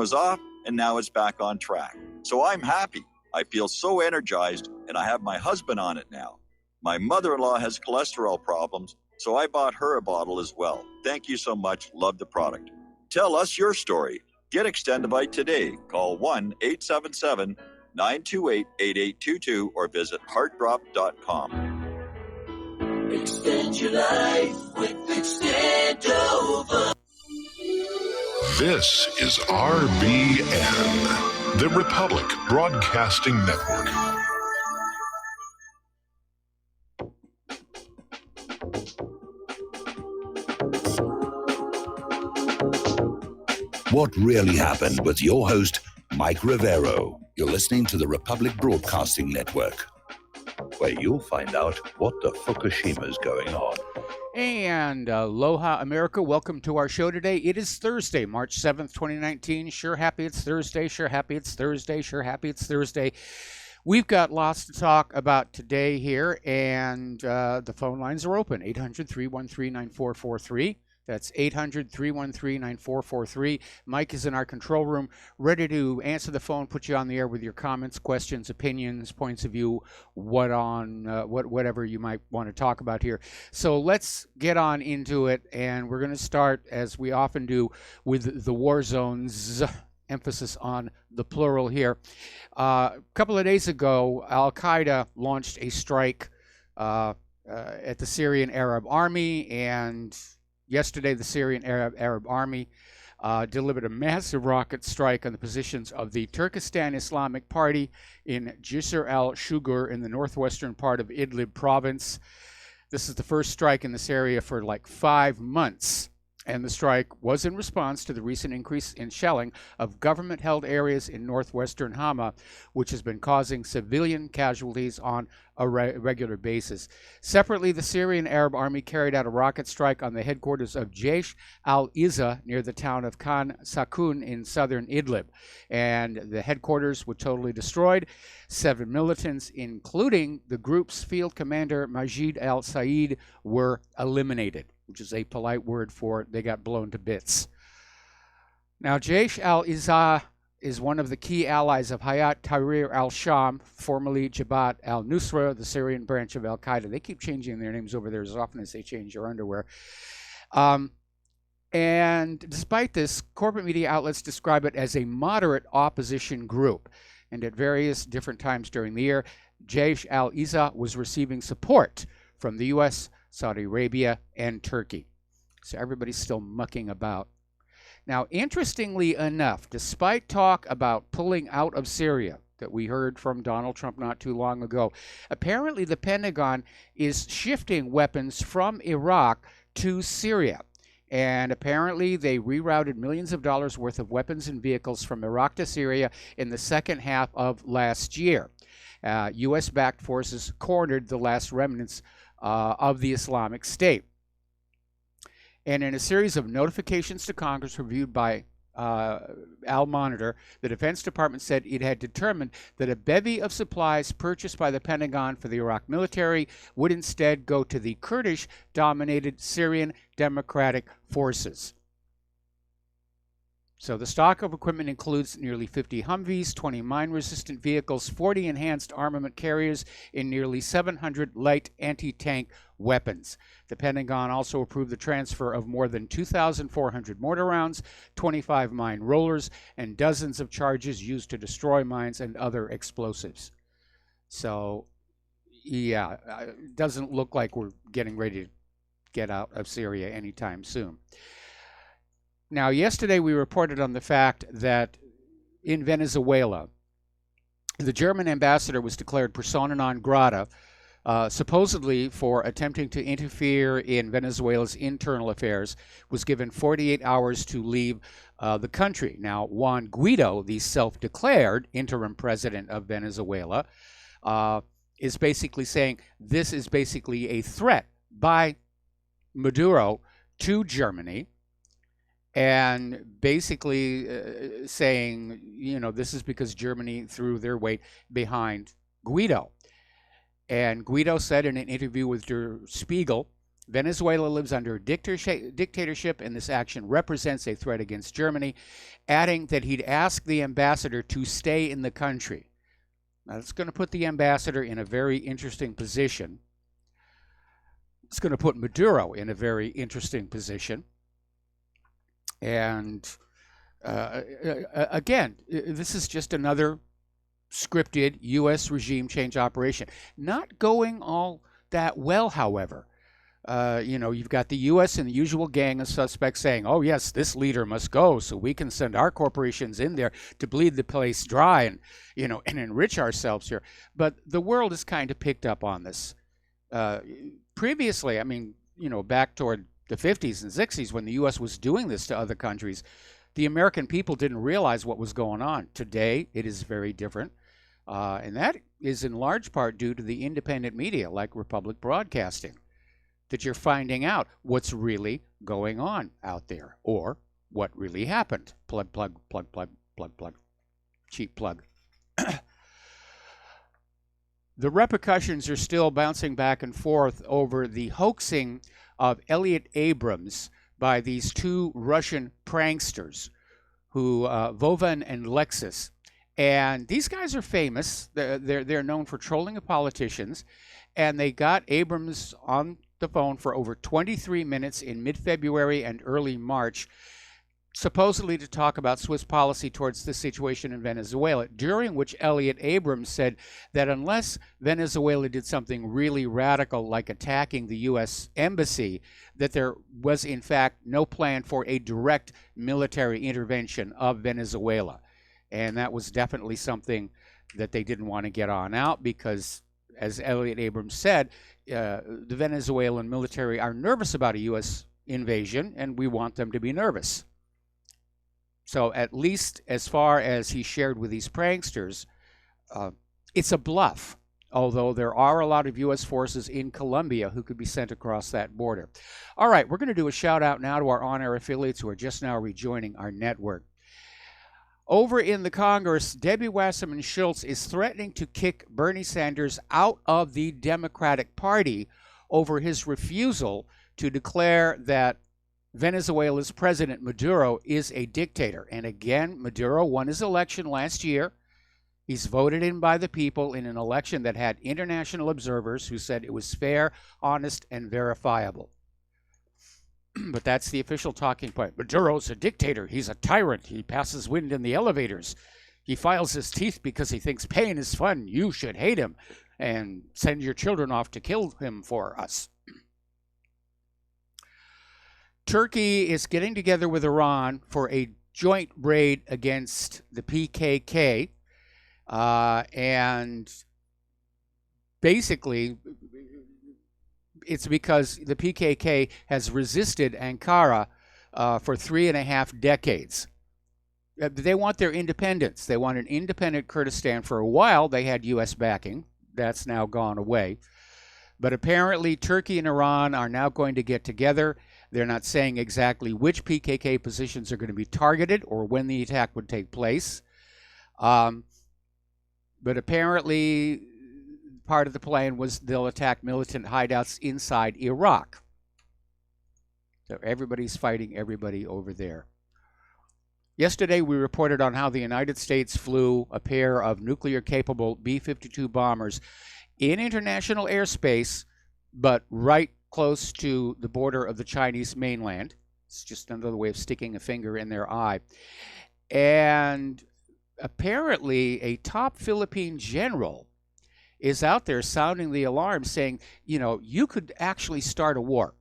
was off, and now it's back on track. So I'm happy. I feel so energized, and I have my husband on it now. My mother-in-law has cholesterol problems, so I bought her a bottle as well. Thank you so much. Love the product. Tell us your story. Get Extendivite today. Call 1-877-928-8822 or visit heartdrop.com. Extend your life with Extendovite. This is RBN, the Republic Broadcasting Network. What really happened with your host, Mike Rivero. You're listening to the Republic Broadcasting Network, where you'll find out what the Fukushima's going on. And aloha, America. Welcome to our show today. It is Thursday, March 7th, 2019. Sure happy it's Thursday. Sure happy it's Thursday. Sure happy it's Thursday. We've got lots to talk about today here, and the phone lines are open. 800-313-9443. That's 800-313-9443. Mike is in our control room, ready to answer the phone, put you on the air with your comments, questions, opinions, points of view, whatever you might want to talk about here. So let's get on into it, and we're going to start, as we often do, with the war zones. Emphasis on the plural here. A couple of days ago, Al-Qaeda launched a strike at the Syrian Arab Army, and yesterday, the Syrian Arab Army delivered a massive rocket strike on the positions of the Turkestan Islamic Party in Jisr al-Shugur in the northwestern part of Idlib province. This is the first strike in this area for like 5 months. And the strike was in response to the recent increase in shelling of government-held areas in northwestern Hama, which has been causing civilian casualties on a regular basis. Separately, the Syrian Arab Army carried out a rocket strike on the headquarters of Jaish al-Izza near the town of Khan Sakun in southern Idlib. And the headquarters were totally destroyed. 7 militants, including the group's field commander Majid al-Said, were eliminated, which is a polite word for they got blown to bits. Now, Jaish al-Izza is one of the key allies of Hayat Tahrir al-Sham, formerly Jabhat al-Nusra, the Syrian branch of al-Qaeda. They keep changing their names over there as often as they change their underwear. And despite this, corporate media outlets describe it as a moderate opposition group. And at various different times during the year, Jaish al-Izza was receiving support from the U.S., Saudi Arabia, and Turkey. So everybody's still mucking about. Now, interestingly enough, despite talk about pulling out of Syria that we heard from Donald Trump not too long ago, apparently the Pentagon is shifting weapons from Iraq to Syria. And apparently they rerouted millions of dollars worth of weapons and vehicles from Iraq to Syria in the second half of last year. U.S.-backed forces cornered the last remnants of the Islamic State. And in a series of notifications to Congress reviewed by Al-Monitor, the Defense Department said it had determined that a bevy of supplies purchased by the Pentagon for the Iraq military would instead go to the Kurdish-dominated Syrian Democratic Forces. So the stock of equipment includes nearly 50 Humvees, 20 mine-resistant vehicles, 40 enhanced armament carriers, and nearly 700 light anti-tank weapons. The Pentagon also approved the transfer of more than 2,400 mortar rounds, 25 mine rollers, and dozens of charges used to destroy mines and other explosives. So, yeah, it doesn't look like we're getting ready to get out of Syria anytime soon. Now, yesterday we reported on the fact that in Venezuela, the German ambassador was declared persona non grata, supposedly for attempting to interfere in Venezuela's internal affairs, was given 48 hours to leave the country. Now, Juan Guaido, the self-declared interim president of Venezuela, is basically saying this is basically a threat by Maduro to Germany, and basically saying, you know, this is because Germany threw their weight behind Guaido. And Guaido said in an interview with Der Spiegel Venezuela lives under a dictatorship, and this action represents a threat against Germany, adding that he'd ask the ambassador to stay in the country. Now, that's going to put the ambassador in a very interesting position. It's going to put Maduro in a very interesting position. And again, this is just another scripted U.S. regime change operation. Not going all that well, however. You've got the U.S. and the usual gang of suspects saying, oh, yes, this leader must go so we can send our corporations in there to bleed the place dry and enrich ourselves here. But the world has kind of picked up on this. Previously, back toward the 50s and 60s when the U.S. was doing this to other countries, the American people didn't realize what was going on. Today, it is very different. And that is in large part due to the independent media like Republic Broadcasting, that you're finding out what's really going on out there or what really happened. Plug, plug, plug, plug, plug, plug. Cheap plug. The repercussions are still bouncing back and forth over the hoaxing of Elliot Abrams by these two Russian pranksters, Vovan and Lexus. And these guys are famous. They're known for trolling of politicians. And they got Abrams on the phone for over 23 minutes in mid-February and early March, supposedly to talk about Swiss policy towards the situation in Venezuela, during which Elliot Abrams said that unless Venezuela did something really radical like attacking the U.S. embassy, that there was in fact no plan for a direct military intervention of Venezuela. And that was definitely something that they didn't want to get on out because, as Elliot Abrams said, the Venezuelan military are nervous about a U.S. invasion, and we want them to be nervous. So at least as far as he shared with these pranksters, it's a bluff, although there are a lot of U.S. forces in Colombia who could be sent across that border. All right, we're going to do a shout-out now to our on-air affiliates who are just now rejoining our network. Over in the Congress, Debbie Wasserman Schultz is threatening to kick Bernie Sanders out of the Democratic Party over his refusal to declare that Venezuela's President Maduro is a dictator. And again, Maduro won his election last year. He's voted in by the people in an election that had international observers who said it was fair, honest, and verifiable. But that's the official talking point. Maduro's a dictator. He's a tyrant. He passes wind in the elevators. He files his teeth because he thinks pain is fun. You should hate him and send your children off to kill him for us. Turkey is getting together with Iran for a joint raid against the PKK. And basically, it's because the PKK has resisted Ankara for 3.5 decades. They want their independence. They want an independent Kurdistan. For a while, they had U.S. backing. That's now gone away. But apparently, Turkey and Iran are now going to get together. They're not saying exactly which PKK positions are going to be targeted or when the attack would take place. But apparently, part of the plan was they'll attack militant hideouts inside Iraq. So everybody's fighting everybody over there. Yesterday, we reported on how the United States flew a pair of nuclear-capable B-52 bombers in international airspace, but right close to the border of the Chinese mainland. It's just another way of sticking a finger in their eye. And apparently, a top Philippine general is out there sounding the alarm saying, you could actually start a war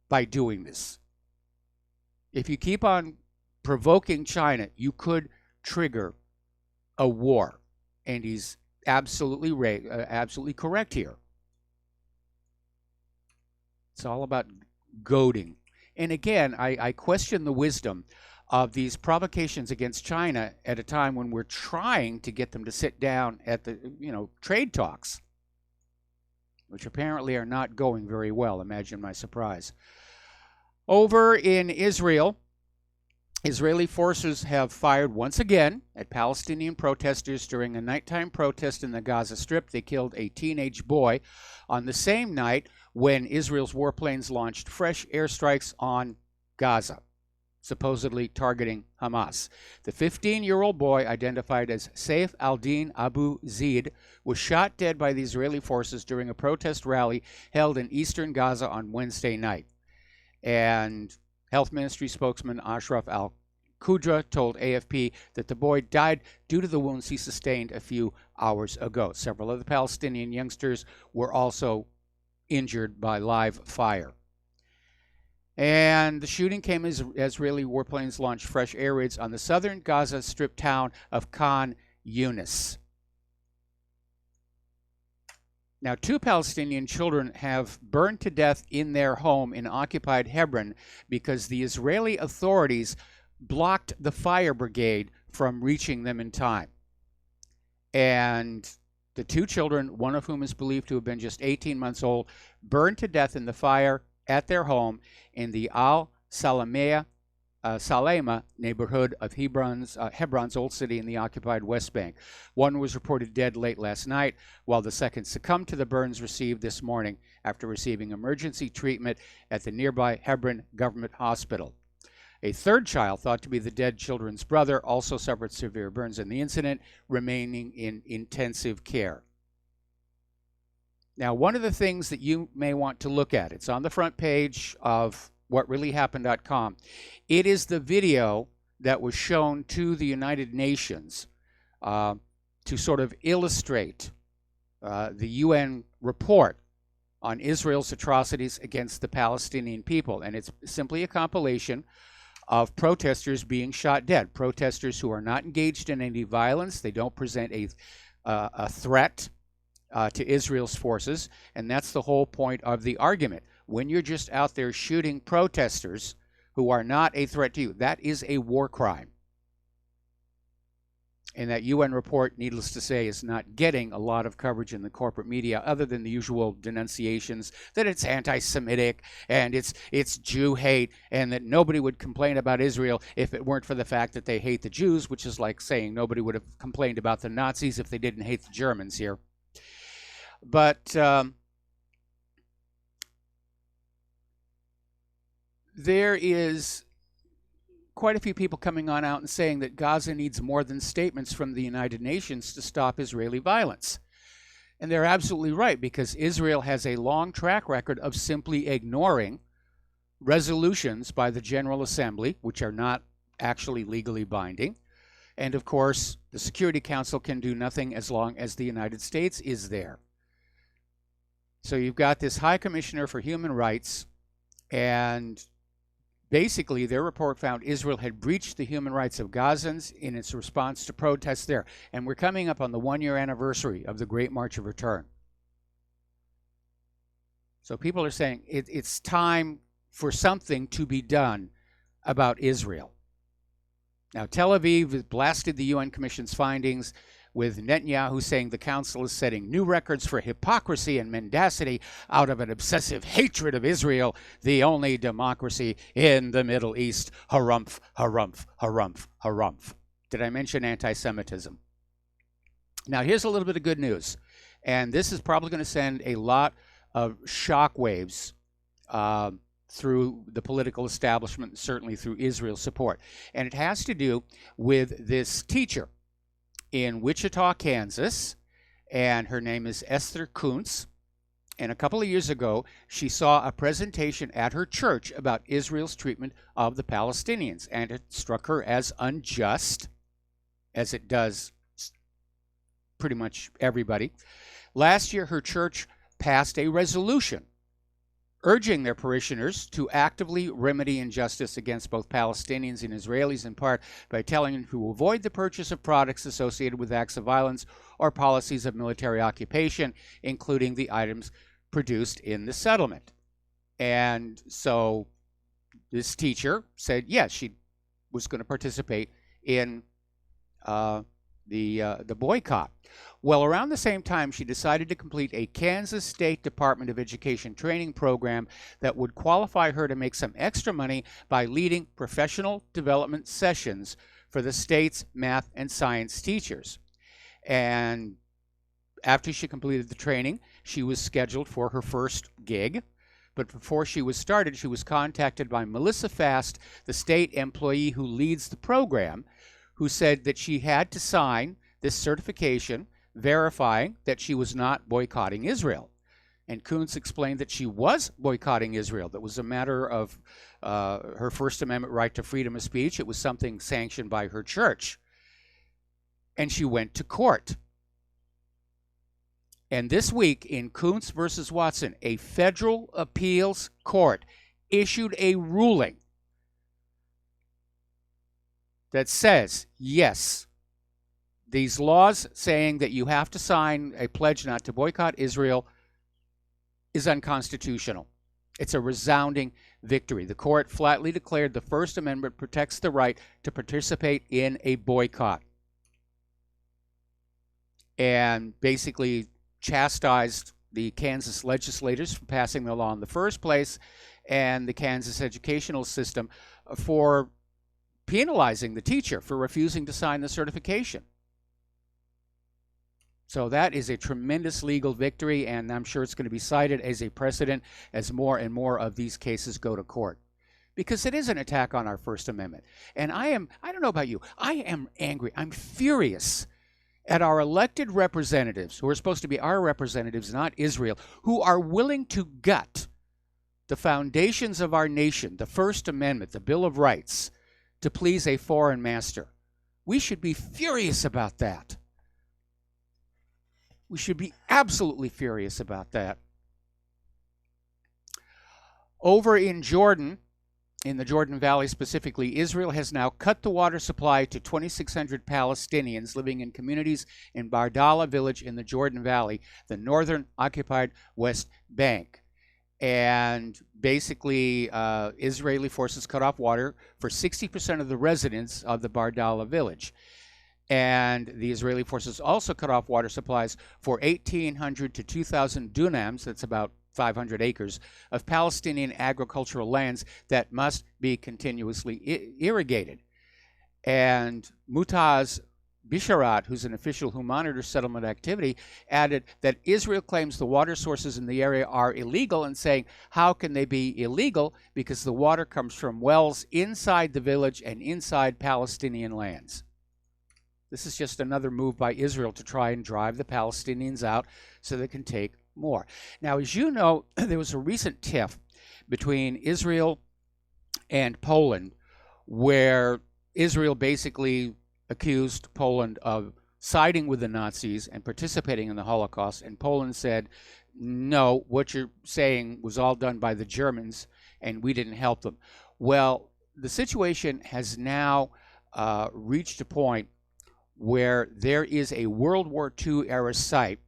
by doing this. If you keep on provoking China, you could trigger a war. And he's absolutely correct here. It's all about goading. And again, I question the wisdom of these provocations against China at a time when we're trying to get them to sit down at the, trade talks, which apparently are not going very well. Imagine my surprise. Over in Israel, Israeli forces have fired once again at Palestinian protesters during a nighttime protest in the Gaza Strip. They killed a teenage boy on the same night when Israel's warplanes launched fresh airstrikes on Gaza, supposedly targeting Hamas. The 15-year-old boy, identified as Saif al-Din Abu Zaid, was shot dead by the Israeli forces during a protest rally held in eastern Gaza on Wednesday night. And Health Ministry spokesman Ashraf al-Qudra told AFP that the boy died due to the wounds he sustained a few hours ago. Several of the Palestinian youngsters were also injured by live fire. And the shooting came as Israeli warplanes launched fresh air raids on the southern Gaza Strip town of Khan Yunis. Now, 2 Palestinian children have burned to death in their home in occupied Hebron because the Israeli authorities blocked the fire brigade from reaching them in time. And the 2 children, one of whom is believed to have been just 18 months old, burned to death in the fire at their home in the Al-Salama neighborhood of Hebron's old city in the occupied West Bank. One was reported dead late last night, while the second succumbed to the burns received this morning after receiving emergency treatment at the nearby Hebron Government Hospital. A third child, thought to be the dead children's brother, also suffered severe burns in the incident, remaining in intensive care. Now, one of the things that you may want to look at, it's on the front page of whatreallyhappened.com. It is the video that was shown to the United Nations to sort of illustrate the UN report on Israel's atrocities against the Palestinian people. And it's simply a compilation of protesters being shot dead, protesters who are not engaged in any violence. They don't present a threat to Israel's forces, and that's the whole point of the argument. When you're just out there shooting protesters who are not a threat to you, that is a war crime. And that UN report, needless to say, is not getting a lot of coverage in the corporate media, other than the usual denunciations that it's anti-Semitic and it's Jew hate, and that nobody would complain about Israel if it weren't for the fact that they hate the Jews, which is like saying nobody would have complained about the Nazis if they didn't hate the Germans here. But there is quite a few people coming on out and saying that Gaza needs more than statements from the United Nations to stop Israeli violence. And they're absolutely right, because Israel has a long track record of simply ignoring resolutions by the General Assembly, which are not actually legally binding. And of course, the Security Council can do nothing as long as the United States is there. So you've got this High Commissioner for Human Rights, and basically their report found Israel had breached the human rights of Gazans in its response to protests there. And we're coming up on the 1-year anniversary of the Great March of Return. So people are saying it's time for something to be done about Israel. Now, Tel Aviv has blasted the UN Commission's findings, with Netanyahu saying the council is setting new records for hypocrisy and mendacity out of an obsessive hatred of Israel, the only democracy in the Middle East. Harumph, harumph, harumph, harumph. Did I mention anti-Semitism? Now, here's a little bit of good news. And this is probably going to send a lot of shockwaves through the political establishment, certainly through Israel's support. And it has to do with this teacher in Wichita, Kansas, and her name is Esther Kuntz. And a couple of years ago, she saw a presentation at her church about Israel's treatment of the Palestinians, and it struck her as unjust, as it does pretty much everybody. Last year, her church passed a resolution urging their parishioners to actively remedy injustice against both Palestinians and Israelis, in part by telling them to avoid the purchase of products associated with acts of violence or policies of military occupation, including the items produced in the settlement. And so this teacher said, yes, she was going to participate in the boycott. Well, around the same time, she decided to complete a Kansas State Department of Education training program that would qualify her to make some extra money by leading professional development sessions for the state's math and science teachers. And after she completed the training, she was scheduled for her first gig. But before she was started, she was contacted by Melissa Fast, the state employee who leads the program, who said that she had to sign this certification verifying that she was not boycotting Israel. And Coons explained that she was boycotting Israel. That was a matter of her First Amendment right to freedom of speech. It was something sanctioned by her church. And she went to court. And this week in Coons versus Watson, a federal appeals court issued a ruling that says, yes, these laws saying that you have to sign a pledge not to boycott Israel is unconstitutional. It's a resounding victory. The court flatly declared the First Amendment protects the right to participate in a boycott, and basically chastised the Kansas legislators for passing the law in the first place and the Kansas educational system for penalizing the teacher for refusing to sign the certification. So that is a tremendous legal victory, and I'm sure it's going to be cited as a precedent as more and more of these cases go to court. Because it is an attack on our First Amendment. And I don't know about you, I am angry. I'm furious at our elected representatives, who are supposed to be our representatives, not Israel, who are willing to gut the foundations of our nation, the First Amendment, the Bill of Rights, to please a foreign master. We should be furious about that. We should be absolutely furious about that. Over in Jordan, in the Jordan Valley specifically, Israel has now cut the water supply to 2,600 Palestinians living in communities in Bardala village in the Jordan Valley, the northern occupied West Bank. And basically, Israeli forces cut off water for 60% of the residents of the Bardala village. And the Israeli forces also cut off water supplies for 1,800 to 2,000 dunams, that's about 500 acres, of Palestinian agricultural lands that must be continuously irrigated. And Mutaz Bisharat, who's an official who monitors settlement activity, added that Israel claims the water sources in the area are illegal, and saying, how can they be illegal? Because the water comes from wells inside the village and inside Palestinian lands. This is just another move by Israel to try and drive the Palestinians out so they can take more. Now, as you know, there was a recent tiff between Israel and Poland where Israel basically accused Poland of siding with the Nazis and participating in the Holocaust, and Poland said, no, what you're saying was all done by the Germans and we didn't help them. Well, the situation has now reached a point where there is a World War II era site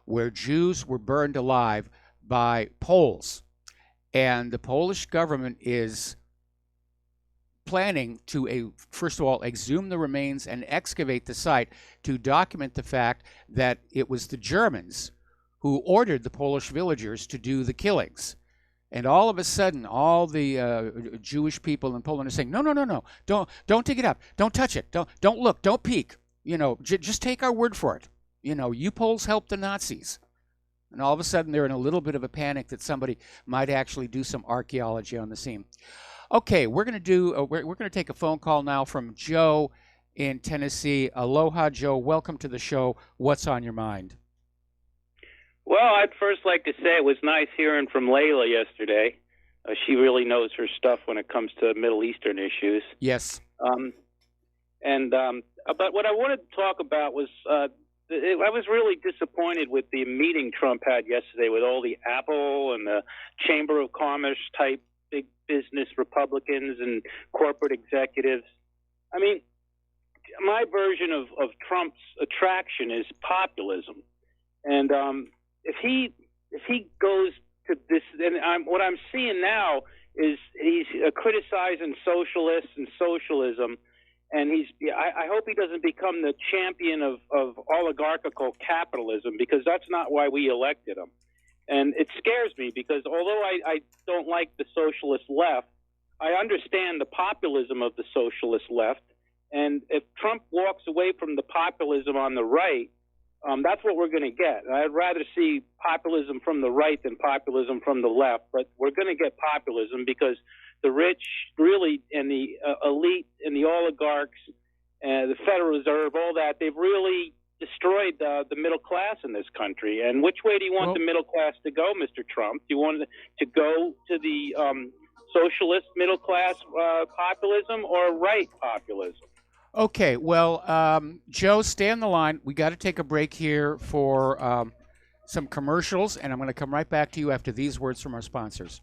where Jews were burned alive by Poles. And the Polish government is planning to, first of all, exhume the remains and excavate the site to document the fact that it was the Germans who ordered the Polish villagers to do the killings. And all of a sudden, all the Jewish people in Poland are saying, no, don't dig it up, don't touch it, don't look, don't peek. Just take our word for it. You Poles helped the Nazis. And all of a sudden, they're in a little bit of a panic that somebody might actually do some archaeology on the scene. Okay, we're going to take a phone call now from Joe in Tennessee. Aloha, Joe. Welcome to the show. What's on your mind? Well, I'd first like to say it was nice hearing from Layla yesterday. She really knows her stuff when it comes to Middle Eastern issues. Yes. But what I wanted to talk about was I was really disappointed with the meeting Trump had yesterday with all the Apple and the Chamber of Commerce type big business Republicans and corporate executives. I mean, my version of Trump's attraction is populism. And if he goes to this, and what I'm seeing now is he's criticizing socialists and socialism. And I hope he doesn't become the champion of oligarchical capitalism, because that's not why we elected him. And it scares me because although I don't like the socialist left, I understand the populism of the socialist left. And if Trump walks away from the populism on the right, that's what we're going to get. And I'd rather see populism from the right than populism from the left. But we're going to get populism because the rich really and the elite and the oligarchs, the Federal Reserve, all that, they've really destroyed the middle class in this country. And which way do you want the middle class to go, Mr. Trump? Do you want it to go to the socialist middle class populism or right populism? Okay, well, Joe, stay on the line. We got to take a break here for some commercials, and I'm going to come right back to you after these words from our sponsors.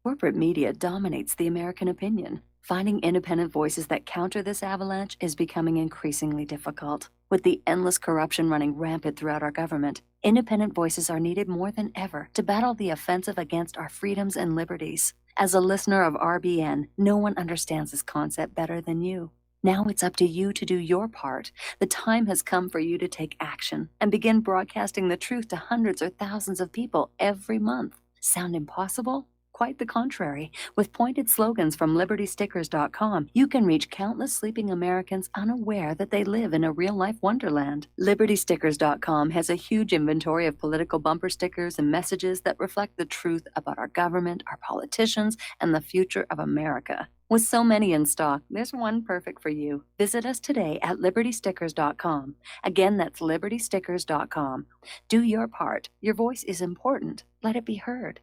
Corporate media dominates the American opinion. Finding independent voices that counter this avalanche is becoming increasingly difficult. With the endless corruption running rampant throughout our government, independent voices are needed more than ever to battle the offensive against our freedoms and liberties. As a listener of RBN, no one understands this concept better than you. Now it's up to you to do your part. The time has come for you to take action and begin broadcasting the truth to hundreds or thousands of people every month. Sound impossible? Quite the contrary. With pointed slogans from LibertyStickers.com, you can reach countless sleeping Americans unaware that they live in a real-life wonderland. LibertyStickers.com has a huge inventory of political bumper stickers and messages that reflect the truth about our government, our politicians, and the future of America. With so many in stock, there's one perfect for you. Visit us today at LibertyStickers.com. Again, that's LibertyStickers.com. Do your part. Your voice is important. Let it be heard.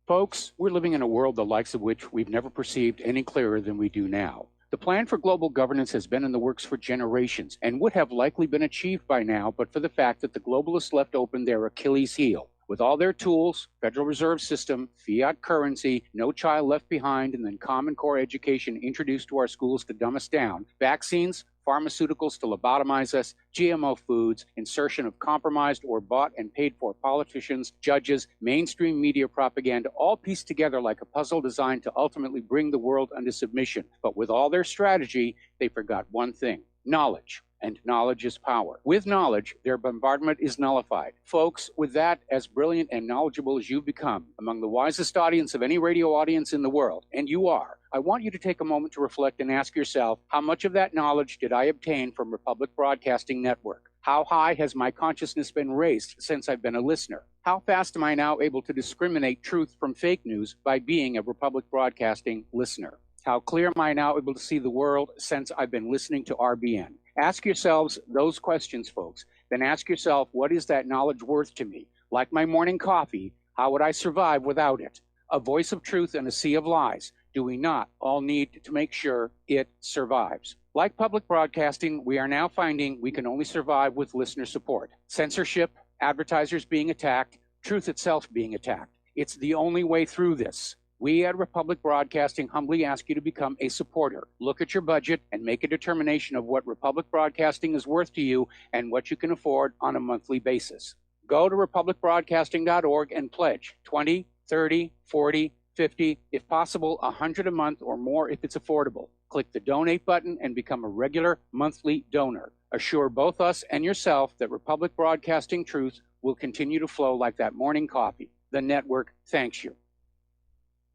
Folks, we're living in a world the likes of which we've never perceived any clearer than we do now. The plan for global governance has been in the works for generations and would have likely been achieved by now but for the fact that the globalists left open their Achilles heel. With all their tools, Federal Reserve System, fiat currency, no child left behind, and then Common Core education introduced to our schools to dumb us down, vaccines, pharmaceuticals to lobotomize us, GMO foods, insertion of compromised or bought and paid for politicians, judges, mainstream media propaganda, all pieced together like a puzzle designed to ultimately bring the world under submission. But with all their strategy, they forgot one thing: knowledge. And knowledge is power. With knowledge, their bombardment is nullified. Folks, with that, as brilliant and knowledgeable as you've become, among the wisest audience of any radio audience in the world, and you are, I want you to take a moment to reflect and ask yourself, how much of that knowledge did I obtain from Republic Broadcasting Network? How high has my consciousness been raised since I've been a listener? How fast am I now able to discriminate truth from fake news by being a Republic Broadcasting listener? How clear am I now able to see the world since I've been listening to RBN? Ask yourselves those questions, folks. Then ask yourself, what is that knowledge worth to me? Like my morning coffee, how would I survive without it? A voice of truth in a sea of lies. Do we not all need to make sure it survives? Like public broadcasting, we are now finding we can only survive with listener support. Censorship, advertisers being attacked, truth itself being attacked. It's the only way through this. We at Republic Broadcasting humbly ask you to become a supporter. Look at your budget and make a determination of what Republic Broadcasting is worth to you and what you can afford on a monthly basis. Go to republicbroadcasting.org and pledge $20, $30, $40, $50, if possible, $100 a month or more if it's affordable. Click the donate button and become a regular monthly donor. Assure both us and yourself that Republic Broadcasting truth will continue to flow like that morning coffee. The network thanks you.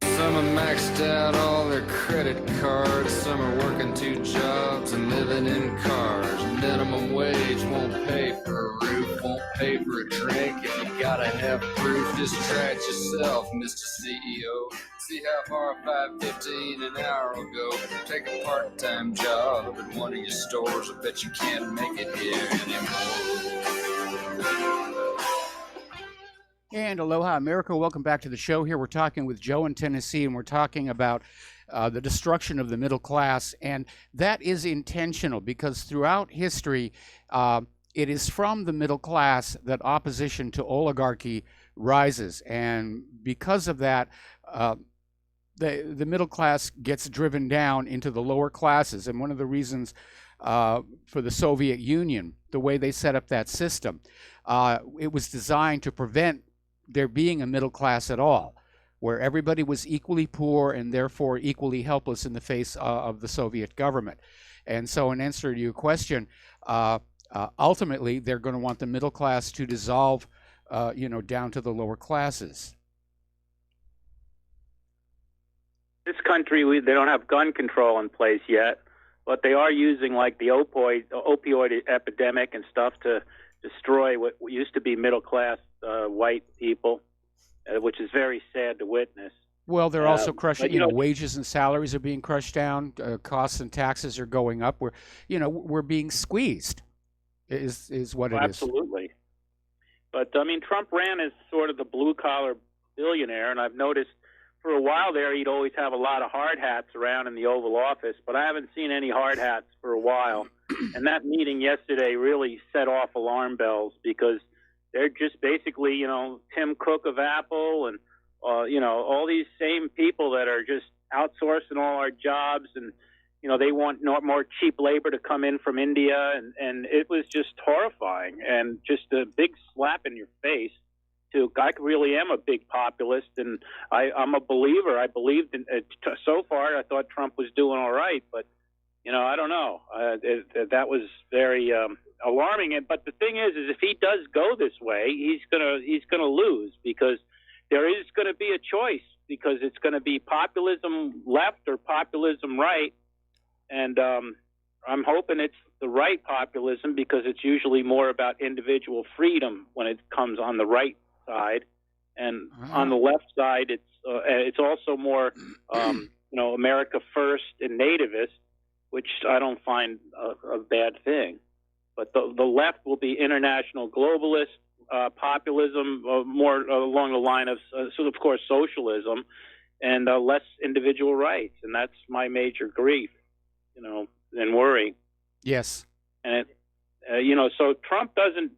Some are maxed out all their credit cards. Some are working 2 jobs and living in cars. Minimum wage won't pay for a roof, won't pay for a drink. If you gotta have proof, just try it yourself, Mr. CEO. See how far $5.15 an hour will go. Take a part-time job at one of your stores. I bet you can't make it here anymore. And aloha, America. Welcome back to the show. Here we're talking with Joe in Tennessee, and we're talking about the destruction of the middle class. And that is intentional because throughout history, it is from the middle class that opposition to oligarchy rises. And because of that, the middle class gets driven down into the lower classes. And one of the reasons for the Soviet Union, the way they set up that system. It was designed to prevent there being a middle class at all, where everybody was equally poor and therefore equally helpless in the face of the Soviet government. And so in answer to your question, ultimately they're going to want the middle class to dissolve, down to the lower classes. This country, they don't have gun control in place yet, but they are using like the opioid epidemic and stuff to destroy what used to be middle-class white people, which is very sad to witness. Well, they're also crushing, wages and salaries are being crushed down, costs and taxes are going up. We're being squeezed, is what it is. Absolutely. But, I mean, Trump ran as sort of the blue-collar billionaire, and I've noticed for a while there he'd always have a lot of hard hats around in the Oval Office, but I haven't seen any hard hats for a while. And that meeting yesterday really set off alarm bells because they're just basically, Tim Cook of Apple and, all these same people that are just outsourcing all our jobs and, they want more cheap labor to come in from India. And it was just horrifying and just a big slap in your face. I really am a big populist, and I'm a believer. I believed in it. So far, I thought Trump was doing all right, but I don't know. That was very alarming. But the thing is if he does go this way, he's gonna lose because there is going to be a choice because it's going to be populism left or populism right, and I'm hoping it's the right populism because it's usually more about individual freedom when it comes on the right side, and on the left side it's also more America first and nativist, which I don't find a bad thing. But the left will be international globalist populism, more along the line of of course socialism, and less individual rights, and that's my major grief, and worry. Yes. And so Trump doesn't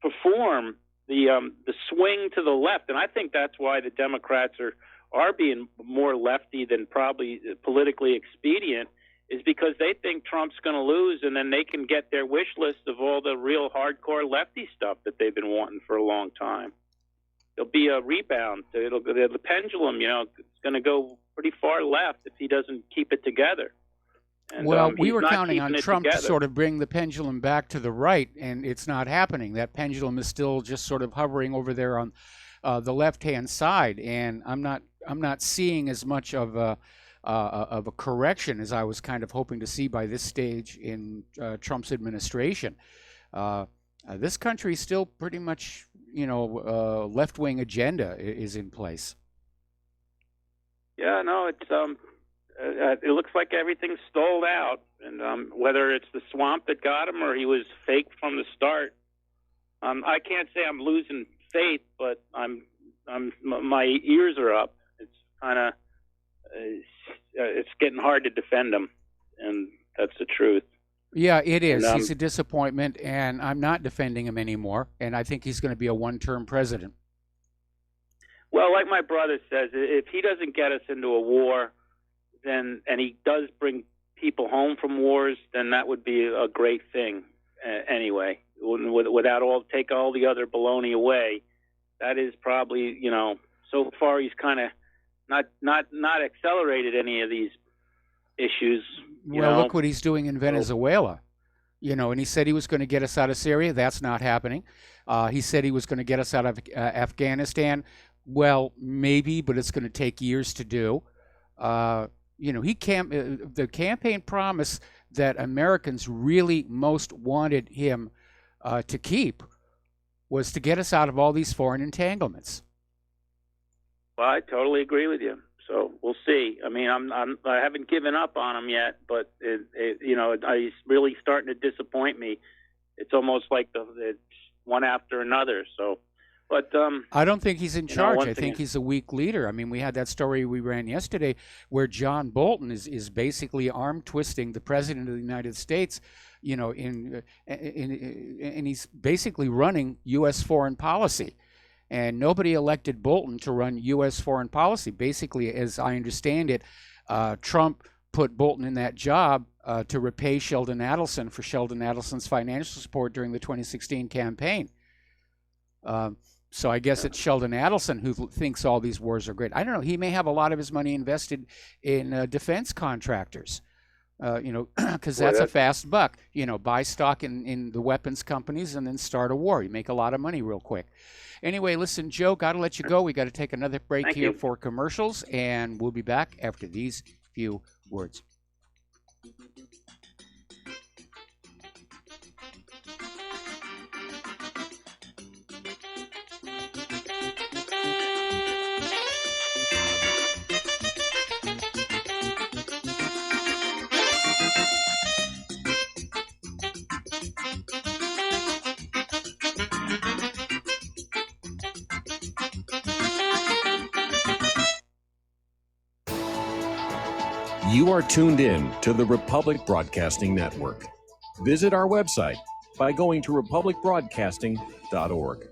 perform the swing to the left, and I think that's why the Democrats are being more lefty than probably politically expedient, is because they think Trump's going to lose, and then they can get their wish list of all the real hardcore lefty stuff that they've been wanting for a long time. There'll be a rebound. The pendulum, it's going to go pretty far left if he doesn't keep it together. And, we were counting on Trump to sort of bring the pendulum back to the right, and it's not happening. That pendulum is still just sort of hovering over there on the left-hand side, and I'm not seeing as much of a correction as I was kind of hoping to see by this stage in Trump's administration. This country still pretty much, left-wing agenda is in place. Yeah, no, it's it looks like everything's stalled out, and whether it's the swamp that got him or he was fake from the start, I can't say I'm losing faith, but my ears are up. It's kind of it's getting hard to defend him, and that's the truth. Yeah, it is. He's a disappointment, and I'm not defending him anymore, and I think he's going to be a one-term president. Well, like my brother says, if he doesn't get us into a war, and he does bring people home from wars, then that would be a great thing anyway. Take all the other baloney away. That is probably, so far he's kind of not accelerated any of these issues. Well, look what he's doing in Venezuela. And he said he was going to get us out of Syria. That's not happening. He said he was going to get us out of Afghanistan. Well, maybe, but it's going to take years to do. The campaign promise that Americans really most wanted him to keep was to get us out of all these foreign entanglements. Well, I totally agree with you. So we'll see. I mean, I haven't given up on him yet, but he's really starting to disappoint me. It's almost like it's one after another. So, but I don't think he's in charge. I think he's a weak leader. I mean, we had that story we ran yesterday where John Bolton is basically arm twisting the president of the United States. And he's basically running U.S. foreign policy. And nobody elected Bolton to run U.S. foreign policy. Basically, as I understand it, Trump put Bolton in that job to repay Sheldon Adelson for Sheldon Adelson's financial support during the 2016 campaign. So I guess it's Sheldon Adelson who thinks all these wars are great. I don't know. He may have a lot of his money invested in defense contractors, because that's a fast buck. Buy stock in the weapons companies and then start a war. You make a lot of money real quick. Anyway, listen, Joe, got to let you go. We got to take another break here for commercials, and we'll be back after these few words. You are tuned in to the Republic Broadcasting Network. Visit our website by going to republicbroadcasting.org.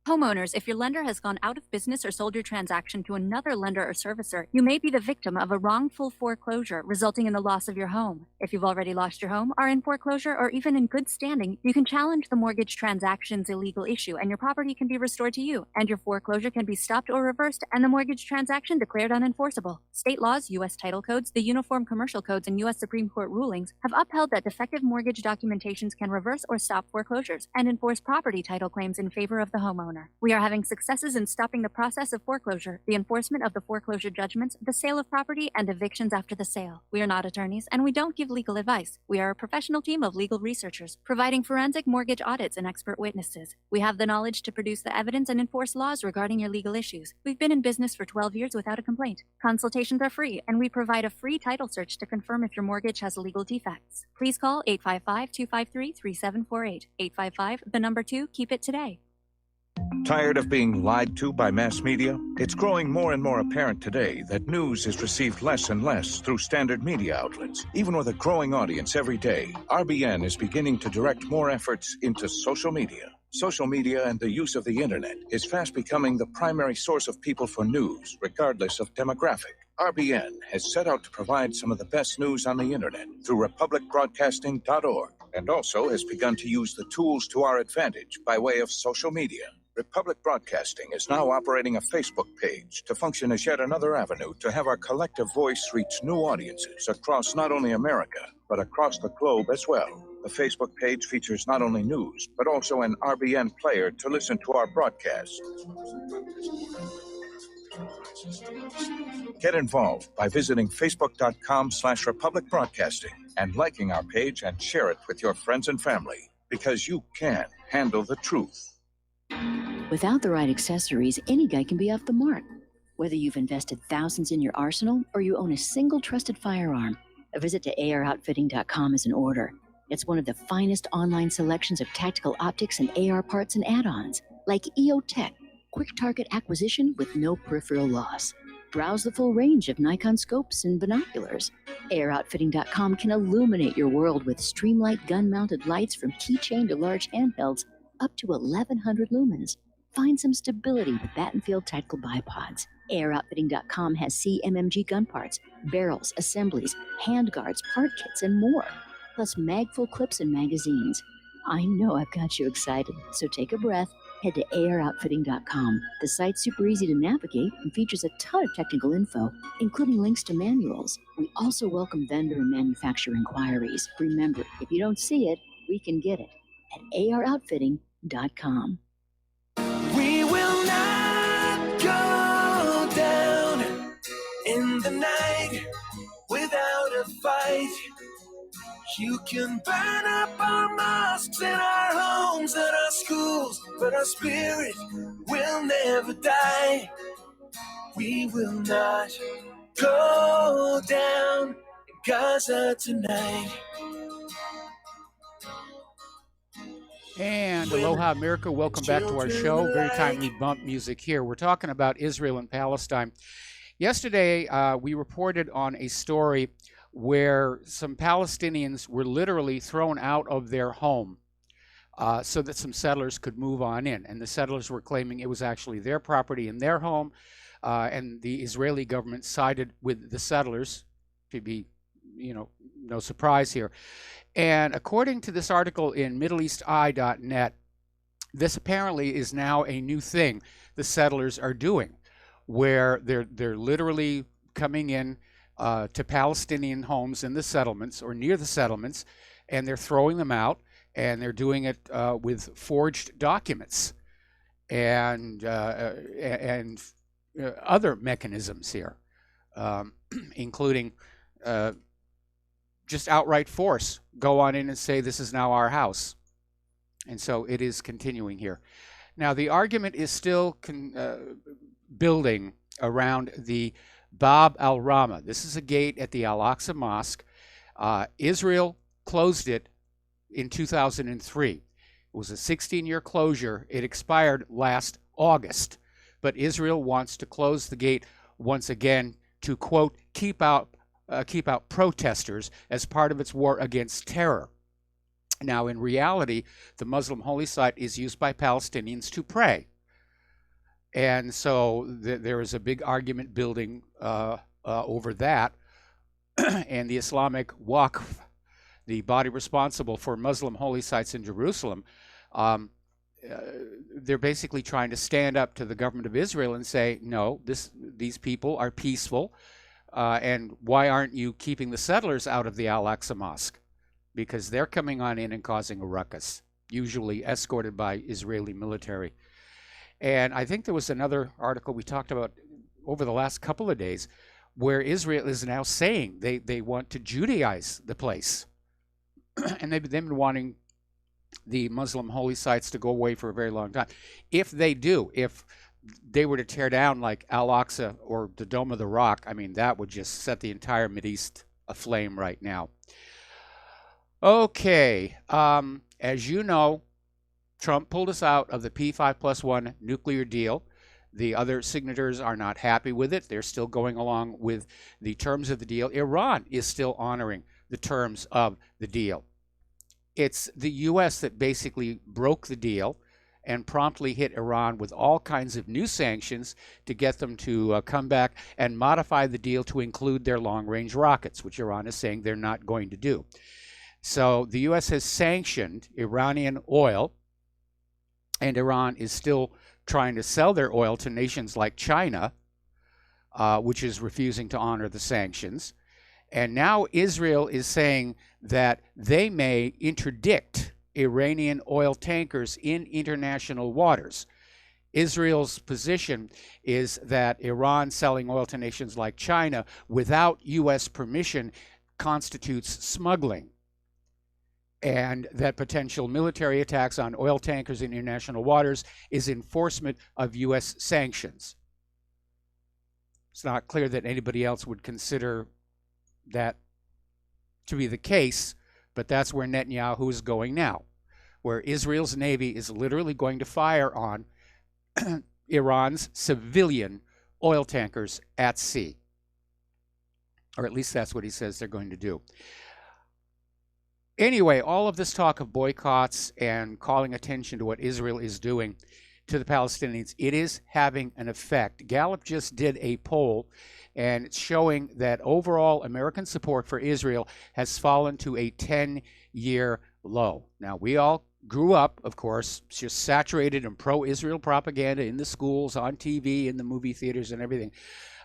Homeowners, if your lender has gone out of business or sold your transaction to another lender or servicer, you may be the victim of a wrongful foreclosure, resulting in the loss of your home. If you've already lost your home, are in foreclosure, or even in good standing, you can challenge the mortgage transaction's illegal issue, and your property can be restored to you, and your foreclosure can be stopped or reversed, and the mortgage transaction declared unenforceable. State laws, U.S. title codes, the Uniform Commercial Codes, and U.S. Supreme Court rulings have upheld that defective mortgage documentations can reverse or stop foreclosures and enforce property title claims in favor of the homeowner. We are having successes in stopping the process of foreclosure, the enforcement of the foreclosure judgments, the sale of property, and evictions after the sale. We are not attorneys, and we don't give legal advice. We are a professional team of legal researchers, providing forensic mortgage audits and expert witnesses. We have the knowledge to produce the evidence and enforce laws regarding your legal issues. We've been in business for 12 years without a complaint. Consultations are free, and we provide a free title search to confirm if your mortgage has legal defects. Please call 855-253-3748. 855, the number 2, keep it today. Tired of being lied to by mass media? It's growing more and more apparent today that news is received less and less through standard media outlets. Even with a growing audience every day, RBN is beginning to direct more efforts into social media. Social media and the use of the internet is fast becoming the primary source of people for news, regardless of demographic. RBN has set out to provide some of the best news on the internet through republicbroadcasting.org, and also has begun to use the tools to our advantage by way of social media. Republic Broadcasting is now operating a Facebook page to function as yet another avenue to have our collective voice reach new audiences across not only America, but across the globe as well. The Facebook page features not only news, but also an RBN player to listen to our broadcasts. Get involved by visiting facebook.com/Republic Broadcasting and liking our page and share it with your friends and family, because you can handle the truth. Without the right accessories, any guy can be off the mark. Whether you've invested thousands in your arsenal or you own a single trusted firearm, a visit to AROutfitting.com is in order. It's one of the finest online selections of tactical optics and AR parts and add-ons, like EOTech, quick target acquisition with no peripheral loss. Browse the full range of Nikon scopes and binoculars. AROutfitting.com can illuminate your world with Streamlight gun-mounted lights from keychain to large handhelds, up to 1,100 lumens. Find some stability with Battenfield tactical bipods. AROutfitting.com has CMMG gun parts, barrels, assemblies, handguards, part kits, and more, plus mag-full clips and magazines. I know I've got you excited, so take a breath. Head to AROutfitting.com. The site's super easy to navigate and features a ton of technical info, including links to manuals. We also welcome vendor and manufacturer inquiries. Remember, if you don't see it, we can get it at AROutfitting.com. We will not go down in the night without a fight. You can burn up our mosques and our homes and our schools, but our spirit will never die. We will not go down in Gaza tonight. And aloha, America. Welcome back to our show. Very timely bump music here. We're talking about Israel and Palestine. Yesterday, we reported on a story where some Palestinians were literally thrown out of their home so that some settlers could move on in. And the settlers were claiming it was actually their property and their home. and the Israeli government sided with the settlers, to be, no surprise here. And according to this article in MiddleEastEye.net, this apparently is now a new thing the settlers are doing, where they're literally coming in to Palestinian homes in the settlements or near the settlements, and they're throwing them out, and they're doing it with forged documents and other mechanisms here, including just outright force. Go on in and say, this is now our house. And so it is continuing here. Now, the argument is still building around the Bab al-Rama. This is a gate at the Al-Aqsa Mosque. Israel closed it in 2003. It was a 16-year closure. It expired last August. But Israel wants to close the gate once again to, quote, keep out protesters as part of its war against terror. Now, in reality, the Muslim holy site is used by Palestinians to pray. And so there is a big argument building over that. And the Islamic Waqf, the body responsible for Muslim holy sites in Jerusalem, they're basically trying to stand up to the government of Israel and say, no, these people are peaceful, and why aren't you keeping the settlers out of the Al-Aqsa Mosque? Because they're coming on in and causing a ruckus, usually escorted by Israeli military. And I think there was another article we talked about over the last couple of days where Israel is now saying they want to Judaize the place. And they've been wanting the Muslim holy sites to go away for a very long time. If they were to tear down like Al-Aqsa or the Dome of the Rock, I mean, that would just set the entire Mideast aflame right now. Okay, as you know, Trump pulled us out of the P5+1 nuclear deal. The other signatories are not happy with it. They're still going along with the terms of the deal. Iran is still honoring the terms of the deal. It's the U.S. that basically broke the deal and promptly hit Iran with all kinds of new sanctions to get them to come back and modify the deal to include their long-range rockets, which Iran is saying they're not going to do. So the U.S. has sanctioned Iranian oil, and Iran is still trying to sell their oil to nations like China, which is refusing to honor the sanctions. And now Israel is saying that they may interdict Iranian oil tankers in international waters. Israel's position is that Iran selling oil to nations like China without U.S. permission constitutes smuggling, and that potential military attacks on oil tankers in international waters is enforcement of U.S. sanctions. It's not clear that anybody else would consider that to be the case, but that's where Netanyahu is going now, where Israel's Navy is literally going to fire on Iran's civilian oil tankers at sea. Or at least that's what he says they're going to do. Anyway, all of this talk of boycotts and calling attention to what Israel is doing to the Palestinians, it is having an effect. Gallup just did a poll, and it's showing that overall American support for Israel has fallen to a 10-year low. Now, we all grew up, of course, just saturated in pro-Israel propaganda in the schools, on TV, in the movie theaters, and everything.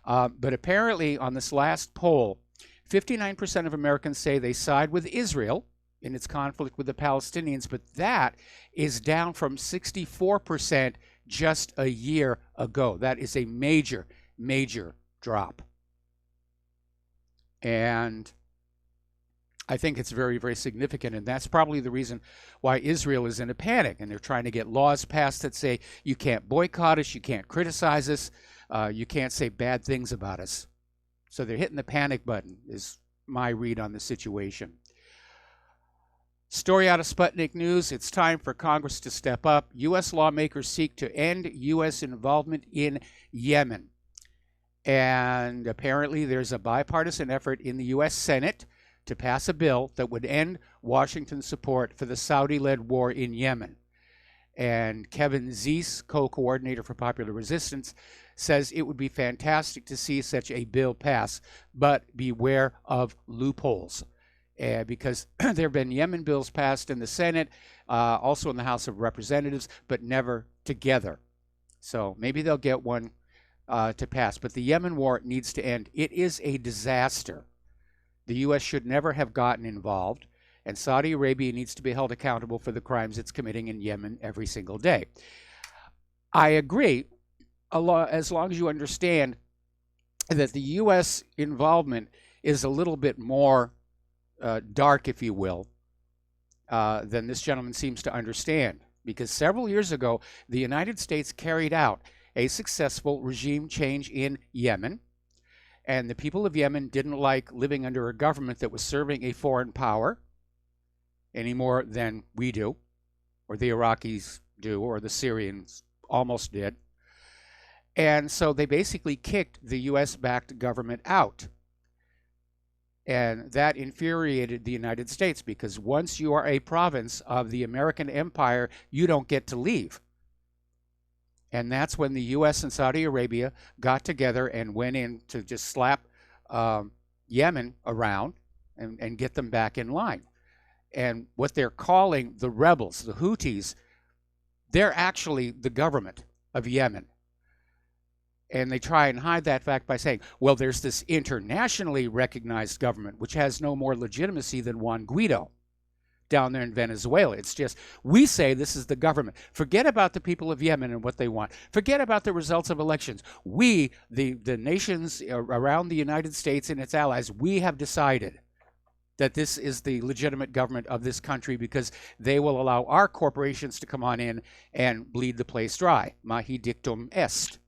But apparently, on this last poll, 59% of Americans say they side with Israel in its conflict with the Palestinians, but that is down from 64% just a year ago. That is a major, major drop. And I think it's very, very significant, and that's probably the reason why Israel is in a panic, and they're trying to get laws passed that say you can't boycott us, you can't criticize us, you can't say bad things about us. So they're hitting the panic button, is my read on the situation. Story out of Sputnik News. It's time for Congress to step up. U.S. lawmakers seek to end U.S. involvement in Yemen. And apparently there's a bipartisan effort in the U.S. Senate to pass a bill that would end Washington's support for the Saudi-led war in Yemen. And Kevin Zeese, co-coordinator for Popular Resistance, says it would be fantastic to see such a bill pass, but beware of loopholes. Because there have been Yemen bills passed in the Senate, also in the House of Representatives, but never together. So maybe they'll get one to pass. But the Yemen war needs to end. It is a disaster. The U.S. should never have gotten involved, and Saudi Arabia needs to be held accountable for the crimes it's committing in Yemen every single day. I agree, as long as you understand that the U.S. involvement is a little bit more dark, if you will, than this gentleman seems to understand. Because several years ago, the United States carried out a successful regime change in Yemen, and the people of Yemen didn't like living under a government that was serving a foreign power any more than we do, or the Iraqis do, or the Syrians almost did. And so they basically kicked the U.S.-backed government out. And that infuriated the United States, because once you are a province of the American empire, you don't get to leave. And that's when the U.S. and Saudi Arabia got together and went in to just slap Yemen around and get them back in line. And what they're calling the rebels, the Houthis, they're actually the government of Yemen. And they try and hide that fact by saying, well, there's this internationally recognized government, which has no more legitimacy than Juan Guaido down there in Venezuela. It's just, we say this is the government. Forget about the people of Yemen and what they want. Forget about the results of elections. We, the nations around the United States and its allies, we have decided that this is the legitimate government of this country, because they will allow our corporations to come on in and bleed the place dry. Mahi dictum est.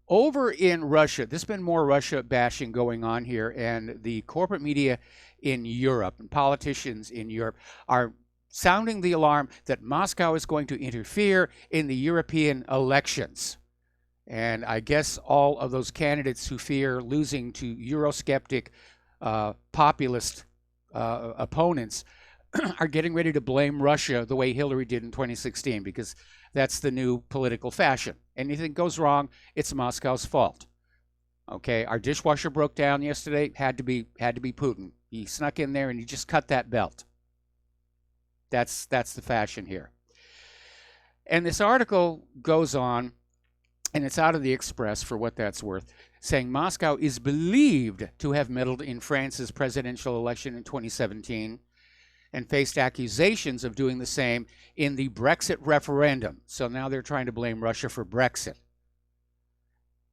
Over in Russia, there's been more Russia bashing going on here, and the corporate media in Europe and politicians in Europe are sounding the alarm that Moscow is going to interfere in the European elections. And I guess all of those candidates who fear losing to Eurosceptic populist opponents are getting ready to blame Russia the way Hillary did in 2016, because that's the new political fashion. Anything goes wrong, it's Moscow's fault. Okay, our dishwasher broke down yesterday, had to be Putin. He snuck in there and he just cut that belt. That's the fashion here. And this article goes on, and it's out of the Express for what that's worth, saying Moscow is believed to have meddled in France's presidential election in 2017 and faced accusations of doing the same in the Brexit referendum. So now they're trying to blame Russia for Brexit.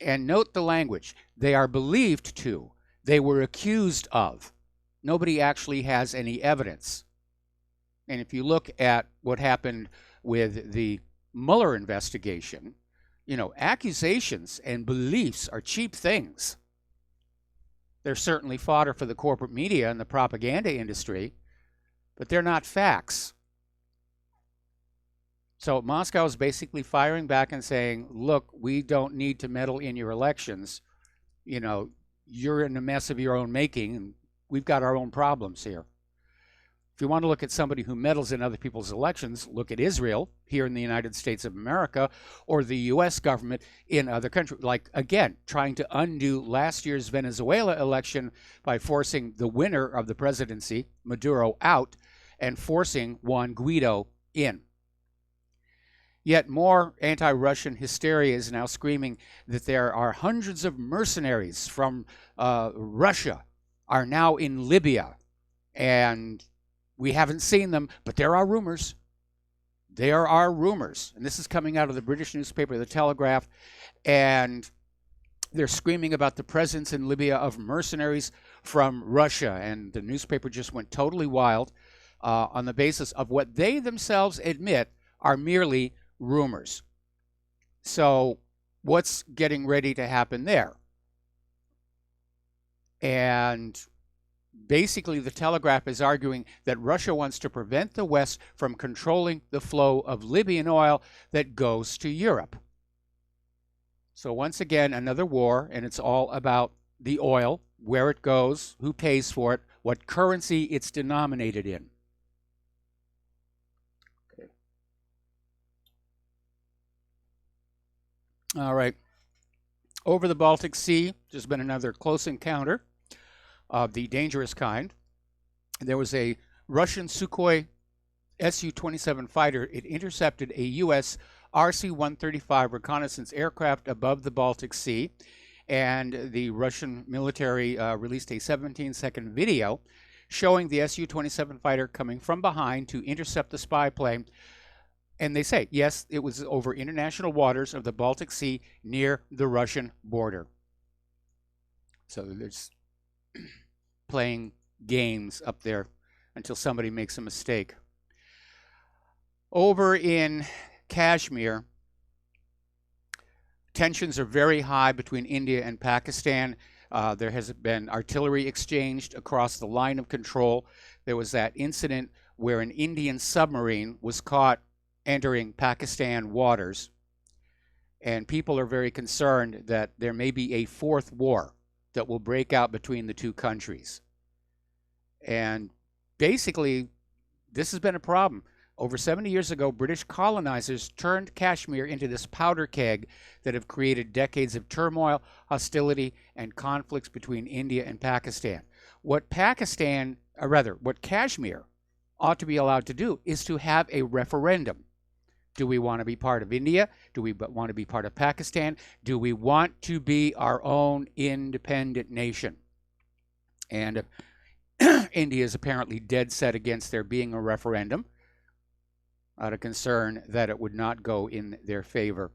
And note the language. They are believed to. They were accused of. Nobody actually has any evidence. And if you look at what happened with the Mueller investigation, you know, accusations and beliefs are cheap things. They're certainly fodder for the corporate media and the propaganda industry, but they're not facts. So Moscow is basically firing back and saying, look, we don't need to meddle in your elections. You know, you're in a mess of your own making, and we've got our own problems here. If you want to look at somebody who meddles in other people's elections, look at Israel here in the United States of America, or the U.S. government in other countries. Like, again, trying to undo last year's Venezuela election by forcing the winner of the presidency, Maduro, out and forcing Juan Guaido in. Yet more anti-Russian hysteria is now screaming that there are hundreds of mercenaries from Russia are now in Libya, and we haven't seen them, but there are rumors. There are rumors. And this is coming out of the British newspaper, The Telegraph, and they're screaming about the presence in Libya of mercenaries from Russia, and the newspaper just went totally wild on the basis of what they themselves admit are merely rumors. So what's getting ready to happen there? And basically, the Telegraph is arguing that Russia wants to prevent the West from controlling the flow of Libyan oil that goes to Europe. So once again, another war, and it's all about the oil, where it goes, who pays for it, what currency it's denominated in. All right. Over the Baltic Sea, there's been another close encounter of the dangerous kind. There was a Russian Sukhoi Su-27 fighter. It intercepted a U.S. RC-135 reconnaissance aircraft above the Baltic Sea, and the Russian military released a 17-second video showing the Su-27 fighter coming from behind to intercept the spy plane. And they say, yes, it was over international waters of the Baltic Sea near the Russian border. So there's playing games up there until somebody makes a mistake. Over in Kashmir, tensions are very high between India and Pakistan. There has been artillery exchanged across the line of control. There was that incident where an Indian submarine was caught entering Pakistan waters, and people are very concerned that there may be a fourth war that will break out between the two countries. And basically, this has been a problem. Over 70 years ago, British colonizers turned Kashmir into this powder keg that have created decades of turmoil, hostility, and conflicts between India and Pakistan. What Kashmir ought to be allowed to do is to have a referendum. Do we want to be part of India? Do we want to be part of Pakistan? Do we want to be our own independent nation? And India is apparently dead set against there being a referendum, out of concern that it would not go in their favor.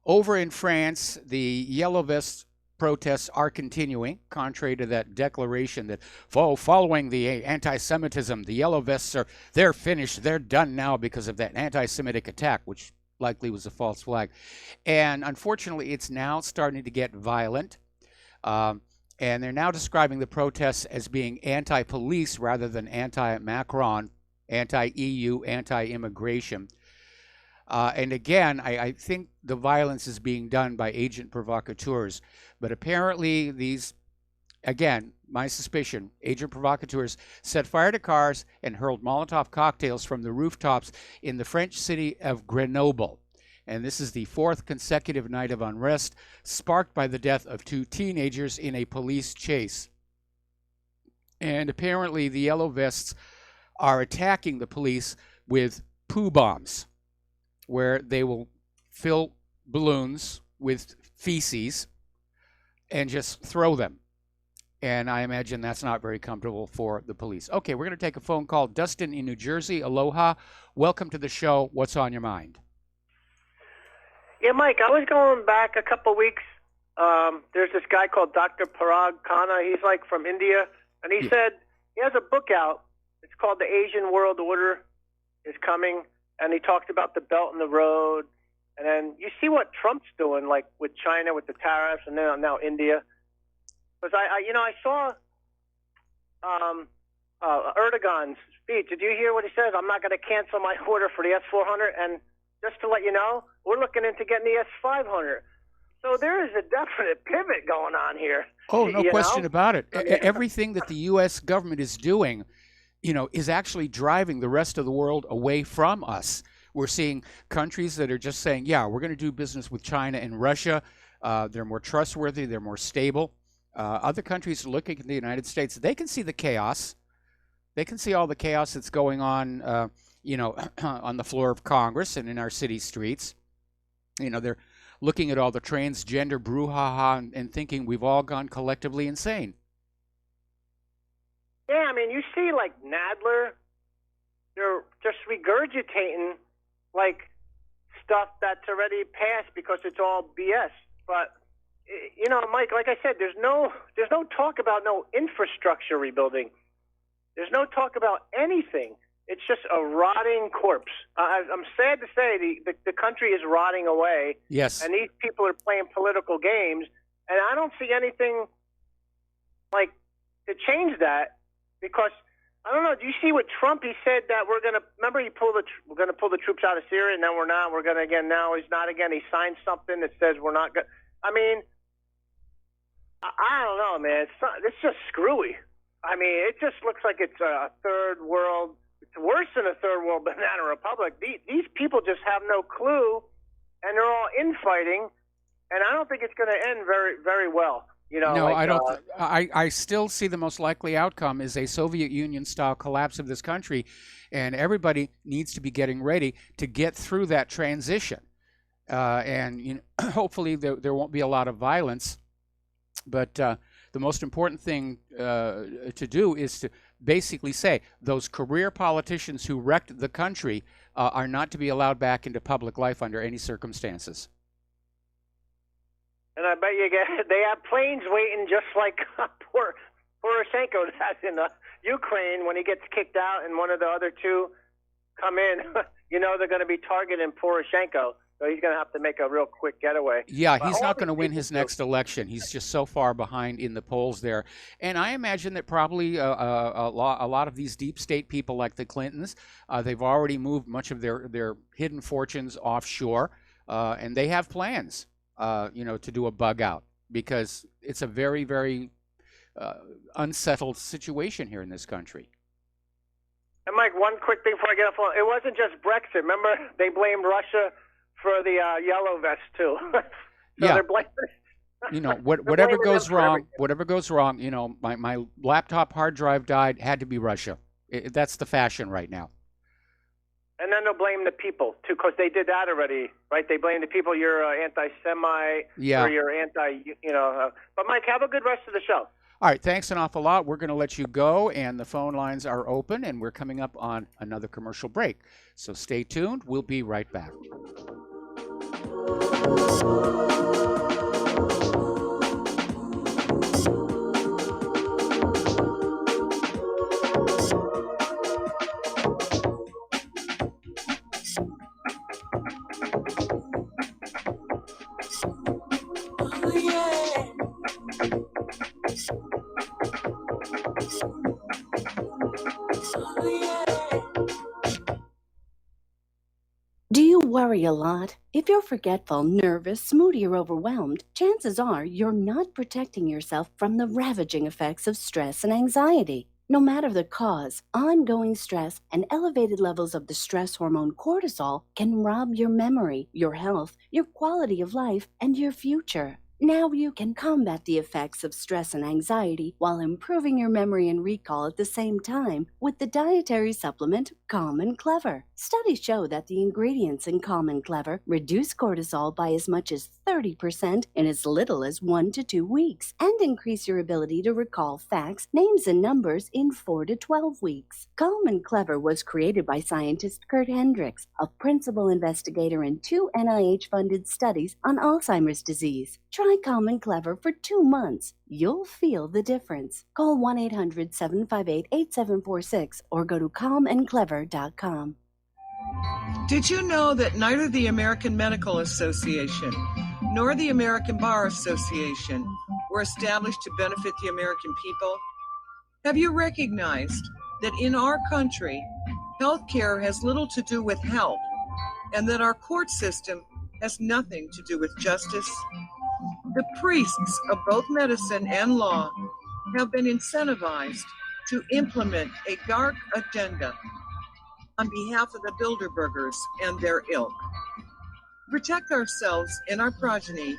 Over in France, the Yellow Vest protests are continuing, contrary to that declaration that following the anti-Semitism, the Yellow Vests they're finished, they're done now because of that anti-Semitic attack, which likely was a false flag. And unfortunately, it's now starting to get violent. And they're now describing the protests as being anti-police rather than anti-Macron, anti-EU, anti-immigration. And again, I think the violence is being done by agent provocateurs. But apparently these, again, my suspicion, agent provocateurs set fire to cars and hurled Molotov cocktails from the rooftops in the French city of Grenoble. And this is the fourth consecutive night of unrest, sparked by the death of two teenagers in a police chase. And apparently the Yellow Vests are attacking the police with poo bombs, where they will fill balloons with feces and just throw them. And I imagine that's not very comfortable for the police. Okay, we're going to take a phone call. Dustin in New Jersey, aloha. Welcome to the show. What's on your mind? Yeah, Mike, I was going back a couple weeks. There's this guy called Dr. Parag Khanna. He's like from India. And he said he has a book out. It's called The Asian World Order is Coming. And he talked about the Belt and the Road. And then you see what Trump's doing, like with China, with the tariffs, and then now India. Because I saw Erdogan's speech. Did you hear what he says? I'm not going to cancel my order for the S-400. And just to let you know, we're looking into getting the S-500. So there is a definite pivot going on here. Oh, no question about it. Everything that the U.S. government is doing, is actually driving the rest of the world away from us. We're seeing countries that are just saying, yeah, we're going to do business with China and Russia. They're more trustworthy. They're more stable. Other countries looking at the United States, they can see the chaos. They can see all the chaos that's going on, on the floor of Congress and in our city streets. They're looking at all the transgender brouhaha and thinking we've all gone collectively insane. Yeah, I mean, you see, like, Nadler, they're just regurgitating, like, stuff that's already passed because it's all BS. But, Mike, like I said, there's no talk about no infrastructure rebuilding. There's no talk about anything. It's just a rotting corpse. I'm sad to say the country is rotting away. Yes. And these people are playing political games, and I don't see anything, like, to change that. Because I don't know. Do you see what Trump? He said that we're going to pull the troops out of Syria, and then we're not. We're going to again. Now he's not again. He signed something that says we're not going. I mean, I don't know, man. It's just screwy. I mean, it just looks like it's a third world. It's worse than a third world banana republic. These people just have no clue and they're all infighting, and I don't think it's going to end very, very well. You know, No, like, I don't. I still see the most likely outcome is a Soviet Union style collapse of this country, and everybody needs to be getting ready to get through that transition. And you know, hopefully there won't be a lot of violence, but the most important thing to do is to basically say those career politicians who wrecked the country are not to be allowed back into public life under any circumstances. And I bet they have planes waiting just like Poroshenko has in Ukraine when he gets kicked out and one of the other two come in. You know they're going to be targeting Poroshenko, so he's going to have to make a real quick getaway. Yeah, he's not going to win his next election. He's just so far behind in the polls there. And I imagine that probably a lot of these deep state people like the Clintons, they've already moved much of their hidden fortunes offshore, and they have plans. To do a bug out, because it's a very, very unsettled situation here in this country. And Mike, one quick thing before I get off. It wasn't just Brexit. Remember, they blamed Russia for the yellow vest too. Yeah. They're blaming. Whatever goes wrong. My laptop hard drive died. Had to be Russia. That's the fashion right now. And then they'll blame the people, too, because they did that already, right? They blame the people, you're anti-Semite, or you're but Mike, have a good rest of the show. All right, thanks an awful lot. We're going to let you go, and the phone lines are open, and we're coming up on another commercial break. So stay tuned. We'll be right back. Do you worry a lot? If you're forgetful, nervous, moody, or overwhelmed, chances are you're not protecting yourself from the ravaging effects of stress and anxiety. No matter the cause, ongoing stress and elevated levels of the stress hormone cortisol can rob your memory, your health, your quality of life, and your future. Now you can combat the effects of stress and anxiety while improving your memory and recall at the same time with the dietary supplement Calm and Clever. Studies show that the ingredients in Calm and Clever reduce cortisol by as much as 30% in as little as 1 to 2 weeks and increase your ability to recall facts, names, and numbers in 4 to 12 weeks. Calm and Clever was created by scientist Kurt Hendricks, a principal investigator in 2 NIH-funded studies on Alzheimer's disease. Try Calm and Clever for 2 months. You'll feel the difference. Call 1-800-758-8746 or go to calmandclever.com. Did you know that neither the American Medical Association nor the American Bar Association were established to benefit the American people? Have you recognized that in our country, healthcare has little to do with health, and that our court system has nothing to do with justice? The priests of both medicine and law have been incentivized to implement a dark agenda on behalf of the Bilderbergers and their ilk. To protect ourselves and our progeny,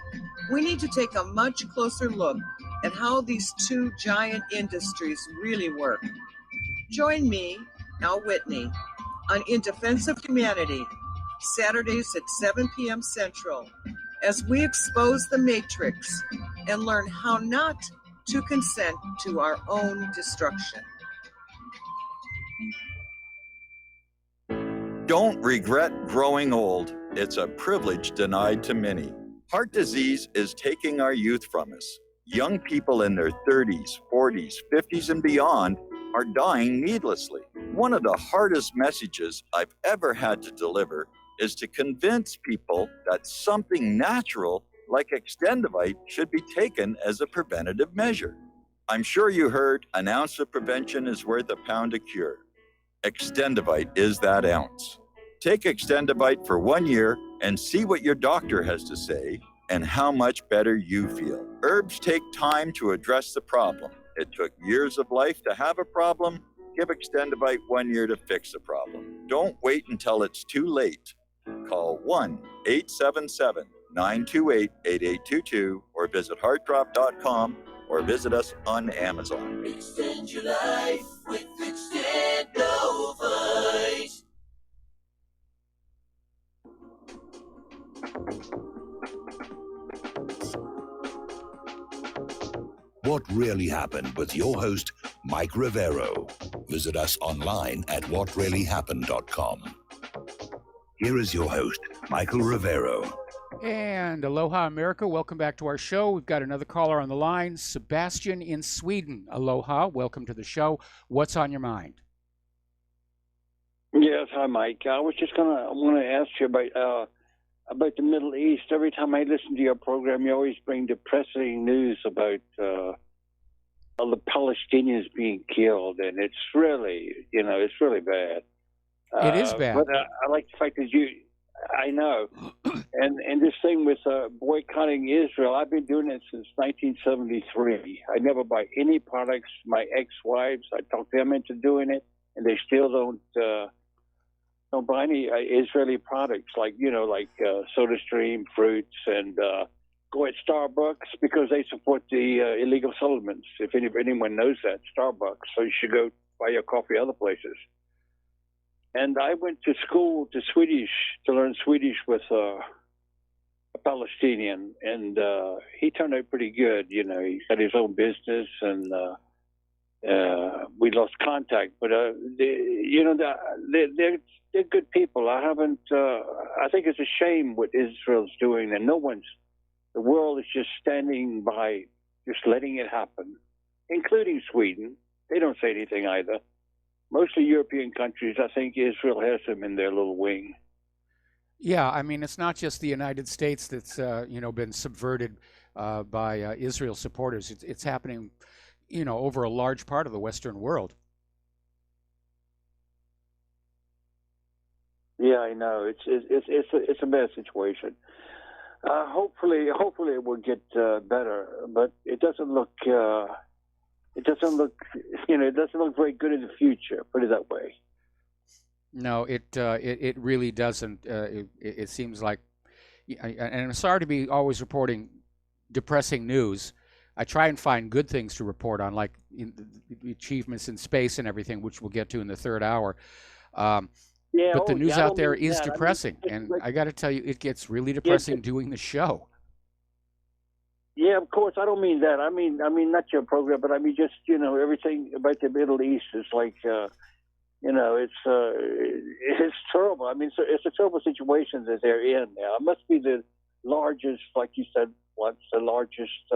we need to take a much closer look at how these two giant industries really work. Join me, Al Whitney, on In Defense of Humanity, Saturdays at 7 p.m. Central, as we expose the matrix and learn how not to consent to our own destruction. Don't regret growing old. It's a privilege denied to many. Heart disease is taking our youth from us. Young people in their 30s, 40s, 50s, and beyond are dying needlessly. One of the hardest messages I've ever had to deliver is to convince people that something natural like Extendivite should be taken as a preventative measure. I'm sure you heard an ounce of prevention is worth a pound of cure. Extendivite is that ounce. Take Extendivite for 1 year and see what your doctor has to say and how much better you feel. Herbs take time to address the problem. It took years of life to have a problem. Give Extendivite 1 year to fix the problem. Don't wait until it's too late. call 1-877-928-8822 or visit heartdrop.com or visit us on Amazon. Extend your life with Extendovite. What Really Happened with your host, Mike Rivero. Visit us online at whatreallyhappened.com. Here is your host, Michael Rivero. And aloha, America. Welcome back to our show. We've got another caller on the line, Sebastian in Sweden. Aloha. Welcome to the show. What's on your mind? Yes, hi, Mike. I was just want to ask you about the Middle East. Every time I listen to your program, you always bring depressing news about all the Palestinians being killed, and it's really, it's really bad. It is bad. But I like the fact that I know, and this thing with boycotting Israel, I've been doing it since 1973. I never buy any products. My ex-wives, I talked them into doing it, and they still don't buy any Israeli products like SodaStream, fruits, and go at Starbucks because they support the illegal settlements. If anyone knows that, Starbucks. So you should go buy your coffee other places. And I went to school to learn Swedish with a Palestinian, and he turned out pretty good. He had his own business, and we lost contact. But they're good people. I think it's a shame what Israel's doing, and the world is just standing by, just letting it happen, including Sweden. They don't say anything either. Mostly European countries, I think Israel has them in their little wing. Yeah, I mean, it's not just the United States that's been subverted by Israel supporters. It's happening, over a large part of the Western world. Yeah, I know. It's a bad situation. Hopefully it will get better, but it doesn't look. It doesn't look very good in the future. Put it that way. No, it really doesn't. It seems like, and I'm sorry to be always reporting depressing news. I try and find good things to report on, like the achievements in space and everything, which we'll get to in the third hour. But the news out there is depressing, and I got to tell you, it gets really depressing doing the show. Yeah, of course. I don't mean that. I mean not your program, but I mean just everything about the Middle East is like it's terrible. I mean, it's a terrible situation that they're in now. It must be the largest, like you said, the largest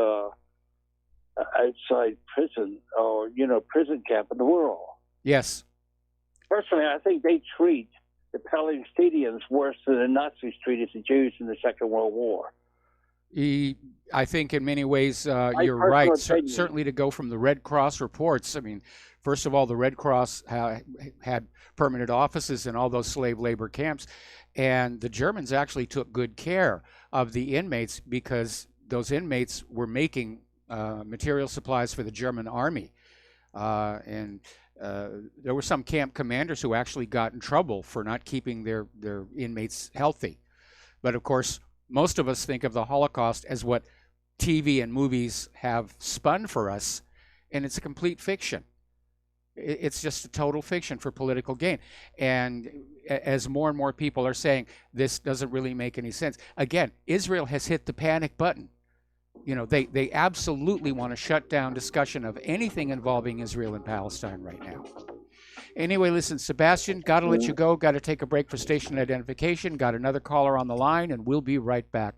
outside prison or prison camp in the world. Yes. Personally, I think they treat the Palestinians worse than the Nazis treated the Jews in the Second World War. I think in many ways you're right. Certainly to go from the Red Cross reports. I mean, first of all, the Red Cross had permanent offices in all those slave labor camps, and the Germans actually took good care of the inmates because those inmates were making material supplies for the German army. And there were some camp commanders who actually got in trouble for not keeping their inmates healthy. But of course, most of us think of the Holocaust as what TV and movies have spun for us, and it's a complete fiction. It's just a total fiction for political gain. And as more and more people are saying, this doesn't really make any sense. Again, Israel has hit the panic button. They absolutely want to shut down discussion of anything involving Israel and Palestine right now. Anyway, listen, Sebastian, got to let you go. Got to take a break for station identification. Got another caller on the line, and we'll be right back.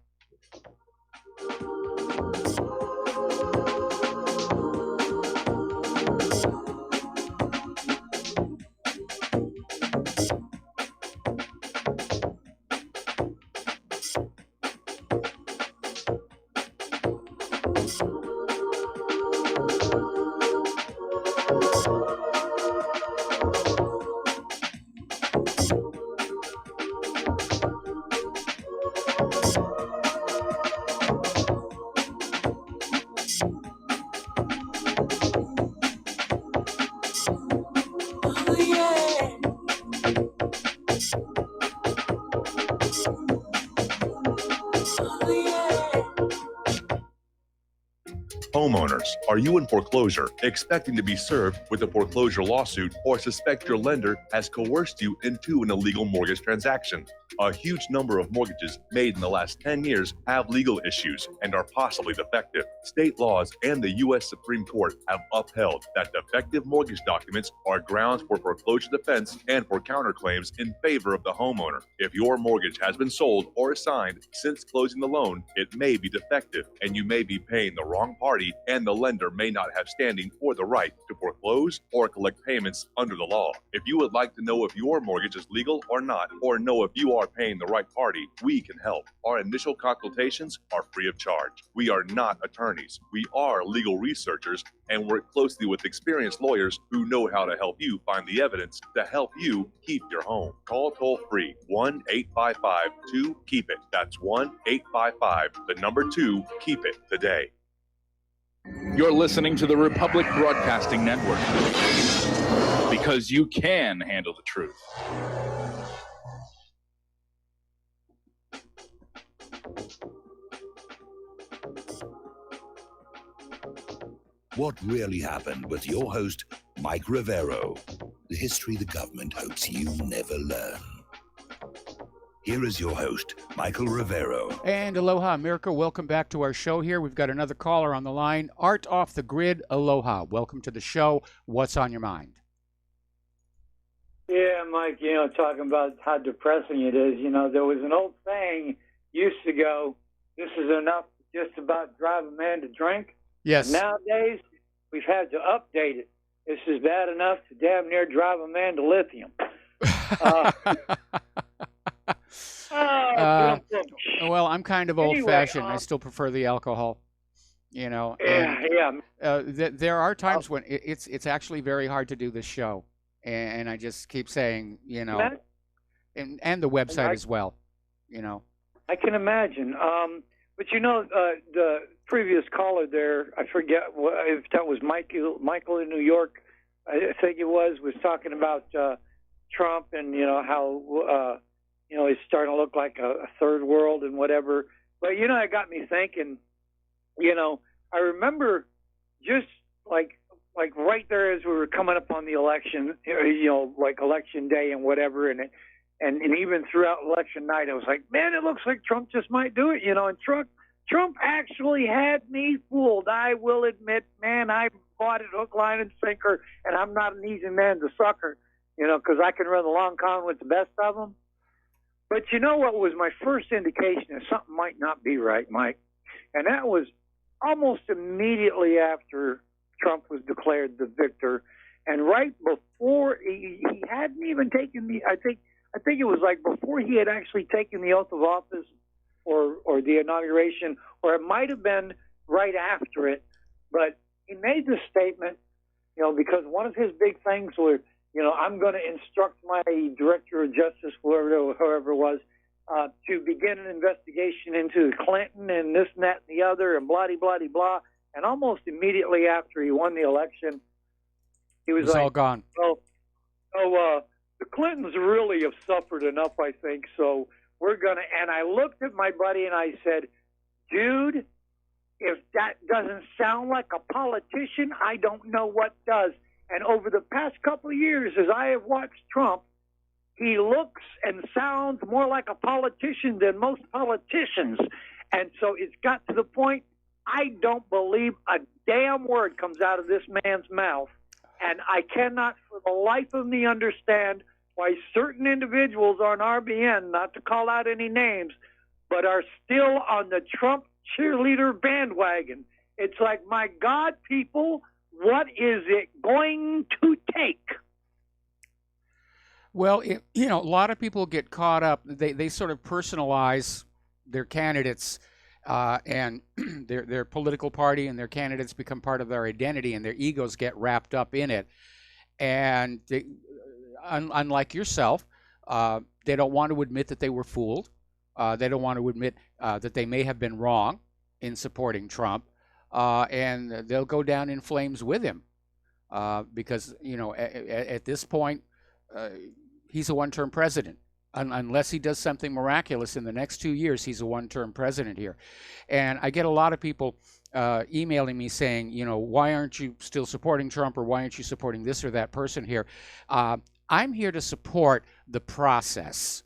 Homeowners, are you in foreclosure, expecting to be served with a foreclosure lawsuit, or suspect your lender has coerced you into an illegal mortgage transaction? A huge number of mortgages made in the last 10 years have legal issues and are possibly defective. State laws and the U.S. Supreme Court have upheld that defective mortgage documents are grounds for foreclosure defense and for counterclaims in favor of the homeowner. If your mortgage has been sold or assigned since closing the loan, it may be defective and you may be paying the wrong party, and the lender may not have standing or the right to foreclose or collect payments under the law. If you would like to know if your mortgage is legal or not, or know if you are paying the right party, we can help. Our initial consultations are free of charge. We are not attorneys. We are legal researchers and work closely with experienced lawyers who know how to help you find the evidence to help you keep your home. Call toll free 1-855-2-KEEP-IT. That's 1-855-2-KEEP-IT today. You're listening to the Republic Broadcasting Network, because you can handle the truth. What really happened with your host, Mike Rivero. The history the government hopes you never learn. Here is your host, Michael Rivero. And aloha, America. Welcome back to our show here. We've got another caller on the line. Art Off the Grid, aloha. Welcome to the show. What's on your mind? Yeah, Mike, talking about how depressing it is. There was an old saying used to go, this is enough to just about drive a man to drink. Yes. Nowadays, we've had to update it. This is bad enough to damn near drive a man to lithium. Well, I'm kind of old-fashioned. I still prefer the alcohol. Yeah. There are times when it's actually very hard to do this show, and I just keep saying, and the website as well, I can imagine. But the previous caller there, I forget if that was Michael in New York, I think it was talking about Trump and how it's starting to look like a third world and whatever. But it got me thinking. I remember just like right there as we were coming up on the election, like election day and whatever, and even throughout election night, I was like, man, it looks like Trump just might do it, and Trump actually had me fooled. I will admit, man, I bought it hook, line, and sinker, and I'm not an easy man to sucker, because I can run the long con with the best of them. But what was my first indication that something might not be right, Mike? And that was almost immediately after Trump was declared the victor, and right before he hadn't even taken I think it was like before he had actually taken the oath of office or the inauguration, or it might have been right after it. But he made this statement, because one of his big things was, I'm going to instruct my director of justice, whoever it was, to begin an investigation into Clinton and this and that and the other and blah, blah, blah, blah. And almost immediately after he won the election, he was like, all gone. The Clintons really have suffered enough, I think, so we're going to, and I looked at my buddy and I said, dude, if that doesn't sound like a politician, I don't know what does. And over the past couple of years, as I have watched Trump, he looks and sounds more like a politician than most politicians. And so it's got to the point, I don't believe a damn word comes out of this man's mouth. And I cannot for the life of me understand why certain individuals on RBN, not to call out any names, but are still on the Trump cheerleader bandwagon. It's like, my God, people, what is it going to take? Well, a lot of people get caught up. They sort of personalize their candidates, and their political party and their candidates become part of their identity, and their egos get wrapped up in it. And unlike yourself, they don't want to admit that they were fooled. They don't want to admit that they may have been wrong in supporting Trump, and they'll go down in flames with him because, at this point, he's a one-term president. Unless he does something miraculous in the next 2 years, he's a one-term president here. And I get a lot of people emailing me saying, why aren't you still supporting Trump, or why aren't you supporting this or that person here? I'm here to support the process,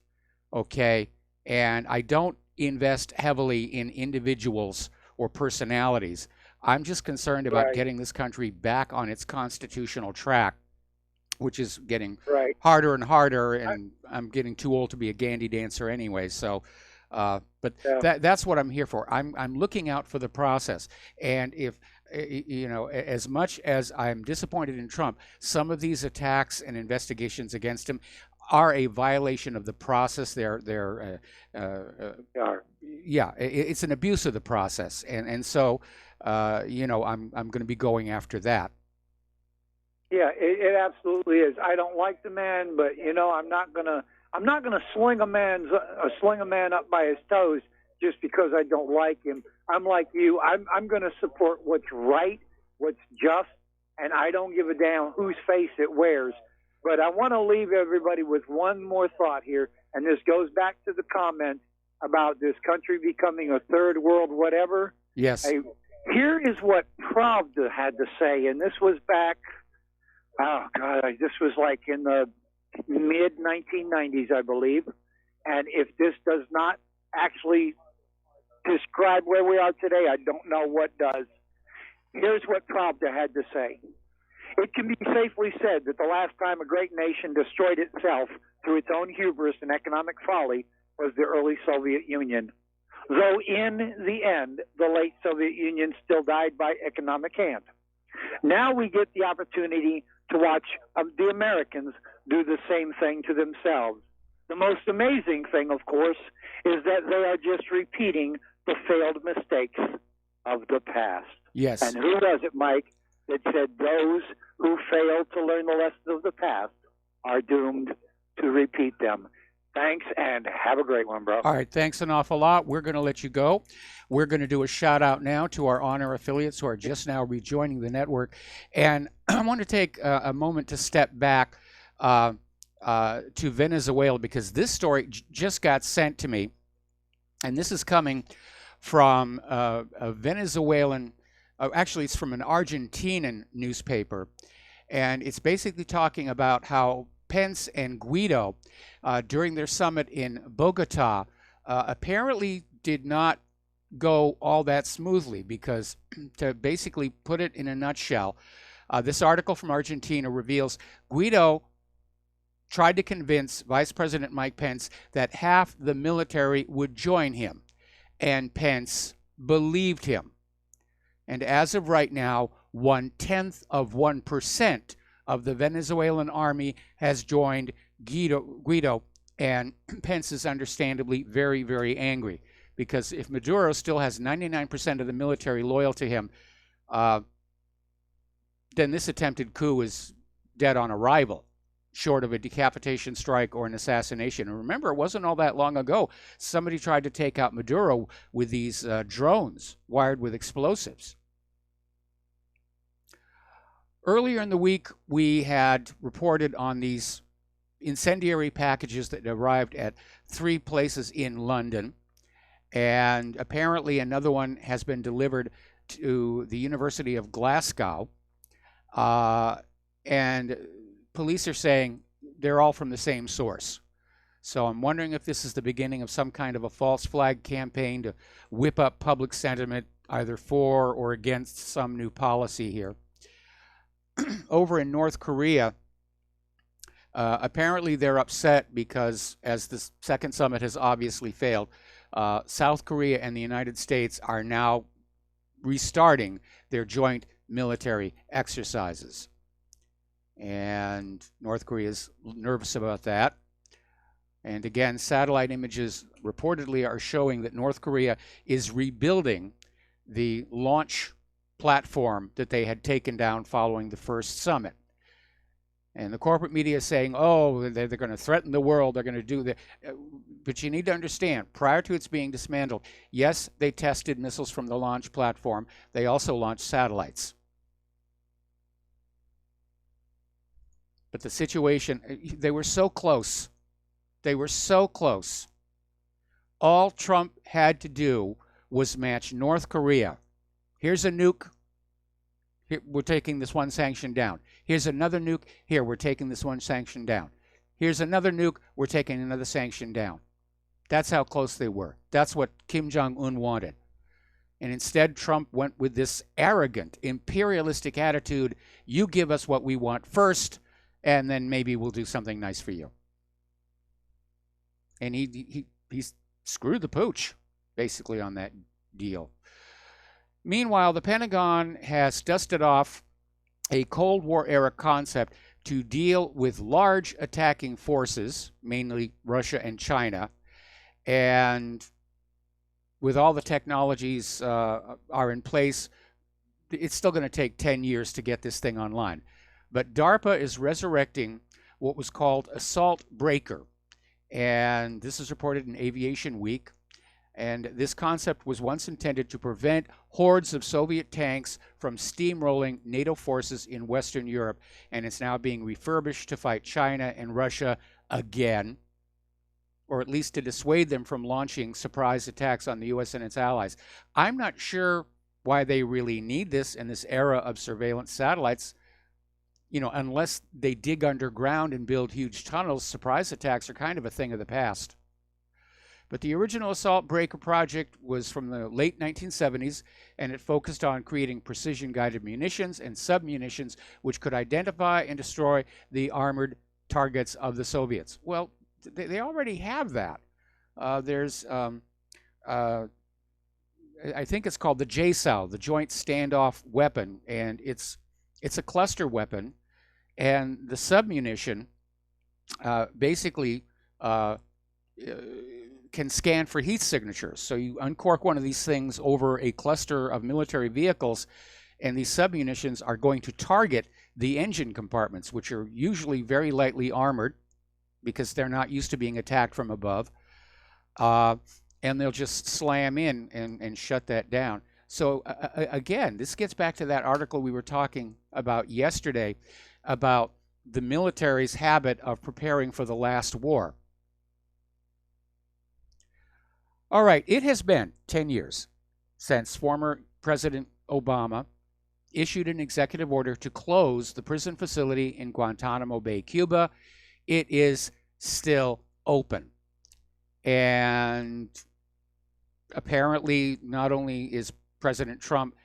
okay? And I don't invest heavily in individuals or personalities. I'm just concerned about getting this country back on its constitutional track, which is getting harder and harder, and I'm getting too old to be a Gandhi dancer anyway. So, that's what I'm here for. I'm looking out for the process. And if, as much as I'm disappointed in Trump, some of these attacks and investigations against him are a violation of the process. It's an abuse of the process. And so, I'm going to be going after that. Yeah, it absolutely is. I don't like the man, but I'm not gonna sling a man up by his toes just because I don't like him. I'm like you. I'm gonna support what's right, what's just, and I don't give a damn whose face it wears. But I want to leave everybody with one more thought here, and this goes back to the comment about this country becoming a third world whatever. Yes. Here is what Pravda had to say, and this was back. Oh, God, this was like in the mid-1990s, I believe. And if this does not actually describe where we are today, I don't know what does. Here's what Pravda had to say. It can be safely said that the last time a great nation destroyed itself through its own hubris and economic folly was the early Soviet Union. Though in the end, the late Soviet Union still died by economic hand. Now we get the opportunity to watch the Americans do the same thing to themselves. The most amazing thing, of course, is that they are just repeating the failed mistakes of the past. Yes. And who was it, Mike, that said those who failed to learn the lessons of the past are doomed to repeat them? Thanks, and have a great one, bro. All right, thanks an awful lot. We're going to let you go. We're going to do a shout-out now to our honor affiliates who are just now rejoining the network. And I want to take a moment to step back to Venezuela, because this story just got sent to me. And this is coming from a Venezuelan, actually it's from an Argentinian newspaper. And it's basically talking about how Pence and Guido, during their summit in Bogota, apparently did not go all that smoothly, because to basically put it in a nutshell, this article from Argentina reveals Guido tried to convince Vice President Mike Pence that half the military would join him, and Pence believed him. And as of right now, 0.1% of the Venezuelan army has joined Guido, and Pence is understandably very, very angry, because if Maduro still has 99% of the military loyal to him, then this attempted coup is dead on arrival, short of a decapitation strike or an assassination. And remember, it wasn't all that long ago somebody tried to take out Maduro with these drones wired with explosives. Earlier in the week, we had reported on these incendiary packages that arrived at 3 places in London, and apparently another one has been delivered to the University of Glasgow, and police are saying they're all from the same source. So I'm wondering if this is the beginning of some kind of a false flag campaign to whip up public sentiment either for or against some new policy here. Over in North Korea, apparently they're upset because, as the second summit has obviously failed, South Korea and the United States are now restarting their joint military exercises. And North Korea is nervous about that. And again, satellite images reportedly are showing that North Korea is rebuilding the launch platform that they had taken down following the first summit. And the corporate media is saying, oh, they're going to threaten the world, they're going to do that. But you need to understand, prior to its being dismantled, yes, they tested missiles from the launch platform. They also launched satellites. But the situation, they were so close. They were so close. All Trump had to do was match North Korea Here's a nuke. Here, we're taking this one sanction down. Here's another nuke. Here, we're taking this one sanction down. Here's another nuke. We're taking another sanction down. That's how close they were. That's what Kim Jong-un wanted. And instead, Trump went with this arrogant, imperialistic attitude. You give us what we want first, and then maybe we'll do something nice for you. And he screwed the pooch, basically, on that deal. Meanwhile, the Pentagon has dusted off a Cold War-era concept to deal with large attacking forces, mainly Russia and China, and with all the technologies are in place, it's still going to take 10 years to get this thing online. But DARPA is resurrecting what was called Assault Breaker, and this is reported in Aviation Week. And this concept was once intended to prevent hordes of Soviet tanks from steamrolling NATO forces in Western Europe, and it's now being refurbished to fight China and Russia again, or at least to dissuade them from launching surprise attacks on the U.S. and its allies. I'm not sure why they really need this in this era of surveillance satellites. You know, unless they dig underground and build huge tunnels, surprise attacks are kind of a thing of the past. But the original Assault Breaker project was from the late 1970s, and it focused on creating precision-guided munitions and submunitions which could identify and destroy the armored targets of the Soviets. Well, they already have that. There's, I think it's called the JSOW, the Joint Standoff Weapon, and it's a cluster weapon, and the submunition basically can scan for heat signatures. So you uncork one of these things over a cluster of military vehicles, and these submunitions are going to target the engine compartments, which are usually very lightly armored because they're not used to being attacked from above. And they'll just slam in and shut that down. So again, this gets back to that article we were talking about yesterday about the military's habit of preparing for the last war. All right, it has been 10 years since former President Obama issued an executive order to close the prison facility in Guantanamo Bay, Cuba. It is still open. And apparently, not only is President Trump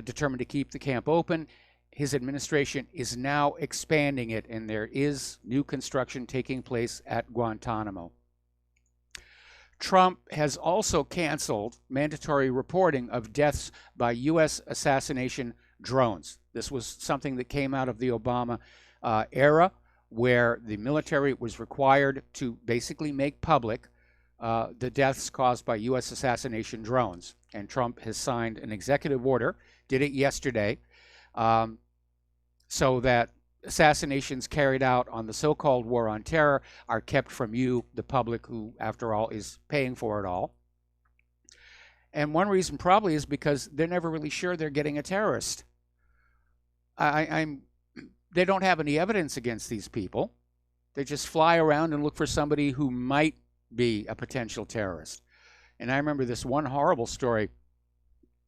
determined to keep the camp open, his administration is now expanding it, and there is new construction taking place at Guantanamo. Trump has also canceled mandatory reporting of deaths by U.S. assassination drones. This was something that came out of the Obama era, where the military was required to basically make public the deaths caused by U.S. assassination drones. And Trump has signed an executive order, did it yesterday, so that assassinations carried out on the so-called war on terror are kept from you, the public, who, after all, is paying for it all. And one reason probably is because they're never really sure they're getting a terrorist. They don't have any evidence against these people. They just fly around and look for somebody who might be a potential terrorist. And I remember this one horrible story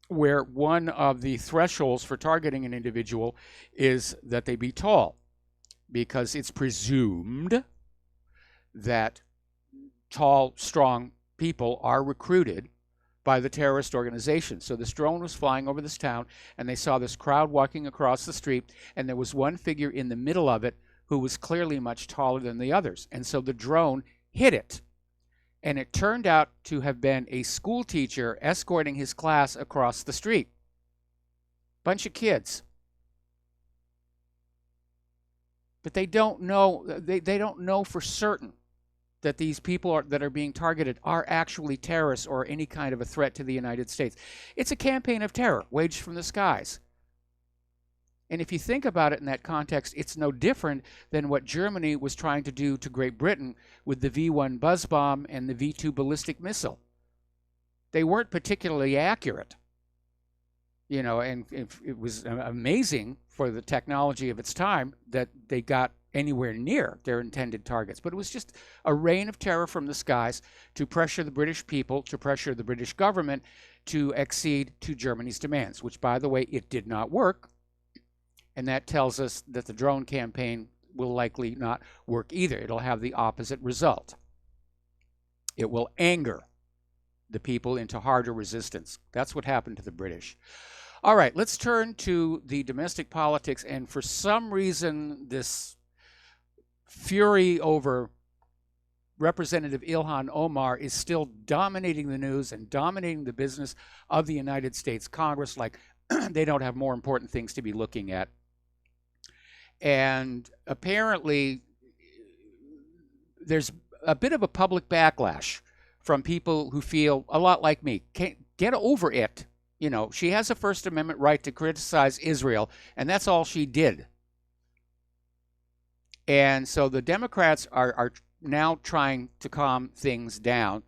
where one of the thresholds for targeting an individual is that they be tall, because it's presumed that tall, strong people are recruited by the terrorist organization. So this drone was flying over this town, and they saw this crowd walking across the street, and there was one figure in the middle of it who was clearly much taller than the others. And so the drone hit it. And it turned out to have been a school teacher escorting his class across the street. Bunch of kids. But they don't know, they don't know for certain that these people that are being targeted are actually terrorists or any kind of a threat to the United States. It's a campaign of terror waged from the skies. And if you think about it in that context, it's no different than what Germany was trying to do to Great Britain with the V-1 buzz bomb and the V-2 ballistic missile. They weren't particularly accurate. You know, and it was amazing for the technology of its time that they got anywhere near their intended targets. But it was just a reign of terror from the skies to pressure the British people, to pressure the British government to accede to Germany's demands, which, by the way, it did not work. And that tells us that the drone campaign will likely not work either. It'll have the opposite result. It will anger the people into harder resistance. That's what happened to the British. All right, let's turn to the domestic politics. And for some reason, this fury over Representative Ilhan Omar is still dominating the news and dominating the business of the United States Congress, like they don't have more important things to be looking at. And apparently, there's a bit of a public backlash from people who feel a lot like me. Can't get over it. You know, she has a First Amendment right to criticize Israel, and that's all she did. And so the Democrats are now trying to calm things down.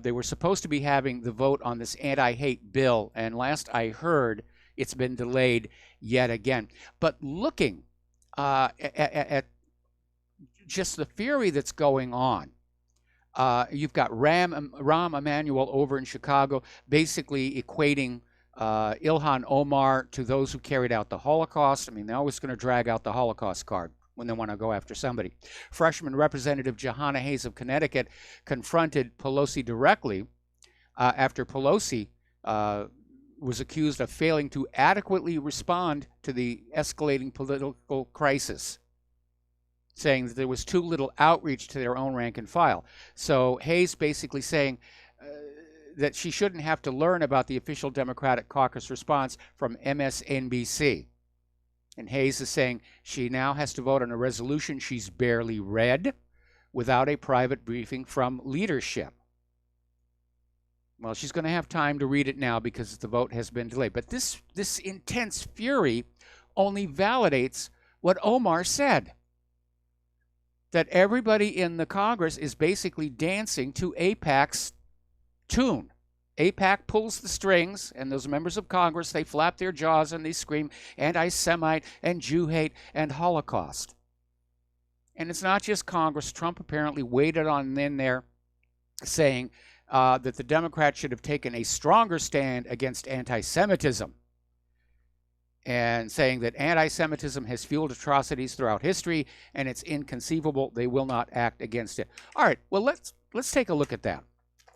They were supposed to be having the vote on this anti-hate bill, and last I heard, it's been delayed yet again. But looking at just the fury that's going on, you've got Rahm Emanuel over in Chicago basically equating Ilhan Omar to those who carried out the Holocaust. I mean, they're always going to drag out the Holocaust card when they want to go after somebody. Freshman Representative Jahana Hayes of Connecticut confronted Pelosi directly after Pelosi was accused of failing to adequately respond to the escalating political crisis, saying that there was too little outreach to their own rank and file. So Hayes basically saying that she shouldn't have to learn about the official Democratic caucus response from MSNBC. And Hayes is saying she now has to vote on a resolution she's barely read without a private briefing from leadership. Well, she's going to have time to read it now because the vote has been delayed. But this intense fury only validates what Omar said, that everybody in the Congress is basically dancing to AIPAC's tune. AIPAC pulls the strings, and those members of Congress, they flap their jaws and they scream anti-Semite and Jew hate and Holocaust. And it's not just Congress. Trump apparently waded on in there saying that the Democrats should have taken a stronger stand against anti-Semitism, and saying that anti-Semitism has fueled atrocities throughout history and it's inconceivable they will not act against it. All right, well, let's take a look at that.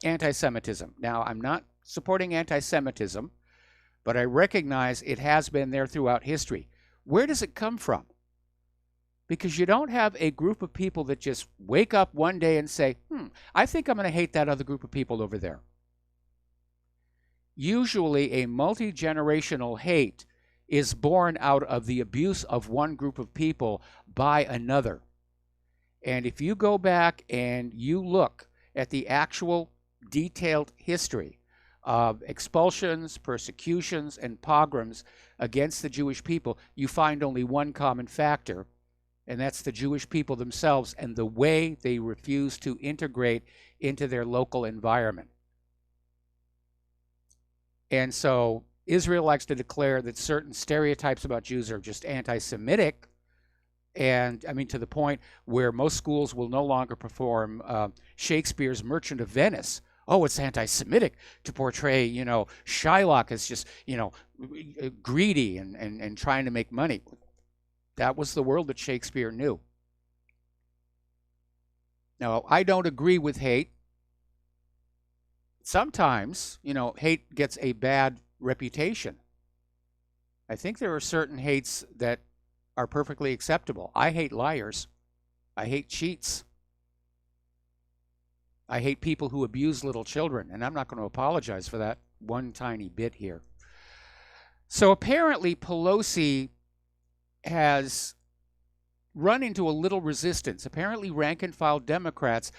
Anti-Semitism. Now, I'm not supporting anti-Semitism, but I recognize it has been there throughout history. Where does it come from? Because you don't have a group of people that just wake up one day and say, I think I'm going to hate that other group of people over there. Usually a multi-generational hate is born out of the abuse of one group of people by another. And if you go back and you look at the actual detailed history of expulsions, persecutions, and pogroms against the Jewish people, you find only one common factor, and that's the Jewish people themselves and the way they refuse to integrate into their local environment. And so Israel likes to declare that certain stereotypes about Jews are just anti-Semitic, and I mean to the point where most schools will no longer perform Shakespeare's Merchant of Venice. Oh, it's anti-Semitic to portray, Shylock as just, greedy and trying to make money. That was the world that Shakespeare knew. Now, I don't agree with hate. Sometimes, hate gets a bad reputation. I think there are certain hates that are perfectly acceptable. I hate liars. I hate cheats. I hate people who abuse little children, and I'm not going to apologize for that one tiny bit here. So apparently Pelosi has run into a little resistance. Apparently rank-and-file Democrats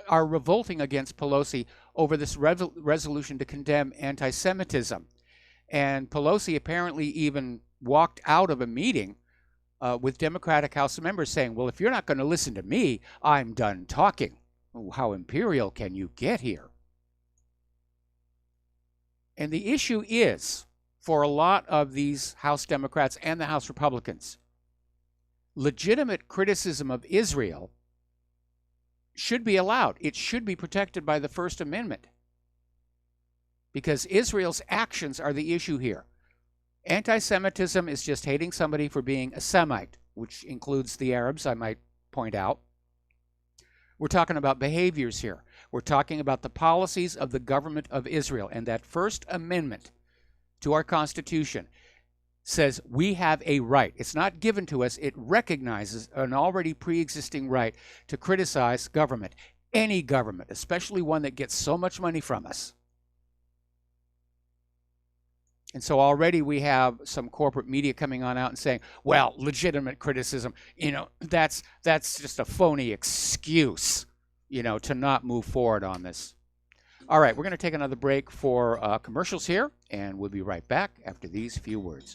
are revolting against Pelosi over this resolution to condemn anti-Semitism. And Pelosi apparently even walked out of a meeting with Democratic House members saying, well, if you're not going to listen to me, I'm done talking. Oh, how imperial can you get here? And the issue is, for a lot of these House Democrats and the House Republicans, legitimate criticism of Israel should be allowed. It should be protected by the First Amendment. because Israel's actions are the issue here. Anti-Semitism is just hating somebody for being a Semite, which includes the Arabs, I might point out. We're talking about behaviors here. We're talking about the policies of the government of Israel. And that First Amendment to our Constitution says we have a right. It's not given to us. It recognizes an already pre-existing right to criticize government, any government, especially one that gets so much money from us. And so already we have some corporate media coming on out and saying, well, legitimate criticism, that's just a phony excuse, to not move forward on this. All right, we're going to take another break for commercials here, and we'll be right back after these few words.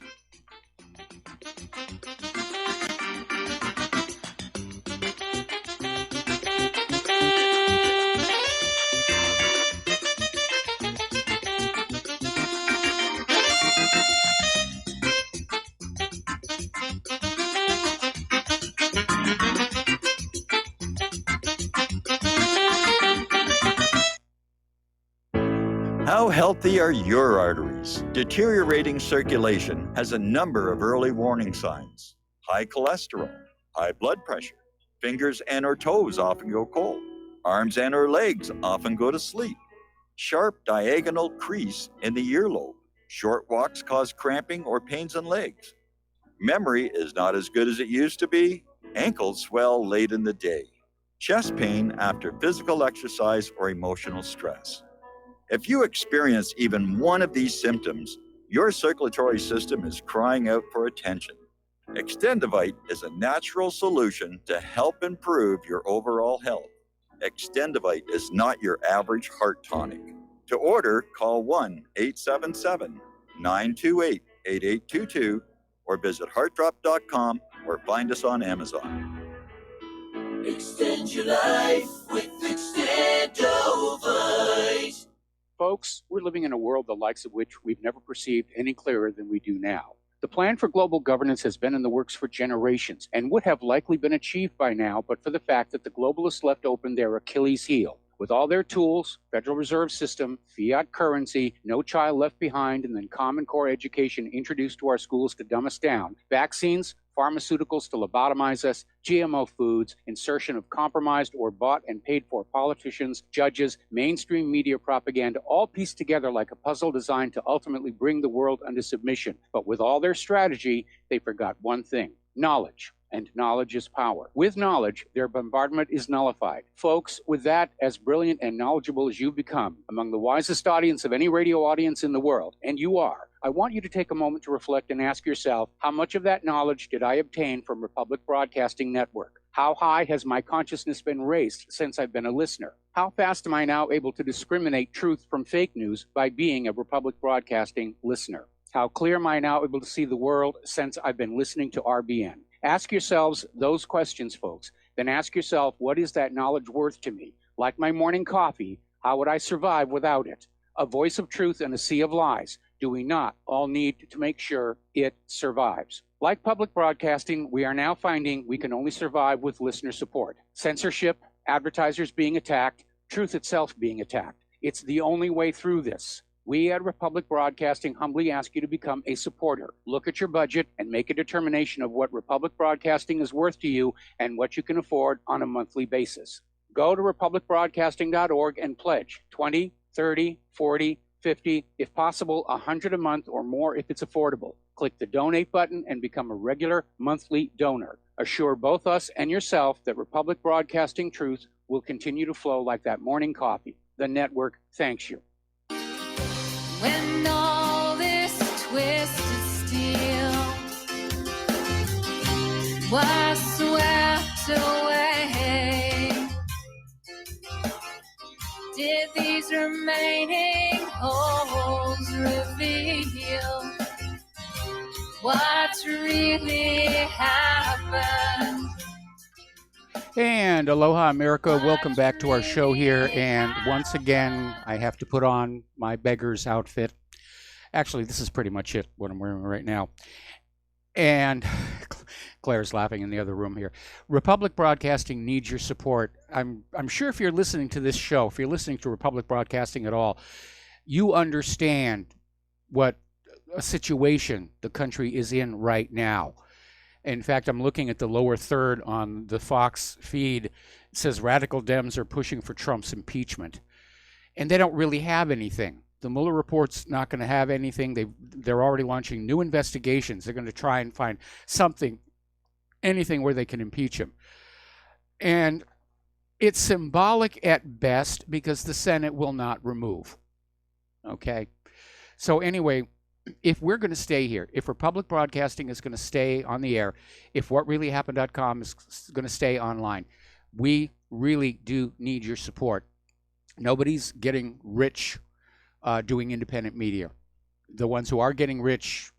How healthy are your arteries? Deteriorating circulation has a number of early warning signs. High cholesterol, high blood pressure, fingers and or toes often go cold, arms and or legs often go to sleep, sharp diagonal crease in the earlobe, short walks cause cramping or pains in legs, memory is not as good as it used to be, ankles swell late in the day, chest pain after physical exercise or emotional stress. If you experience even one of these symptoms, your circulatory system is crying out for attention. Extendivite is a natural solution to help improve your overall health. Extendivite is not your average heart tonic. To order, call 1-877-928-8822 or visit heartdrop.com or find us on Amazon. Extend your life with Extendovite. Folks, we're living in a world the likes of which we've never perceived any clearer than we do now. The plan for global governance has been in the works for generations and would have likely been achieved by now, but for the fact that the globalists left open their Achilles heel. With all their tools, Federal Reserve System, fiat currency, no child left behind, and then Common Core education introduced to our schools to dumb us down, vaccines, pharmaceuticals to lobotomize us, GMO foods, insertion of compromised or bought and paid for politicians, judges, mainstream media propaganda, all pieced together like a puzzle designed to ultimately bring the world under submission. But with all their strategy, they forgot one thing: knowledge. And knowledge is power. With knowledge, their bombardment is nullified. Folks, with that, as brilliant and knowledgeable as you've become, among the wisest audience of any radio audience in the world, and you are, I want you to take a moment to reflect and ask yourself, how much of that knowledge did I obtain from Republic Broadcasting Network? How high has my consciousness been raised since I've been a listener? How fast am I now able to discriminate truth from fake news by being a Republic Broadcasting listener? How clear am I now able to see the world since I've been listening to RBN? Ask yourselves those questions, folks. Then ask yourself, what is that knowledge worth to me? Like my morning coffee, how would I survive without it? A voice of truth in a sea of lies. Do we not all need to make sure it survives? Like public broadcasting, we are now finding we can only survive with listener support. Censorship, advertisers being attacked, truth itself being attacked. It's the only way through this. We at Republic Broadcasting humbly ask you to become a supporter. Look at your budget and make a determination of what Republic Broadcasting is worth to you and what you can afford on a monthly basis. Go to republicbroadcasting.org and pledge $20, $30, $40, $50, if possible, $100 a month or more if it's affordable. Click the donate button and become a regular monthly donor. Assure both us and yourself that Republic Broadcasting truth will continue to flow like that morning coffee. The network thanks you. When all this twisted steel was swept away, did these remaining holes reveal what's really happened? And aloha, America. Welcome back to our show here. And once again, I have to put on my beggar's outfit. Actually, this is pretty much it, what I'm wearing right now. And Claire's laughing in the other room here. Republic Broadcasting needs your support. I'm sure if you're listening to this show, if you're listening to Republic Broadcasting at all, you understand what a situation the country is in right now. In fact, I'm looking at the lower third on the Fox feed. It says radical Dems are pushing for Trump's impeachment. And they don't really have anything. The Mueller report's not going to have anything. They're already launching new investigations. They're going to try and find something, anything where they can impeach him. And it's symbolic at best because the Senate will not remove. Okay? So anyway, if we're going to stay here, if Republic Broadcasting is going to stay on the air, if whatreallyhappened.com is going to stay online, we really do need your support. Nobody's getting rich doing independent media. The ones who are getting rich,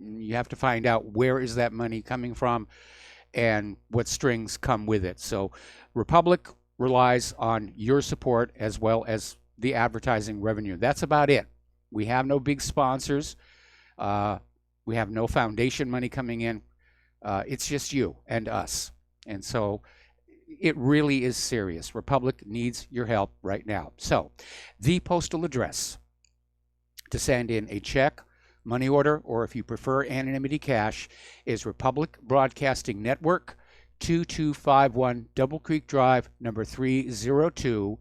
you have to find out where is that money coming from and what strings come with it. So Republic relies on your support as well as the advertising revenue. That's about it. We have no big sponsors. We have no foundation money coming in. It's just you and us. And so it really is serious. Republic needs your help right now. So the postal address to send in a check, money order, or if you prefer anonymity cash, is Republic Broadcasting Network, 2251 Double Creek Drive, number 302,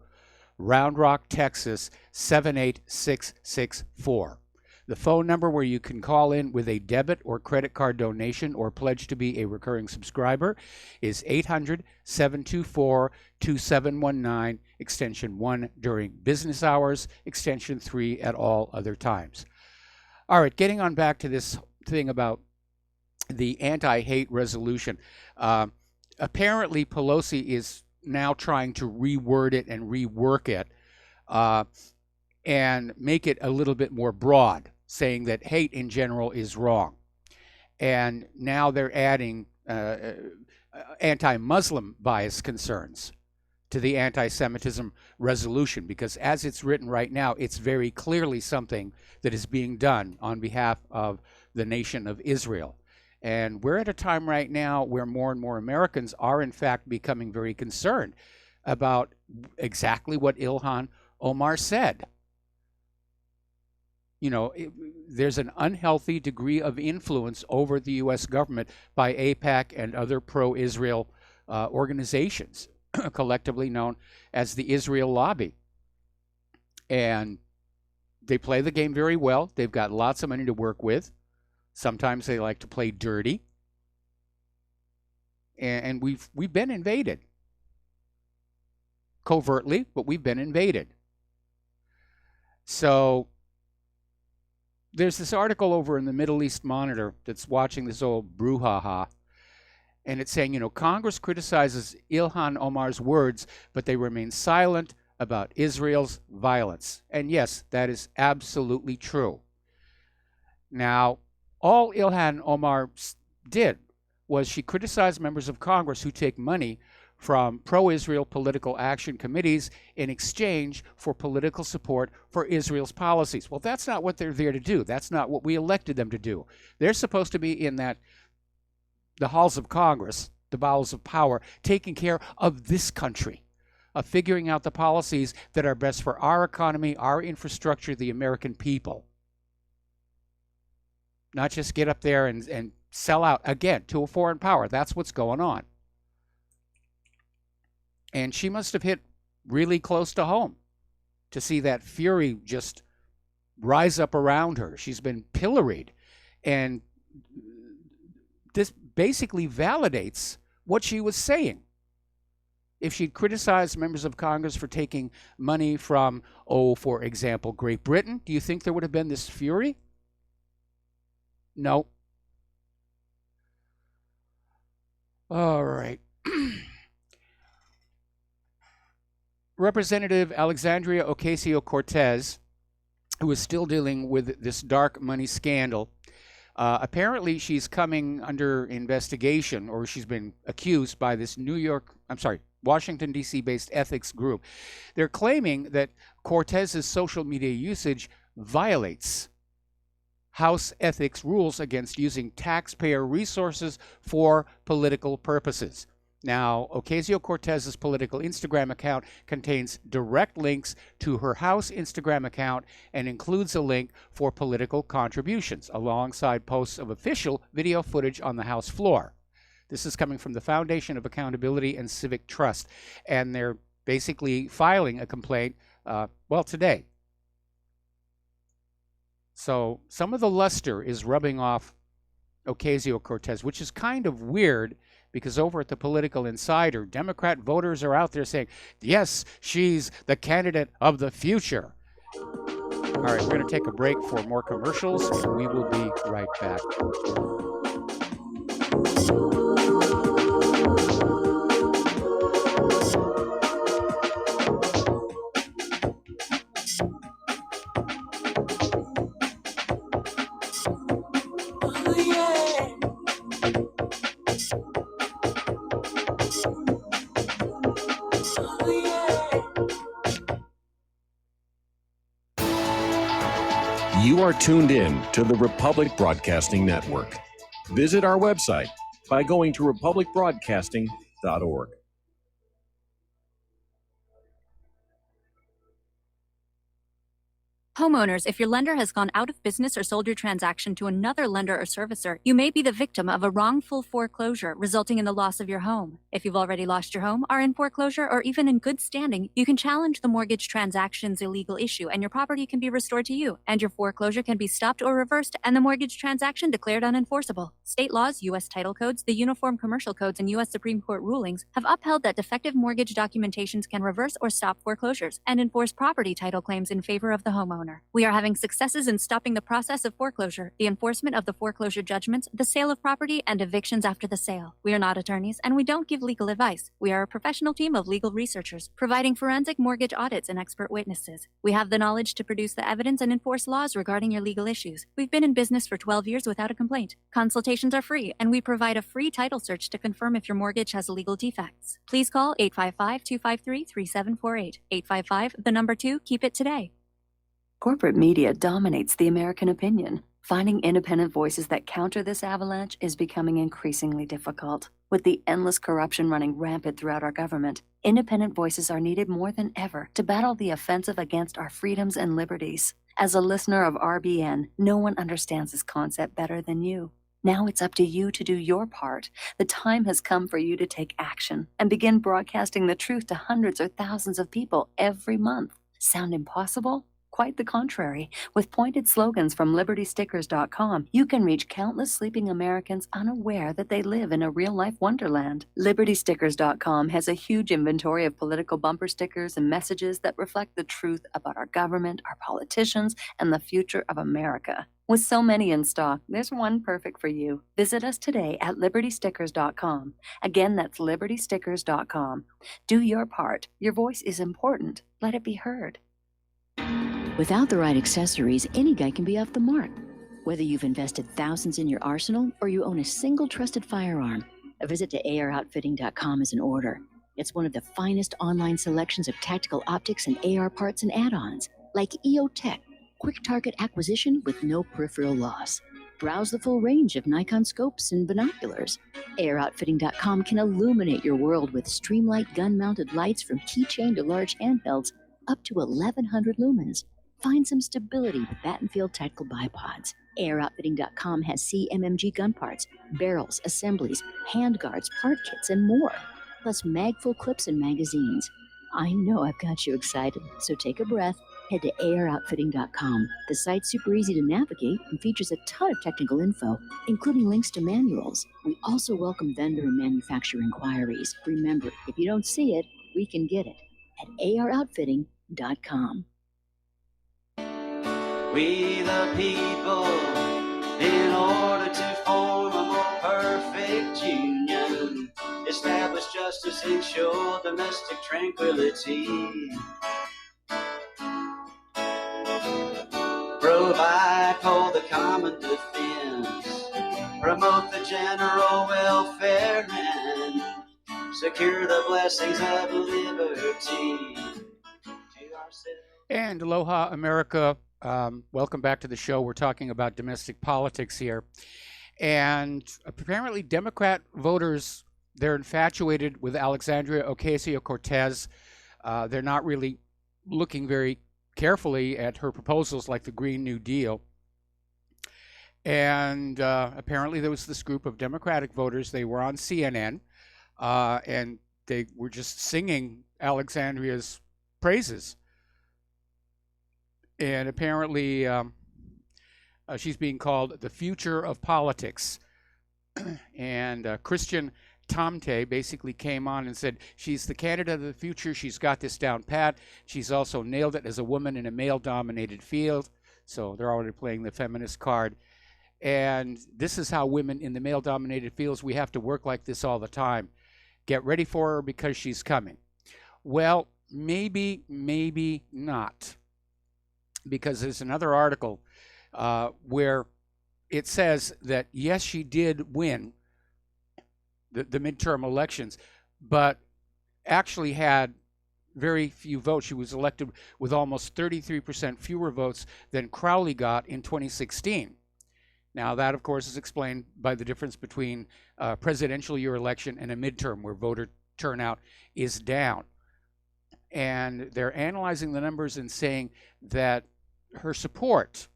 Round Rock, Texas, 78664. The phone number where you can call in with a debit or credit card donation or pledge to be a recurring subscriber is 800-724-2719, extension 1 during business hours, extension 3 at all other times. All right, getting on back to this thing about the anti-hate resolution. Apparently, Pelosi is now trying to reword it and rework it and make it a little bit more broad, saying that hate in general is wrong. And now they're adding anti-Muslim bias concerns to the anti-Semitism resolution, because as it's written right now, it's very clearly something that is being done on behalf of the nation of Israel. And we're at a time right now where more and more Americans are in fact becoming very concerned about exactly what Ilhan Omar said. You know, there's an unhealthy degree of influence over the U.S. government by AIPAC and other pro-Israel organizations, collectively known as the Israel Lobby. And they play the game very well. They've got lots of money to work with. Sometimes they like to play dirty. And we've been invaded. Covertly, but we've been invaded. So there's this article over in the Middle East Monitor that's watching this old brouhaha, and it's saying, you know, Congress criticizes Ilhan Omar's words, but they remain silent about Israel's violence. And yes, that is absolutely true. Now, all Ilhan Omar did was she criticized members of Congress who take money from pro-Israel political action committees in exchange for political support for Israel's policies. Well, that's not what they're there to do. That's not what we elected them to do. They're supposed to be in the halls of Congress, the bowels of power, taking care of this country, of figuring out the policies that are best for our economy, our infrastructure, the American people. Not just get up there and sell out, again, to a foreign power. That's what's going on. And she must have hit really close to home to see that fury just rise up around her. She's been pilloried. And this basically validates what she was saying. If she'd criticized members of Congress for taking money from, for example, Great Britain, do you think there would have been this fury? No. All right. Representative Alexandria Ocasio-Cortez, who is still dealing with this dark money scandal, apparently she's coming under investigation, or she's been accused by this Washington, D.C. based ethics group. They're claiming that Cortez's social media usage violates House ethics rules against using taxpayer resources for political purposes. Now, Ocasio-Cortez's political Instagram account contains direct links to her House Instagram account and includes a link for political contributions alongside posts of official video footage on the House floor. This is coming from the Foundation of Accountability and Civic Trust, and they're basically filing a complaint, today. So some of the luster is rubbing off Ocasio-Cortez, which is kind of weird because over at the Political Insider, Democrat voters are out there saying, yes, she's the candidate of the future. All right, we're going to take a break for more commercials, and we will be right back. You are tuned in to the Republic Broadcasting Network. Visit our website by going to republicbroadcasting.org. Homeowners, if your lender has gone out of business or sold your transaction to another lender or servicer, you may be the victim of a wrongful foreclosure, resulting in the loss of your home. If you've already lost your home, are in foreclosure, or even in good standing, you can challenge the mortgage transaction's illegal issue, and your property can be restored to you, and your foreclosure can be stopped or reversed, and the mortgage transaction declared unenforceable. State laws, U.S. title codes, the Uniform Commercial Codes, and U.S. Supreme Court rulings have upheld that defective mortgage documentations can reverse or stop foreclosures and enforce property title claims in favor of the homeowner. We are having successes in stopping the process of foreclosure, the enforcement of the foreclosure judgments, the sale of property, and evictions after the sale. We are not attorneys, and we don't give legal advice. We are a professional team of legal researchers, providing forensic mortgage audits and expert witnesses. We have the knowledge to produce the evidence and enforce laws regarding your legal issues. We've been in business for 12 years without a complaint. Consultations are free, and we provide a free title search to confirm if your mortgage has legal defects. Please call 855-253-3748. 855, keep it today. Corporate media dominates the American opinion. Finding independent voices that counter this avalanche is becoming increasingly difficult. With the endless corruption running rampant throughout our government, independent voices are needed more than ever to battle the offensive against our freedoms and liberties. As a listener of RBN, no one understands this concept better than you. Now it's up to you to do your part. The time has come for you to take action and begin broadcasting the truth to hundreds or thousands of people every month. Sound impossible? Quite the contrary. With pointed slogans from LibertyStickers.com, you can reach countless sleeping Americans unaware that they live in a real-life wonderland. LibertyStickers.com has a huge inventory of political bumper stickers and messages that reflect the truth about our government, our politicians, and the future of America. With so many in stock, there's one perfect for you. Visit us today at LibertyStickers.com. Again, that's LibertyStickers.com. Do your part. Your voice is important. Let it be heard. Without the right accessories, any guy can be off the mark. Whether you've invested thousands in your arsenal or you own a single trusted firearm, a visit to AROutfitting.com is in order. It's one of the finest online selections of tactical optics and AR parts and add-ons, like EOTech, quick target acquisition with no peripheral loss. Browse the full range of Nikon scopes and binoculars. AROutfitting.com can illuminate your world with Streamlight gun-mounted lights from keychain to large handhelds up to 1,100 lumens. Find some stability with Battenfield tactical bipods. AirOutfitting.com has CMMG gun parts, barrels, assemblies, handguards, part kits, and more. Plus mag-full clips and magazines. I know I've got you excited, so take a breath. Head to AirOutfitting.com. The site's super easy to navigate and features a ton of technical info, including links to manuals. We also welcome vendor and manufacturer inquiries. Remember, if you don't see it, we can get it at AirOutfitting.com. We the people, in order to form a more perfect union, establish justice, ensure domestic tranquility, provide for the common defense, promote the general welfare, and secure the blessings of liberty. And aloha, America. Welcome back to the show. We're talking about domestic politics here. And apparently Democrat voters they're infatuated with Alexandria Ocasio-Cortez. They're not really looking very carefully at her proposals like the Green New Deal. And apparently there was this group of Democratic voters. They were on CNN, and they were just singing Alexandria's praises. And apparently she's being called the future of politics. And Christian Tamte basically came on and said she's the candidate of the future. She's got this down pat. She's also nailed it as a woman in a male-dominated field. So they're already playing the feminist card. And this is how women in the male-dominated fields, we have to work like this all the time. Get ready for her because she's coming. Well, maybe, maybe not. Because there's another article where it says that, yes, she did win the midterm elections, but actually had very few votes. She was elected with almost 33% fewer votes than Crowley got in 2016. Now, that, of course, is explained by the difference between a presidential year election and a midterm, where voter turnout is down. And they're analyzing the numbers and saying that her support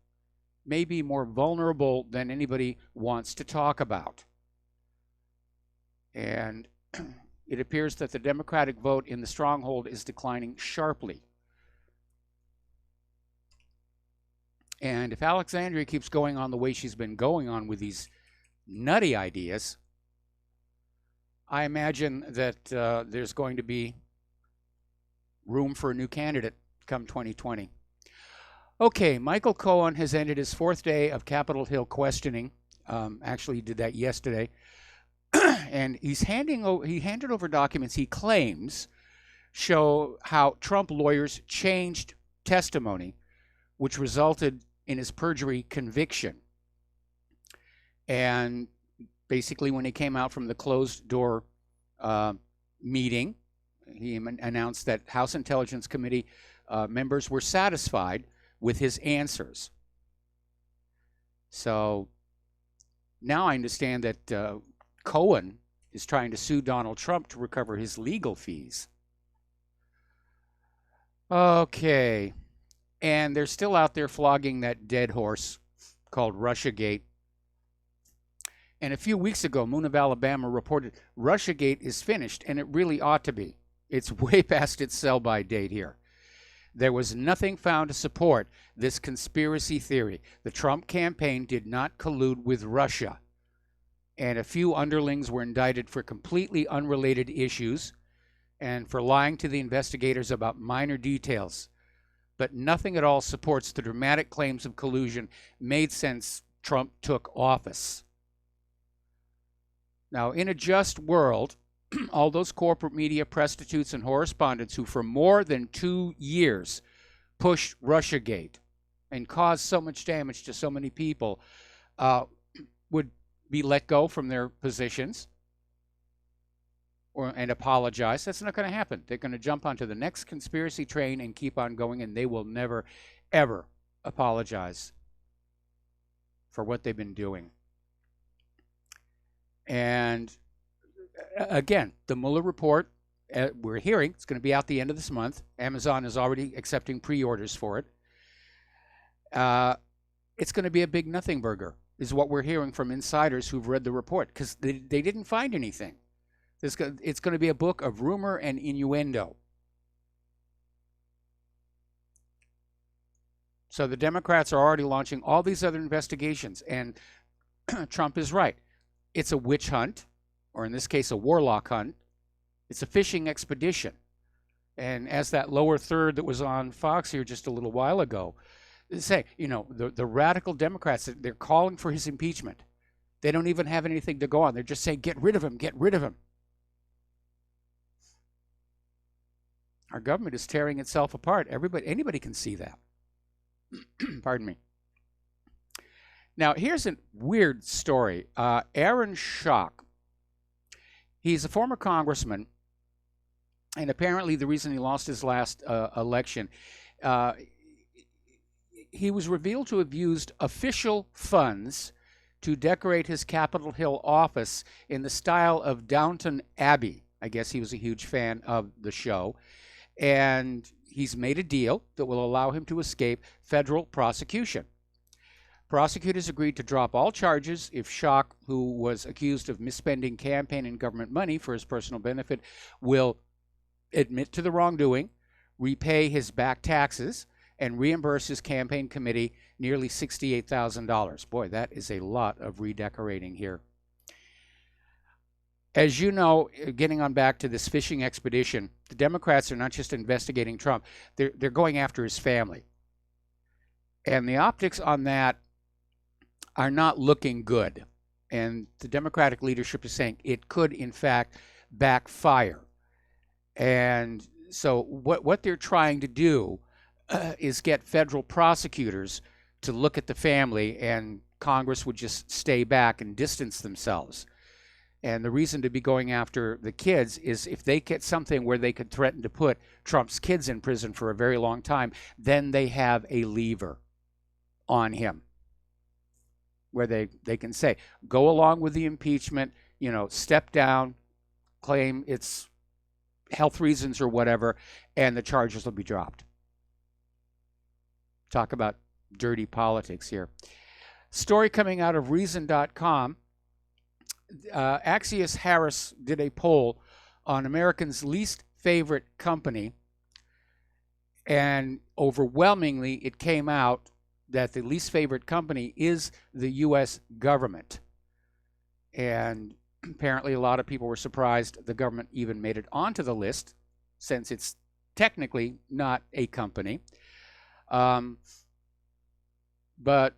may be more vulnerable than anybody wants to talk about. And it appears that the Democratic vote in the stronghold is declining sharply. And if Alexandria keeps going on the way she's been going on with these nutty ideas, I imagine that there's going to be room for a new candidate come 2020. Okay, Michael Cohen has ended his 4th day of Capitol Hill questioning. Actually, he did that yesterday. And he handed over documents he claims show how Trump lawyers changed testimony, which resulted in his perjury conviction. And basically, when he came out from the closed-door meeting, he announced that House Intelligence Committee members were satisfied with his answers. So now I understand that Cohen is trying to sue Donald Trump to recover his legal fees. Okay. And they're still out there flogging that dead horse called Russiagate. And a few weeks ago, Moon of Alabama reported Russiagate is finished, and it really ought to be. It's way past its sell-by date here. There was nothing found to support this conspiracy theory. The Trump campaign did not collude with Russia. And a few underlings were indicted for completely unrelated issues and for lying to the investigators about minor details. But nothing at all supports the dramatic claims of collusion made since Trump took office. Now, in a just world, all those corporate media prostitutes and correspondents who for more than 2 years pushed Russiagate and caused so much damage to so many people would be let go from their positions and apologize. That's not going to happen. They're going to jump onto the next conspiracy train and keep on going, and they will never, ever apologize for what they've been doing. And again, the Mueller report, we're hearing, it's going to be out the end of this month. Amazon is already accepting pre-orders for it. It's going to be a big nothing burger, is what we're hearing from insiders who've read the report, because they didn't find anything. It's going to be a book of rumor and innuendo. So the Democrats are already launching all these other investigations, and Trump is right. It's a witch hunt, or in this case, a warlock hunt. It's a fishing expedition. And as that lower third that was on Fox here just a little while ago, say, you know, the radical Democrats, they're calling for his impeachment. They don't even have anything to go on. They're just saying, get rid of him, get rid of him. Our government is tearing itself apart. Anybody can see that. Pardon me. Now, here's a weird story. Aaron Schock, he's a former congressman, and apparently the reason he lost his last election, he was revealed to have used official funds to decorate his Capitol Hill office in the style of Downton Abbey. I guess he was a huge fan of the show. And he's made a deal that will allow him to escape federal prosecution. Prosecutors agreed to drop all charges if Schock, who was accused of misspending campaign and government money for his personal benefit, will admit to the wrongdoing, repay his back taxes, and reimburse his campaign committee nearly $68,000. Boy, that is a lot of redecorating here. As you know, getting on back to this fishing expedition, the Democrats are not just investigating Trump, they're going after his family. And the optics on that are not looking good. And the Democratic leadership is saying it could, in fact, backfire. And so what they're trying to do is get federal prosecutors to look at the family, and Congress would just stay back and distance themselves. And the reason to be going after the kids is if they get something where they could threaten to put Trump's kids in prison for a very long time, then they have a lever on him where they can say, go along with the impeachment, step down, claim it's health reasons or whatever, and the charges will be dropped. Talk about dirty politics here. Story coming out of Reason.com. Axios Harris did a poll on Americans' least favorite company, and overwhelmingly it came out that the least favorite company is the U.S. government. And apparently a lot of people were surprised the government even made it onto the list, since it's technically not a company. But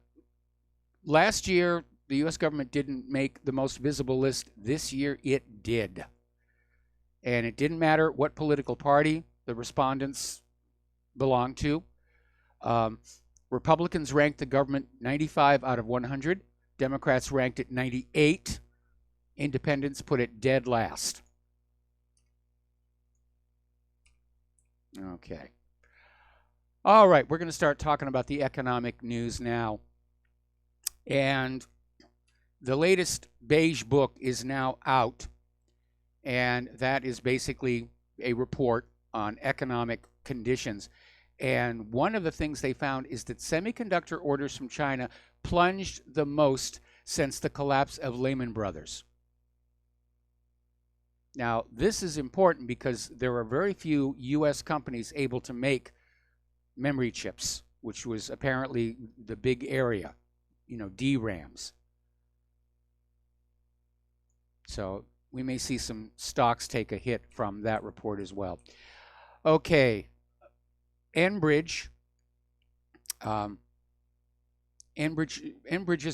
last year, the U.S. government didn't make the most visible list. This year, it did. And it didn't matter what political party the respondents belonged to. Republicans ranked the government 95 out of 100. Democrats ranked it 98. Independents put it dead last. Okay. All right, we're going to start talking about the economic news now. And the latest Beige book is now out, and that is basically a report on economic conditions. And one of the things they found is that semiconductor orders from China plunged the most since the collapse of Lehman Brothers. Now, this is important because there are very few U.S. companies able to make memory chips, which was apparently the big area, DRAMs. So we may see some stocks take a hit from that report as well. Okay, Enbridge's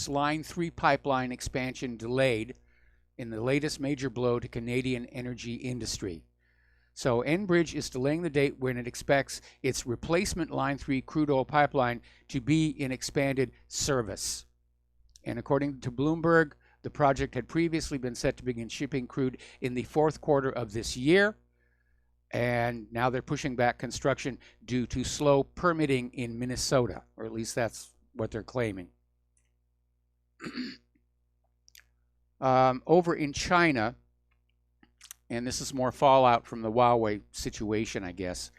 Line 3 pipeline expansion delayed in the latest major blow to Canadian energy industry. So Enbridge is delaying the date when it expects its replacement Line 3 crude oil pipeline to be in expanded service. And according to Bloomberg, the project had previously been set to begin shipping crude in the fourth quarter of this year, and now they're pushing back construction due to slow permitting in Minnesota, or at least that's what they're claiming. Over in China, and this is more fallout from the Huawei situation, I guess,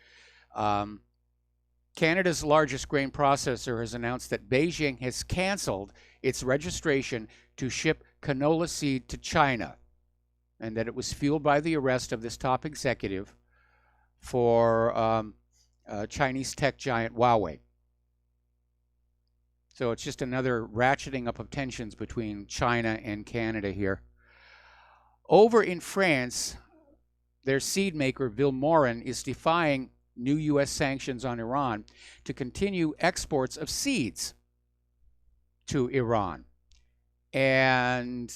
Canada's largest grain processor has announced that Beijing has canceled its registration to ship canola seed to China, and that it was fueled by the arrest of this top executive for Chinese tech giant Huawei. So it's just another ratcheting up of tensions between China and Canada here. Over in France, their seed maker, Vilmorin, is defying new U.S. sanctions on Iran to continue exports of seeds to Iran. And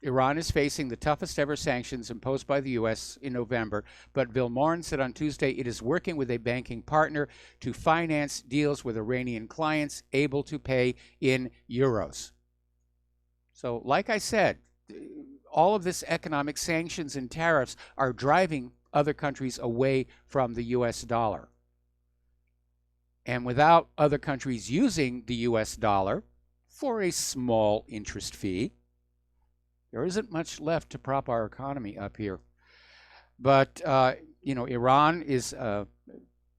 Iran is facing the toughest ever sanctions imposed by the U.S. in November, but Vilmorin said on Tuesday it is working with a banking partner to finance deals with Iranian clients able to pay in euros. So, like I said, all of this economic sanctions and tariffs are driving other countries away from the U.S. dollar. And without other countries using the U.S. dollar for a small interest fee. There isn't much left to prop our economy up here. But, Iran is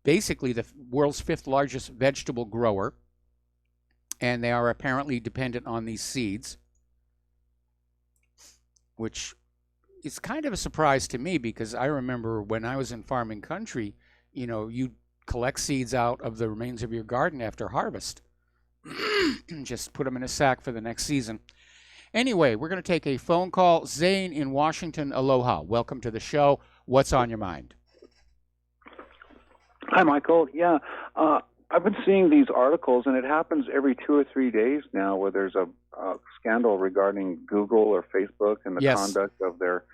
basically the world's 5th largest vegetable grower, and they are apparently dependent on these seeds, which is kind of a surprise to me because I remember when I was in farming country, you collect seeds out of the remains of your garden after harvest. Just put them in a sack for the next season. Anyway, we're going to take a phone call. Zane in Washington, aloha. Welcome to the show. What's on your mind? Hi, Michael. Yeah, I've been seeing these articles, and it happens every 2 or 3 days now where there's a scandal regarding Google or Facebook and the Yes. conduct of their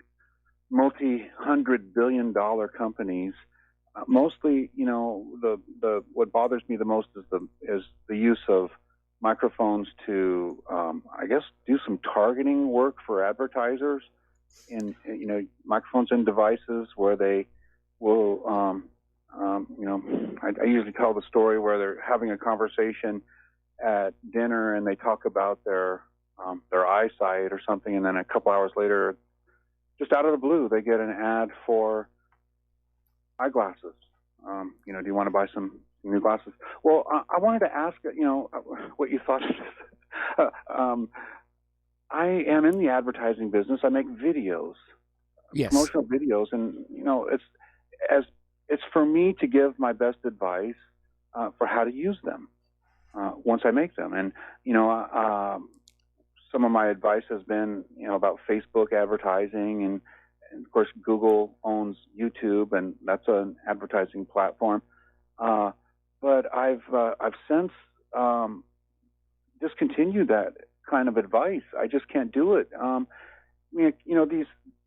multi-hundred billion-dollar companies. Mostly, the what bothers me the most is the use of microphones to, I guess, do some targeting work for advertisers in microphones and devices where they will, I usually tell the story where they're having a conversation at dinner and they talk about their eyesight or something, and then a couple hours later, just out of the blue, they get an ad for eyeglasses. Do you want to buy some new glasses? Well, I wanted to ask, what you thought of this. I am in the advertising business. I make videos, Yes. promotional videos, and it's for me to give my best advice for how to use them once I make them. And some of my advice has been about Facebook advertising, and of course Google owns YouTube, and that's an advertising platform. But I've since discontinued that kind of advice. I just can't do it. The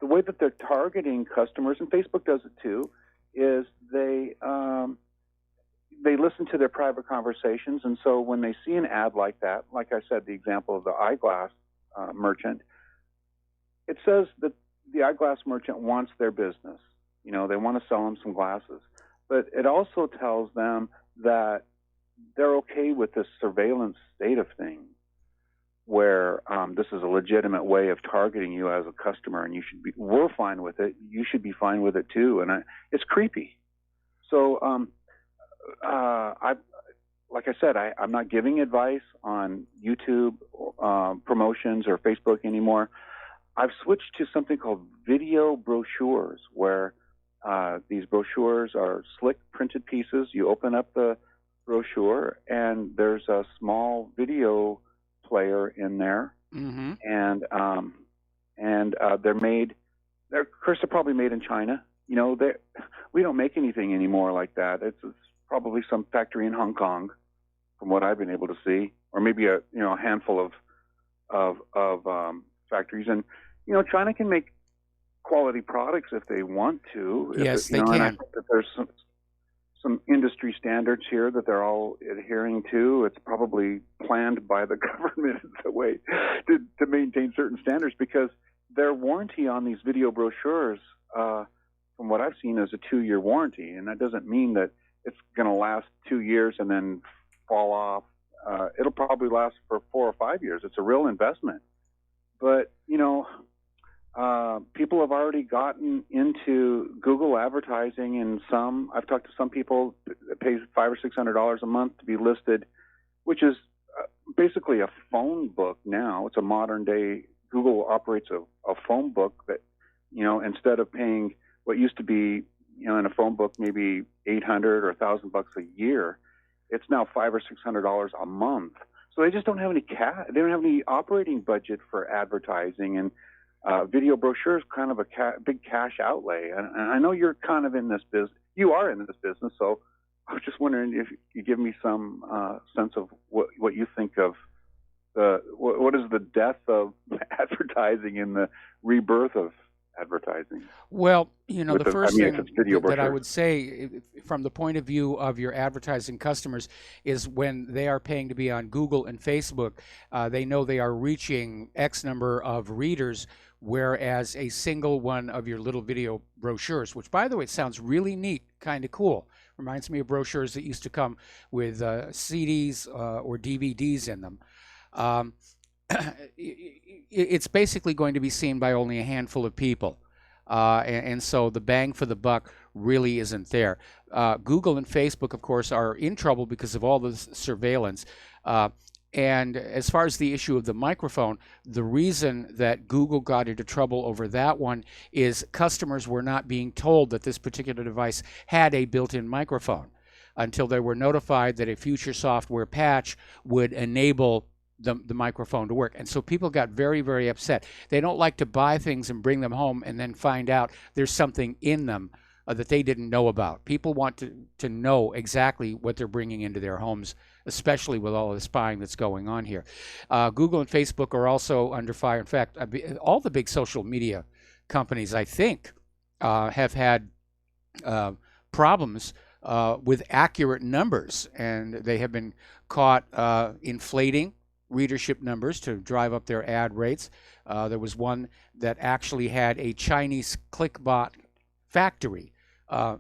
way that they're targeting customers, and Facebook does it too, is they listen to their private conversations, and so when they see an ad like that, like I said, the example of the eyeglass merchant, it says that the eyeglass merchant wants their business. They want to sell them some glasses, but it also tells them that they're okay with this surveillance state of things, where this is a legitimate way of targeting you as a customer, and we're fine with it. You should be fine with it too, and it's creepy. So, like I said, I'm not giving advice on YouTube promotions or Facebook anymore. I've switched to something called video brochures, where these brochures are slick printed pieces. You open up the brochure, and there's a small video player in there, Mm-hmm. and they're made. Of course, they're probably made in China. We don't make anything anymore like that. It's probably some factory in Hong Kong, from what I've been able to see, or maybe a handful of factories. And China can make quality products if they want to. Yes, they And I can. think that there's some industry standards here that they're all adhering to. It's probably planned by the government as a way to maintain certain standards, because their warranty on these video brochures, from what I've seen, is a 2-year warranty, and that doesn't mean that it's going to last 2 years and then fall off. It'll probably last for 4 or 5 years. It's a real investment. But, people have already gotten into Google advertising, and I've talked to some people that pay $500 or $600 a month to be listed, which is basically a phone book now. It's a modern day. Google operates a phone book that, instead of paying what used to be, in a phone book maybe $800 or $1,000 a year, it's now $500 or $600 a month. So they just don't have any they don't have any operating budget for advertising, and video brochures kind of a big cash outlay. And I know you're kind of in this business. You are in this business, so I was just wondering if you give me some sense of what you think of what is the death of advertising and the rebirth of advertising. Well, the first thing it's video that I brochures. would say, from the point of view of your advertising customers, is when they are paying to be on Google and Facebook, they know they are reaching X number of readers, whereas a single one of your little video brochures, which, by the way, sounds really neat, kind of cool. Reminds me of brochures that used to come with CDs or DVDs in them. it's basically going to be seen by only a handful of people. And so the bang for the buck really isn't there. Google and Facebook, of course, are in trouble because of all the surveillance. And as far as the issue of the microphone, the reason that Google got into trouble over that one is customers were not being told that this particular device had a built-in microphone until they were notified that a future software patch would enable the microphone to work. And so people got very, very upset. They don't like to buy things and bring them home and then find out there's something in them that they didn't know about. People want to know exactly what they're bringing into their homes, especially with all of the spying that's going on here. Google and Facebook are also under fire. In fact, all the big social media companies, I think, have had problems with accurate numbers, and they have been caught inflating readership numbers to drive up their ad rates. There was one that actually had a Chinese clickbot factory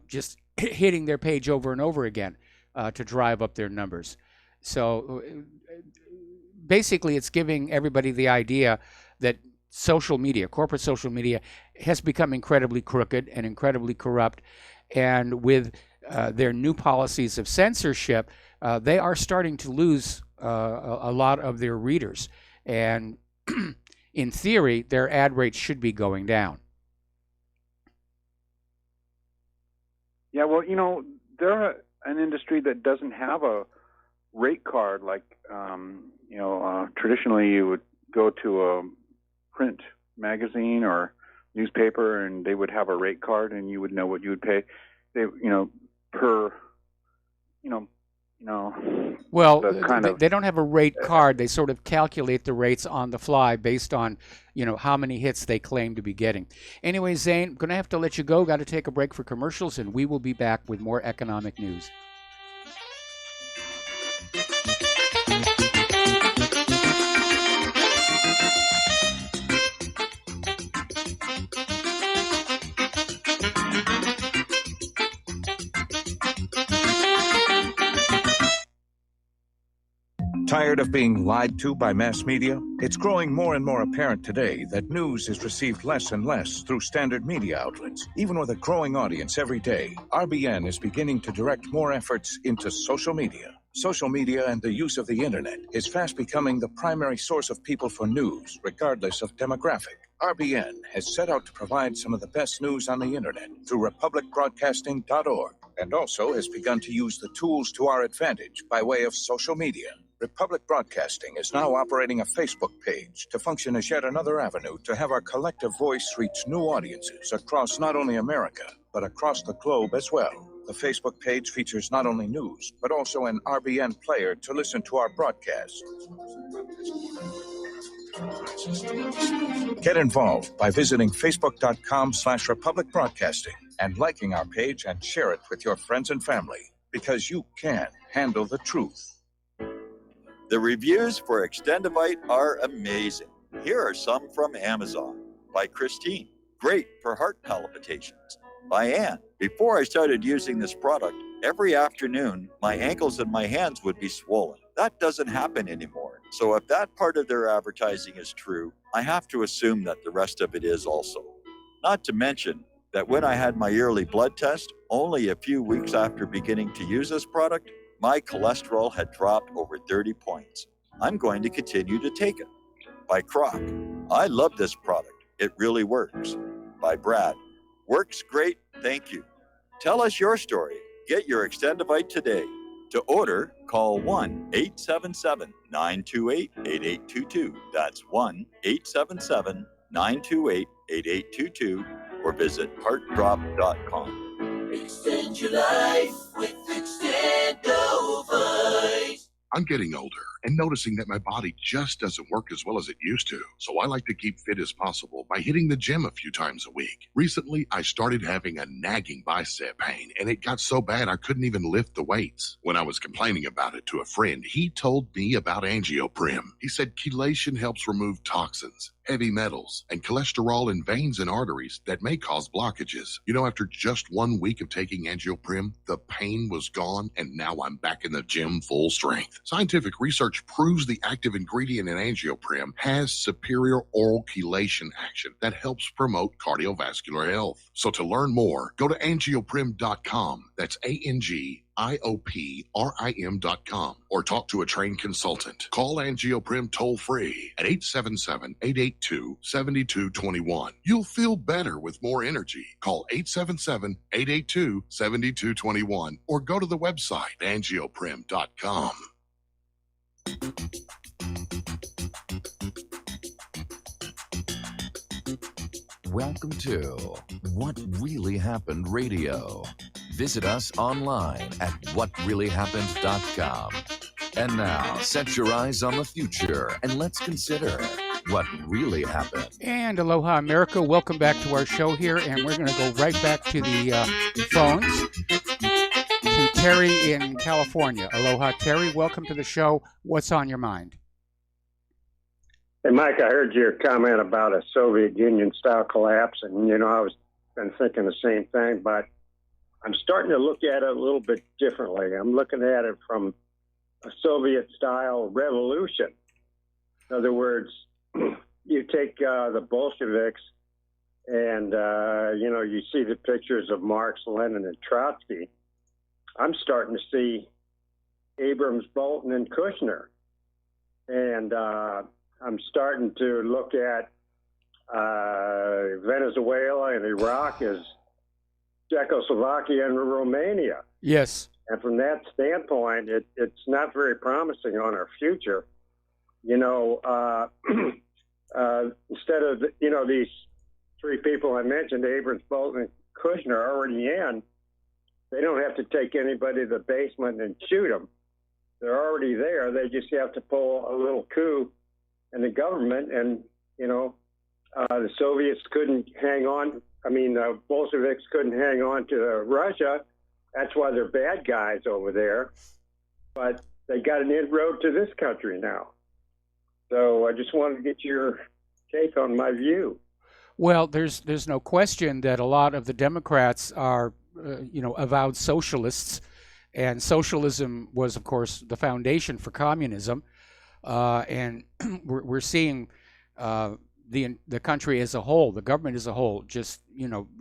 just hitting their page over and over again to drive up their numbers. So basically it's giving everybody the idea that social media, corporate social media, has become incredibly crooked and incredibly corrupt. And with their new policies of censorship, they are starting to lose a lot of their readers. And in theory, their ad rates should be going down. Yeah, well, they're an industry that doesn't have a rate card like, traditionally you would go to a print magazine or newspaper and they would have a rate card and you would know what you would pay. They, per, Well, they don't have a rate card. They sort of calculate the rates on the fly based on, how many hits they claim to be getting. Anyway, Zane, I'm going to have to let you go. Got to take a break for commercials, and we will be back with more economic news. Tired of being lied to by mass media? It's growing more and more apparent today that news is received less and less through standard media outlets. Even with a growing audience every day, RBN is beginning to direct more efforts into social media. Social media and the use of the internet is fast becoming the primary source of people for news, regardless of demographic. RBN has set out to provide some of the best news on the internet through republicbroadcasting.org, and also has begun to use the tools to our advantage by way of social media. Republic Broadcasting is now operating a Facebook page to function as yet another avenue to have our collective voice reach new audiences across not only America, but across the globe as well. The Facebook page features not only news, but also an RBN player to listen to our broadcasts. Get involved by visiting facebook.com/Republic Broadcasting and liking our page and share it with your friends and family, because you can handle the truth. The reviews for Extendivite are amazing. Here are some from Amazon. By Christine, great for heart palpitations. By Ann, before I started using this product, every afternoon my ankles and my hands would be swollen. That doesn't happen anymore. So if that part of their advertising is true, I have to assume that the rest of it is also. Not to mention that when I had my yearly blood test, only a few weeks after beginning to use this product, my cholesterol had dropped over 30 points. I'm going to continue to take it. By Croc, I love this product. It really works. By Brad, works great, thank you. Tell us your story. Get your Extendivite today. To order, call 1-877-928-8822. That's 1-877-928-8822 or visit heartdrop.com. Extend your life with Extendovite. I'm getting older and noticing that my body just doesn't work as well as it used to. So I like to keep fit as possible by hitting the gym a few times a week. Recently, I started having a nagging bicep pain, and it got so bad I couldn't even lift the weights. When I was complaining about it to a friend, he told me about Angioprim. He said chelation helps remove toxins, heavy metals, and cholesterol in veins and arteries that may cause blockages. After just 1 week of taking Angioprim, the pain was gone, and now I'm back in the gym full strength. Scientific research research proves the active ingredient in Angioprim has superior oral chelation action that helps promote cardiovascular health. So to learn more, go to angioprim.com. That's ANGIOPRIM.com, or talk to a trained consultant. Call Angioprim toll free at 877-882-7221. You'll feel better with more energy. Call 877-882-7221 or go to the website angioprim.com. Welcome to What Really Happened Radio. Visit us online at whatreallyhappened.com. And now, set your eyes on the future and let's consider what really happened. And aloha, America. Welcome back to our show here, and we're going to go right back to the phones to Terry in California. Aloha, Terry. Welcome to the show. What's on your mind? Hey, Mike, I heard your comment about a Soviet Union-style collapse, and, I was been thinking the same thing, but I'm starting to look at it a little bit differently. I'm looking at it from a Soviet-style revolution. In other words, you take the Bolsheviks and, you see the pictures of Marx, Lenin, and Trotsky. I'm starting to see Abrams, Bolton, and Kushner. And I'm starting to look at Venezuela and Iraq as Czechoslovakia and Romania. Yes. And from that standpoint, it's not very promising on our future. Instead of, these three people I mentioned, Abrams, Bolton, and Kushner, are already in, they don't have to take anybody to the basement and shoot them. They're already there. They just have to pull a little coup in the government. And, the Soviets couldn't hang on. The Bolsheviks couldn't hang on to Russia. That's why they're bad guys over there. But they got an inroad to this country now. So I just wanted to get your take on my view. Well, there's no question that a lot of the Democrats are, avowed socialists, and socialism was, of course, the foundation for communism. And we're seeing the country as a whole, the government as a whole, just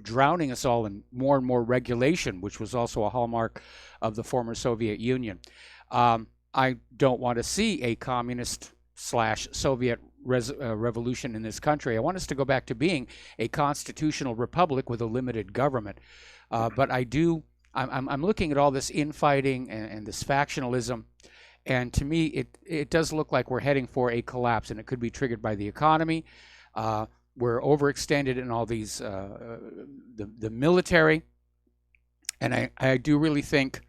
drowning us all in more and more regulation, which was also a hallmark of the former Soviet Union. I don't want to see a communist/Soviet revolution in this country. I want us to go back to being a constitutional republic with a limited government. But I'm looking at all this infighting and this factionalism. And to me, it does look like we're heading for a collapse, and it could be triggered by the economy. We're overextended in all these, the military. And I do really think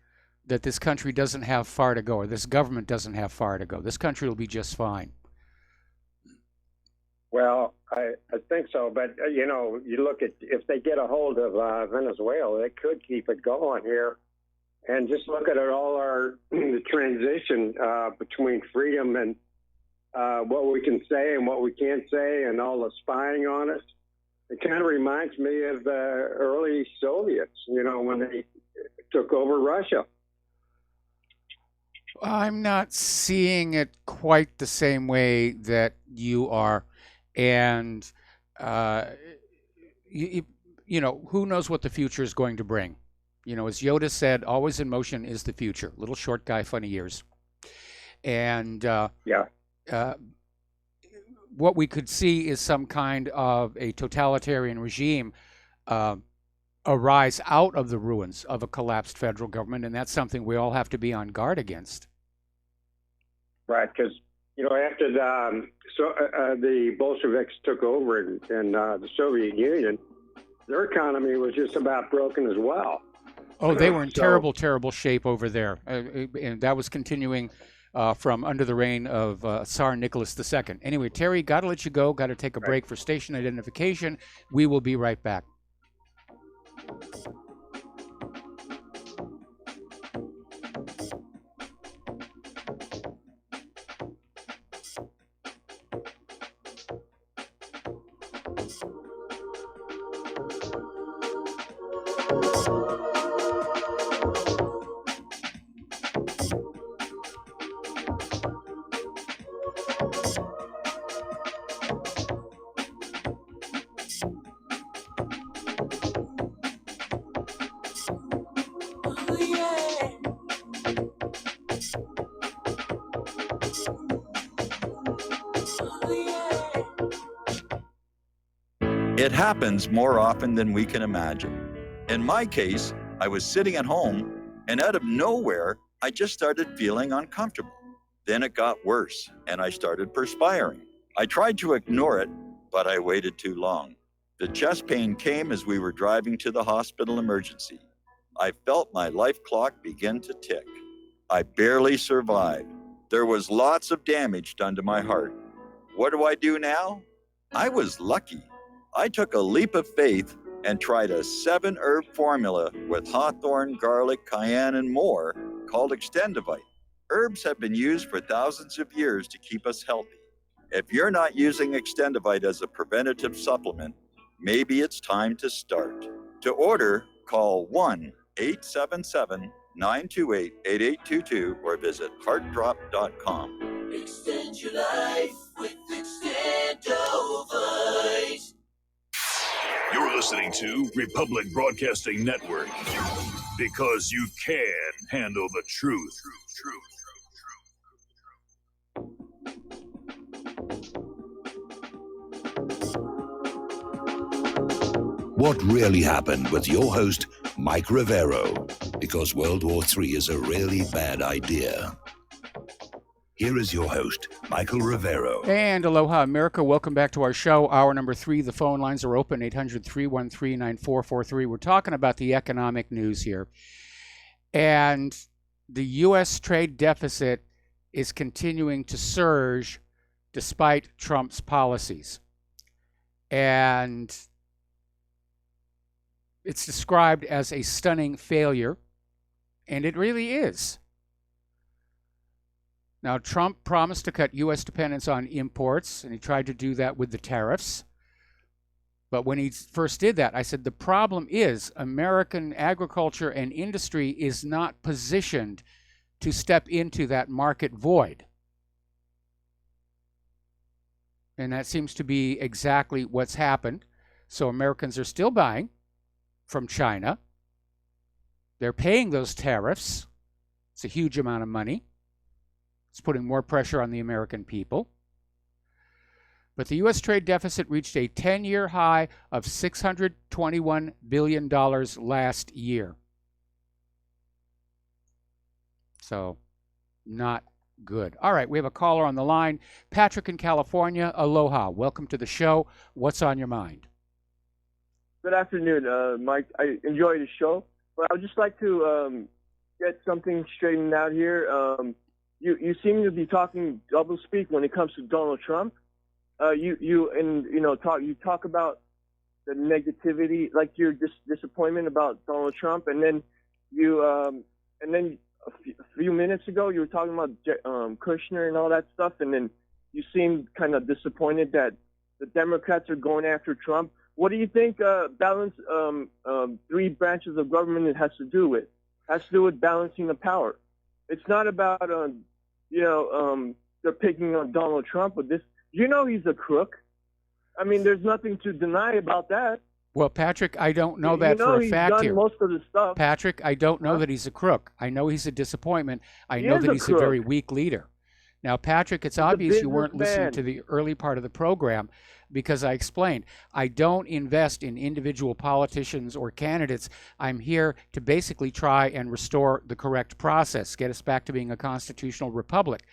that this country doesn't have far to go, or this government doesn't have far to go. This country will be just fine. Well, I think so. But, you look at, if they get a hold of Venezuela, they could keep it going here. And just look at all the transition between freedom and what we can say and what we can't say, and all the spying on us. It kind of reminds me of the early Soviets, when they took over Russia. I'm not seeing it quite the same way that you are. And, who knows what the future is going to bring? As Yoda said, always in motion is the future. Little short guy, funny ears. And what we could see is some kind of a totalitarian regime arise out of the ruins of a collapsed federal government, and that's something we all have to be on guard against. Right, because, after the Bolsheviks took over in the Soviet Union, their economy was just about broken as well. Oh, they were in terrible, terrible shape over there. And that was continuing from under the reign of Tsar Nicholas II. Anyway, Terry, got to let you go. Got to take a break for station identification. We will be right back. It happens more often than we can imagine. In my case, I was sitting at home, and out of nowhere, I just started feeling uncomfortable. Then it got worse, and I started perspiring. I tried to ignore it, but I waited too long. The chest pain came as we were driving to the hospital emergency. I felt my life clock begin to tick. I barely survived. There was lots of damage done to my heart. What do I do now? I was lucky. I took a leap of faith and tried a 7-herb formula with hawthorn, garlic, cayenne, and more called Extendivite. Herbs have been used for thousands of years to keep us healthy. If you're not using Extendivite as a preventative supplement, maybe it's time to start. To order, call 1-877-928-8822 or visit heartdrop.com. Extend your life with Extendovite. You're listening to Republic Broadcasting Network because you can handle the truth. What really happened with your host, Mike Rivero, because World War III is a really bad idea. Here is your host, Michael Rivero. And aloha, America. Welcome back to our show. Hour number 3. The phone lines are open, 800-313-9443. We're talking about the economic news here. And the U.S. trade deficit is continuing to surge despite Trump's policies. And it's described as a stunning failure, and it really is. Now, Trump promised to cut U.S. dependence on imports, and he tried to do that with the tariffs. But when he first did that, I said the problem is American agriculture and industry is not positioned to step into that market void. And that seems to be exactly what's happened. So Americans are still buying from China. They're paying those tariffs. It's a huge amount of money. It's putting more pressure on the American people. But the U.S. trade deficit reached a 10-year high of $621 billion last year. So, not good. All right, we have a caller on the line. Patrick in California. Aloha. Welcome to the show. What's on your mind? Good afternoon, Mike. I enjoy the show, but I would just like to get something straightened out here. You seem to be talking doublespeak when it comes to Donald Trump. You talk about the negativity, like your disappointment about Donald Trump, and then a few minutes ago you were talking about Kushner and all that stuff, and then you seemed kind of disappointed that the Democrats are going after Trump. What do you think balance 3 branches of government has to do with? Has to do with balancing the power. It's not about they're picking on Donald Trump, but this. He's a crook. I mean, there's nothing to deny about that. Well, Patrick, I don't know that for a fact done here. Most of the stuff. Patrick, I don't know that he's a crook. I know he's a disappointment. I know that he's a very weak leader. Now, Patrick, it's obvious you weren't listening to the early part of the program because I explained. I don't invest in individual politicians or candidates. I'm here to basically try and restore the correct process, get us back to being a constitutional republic.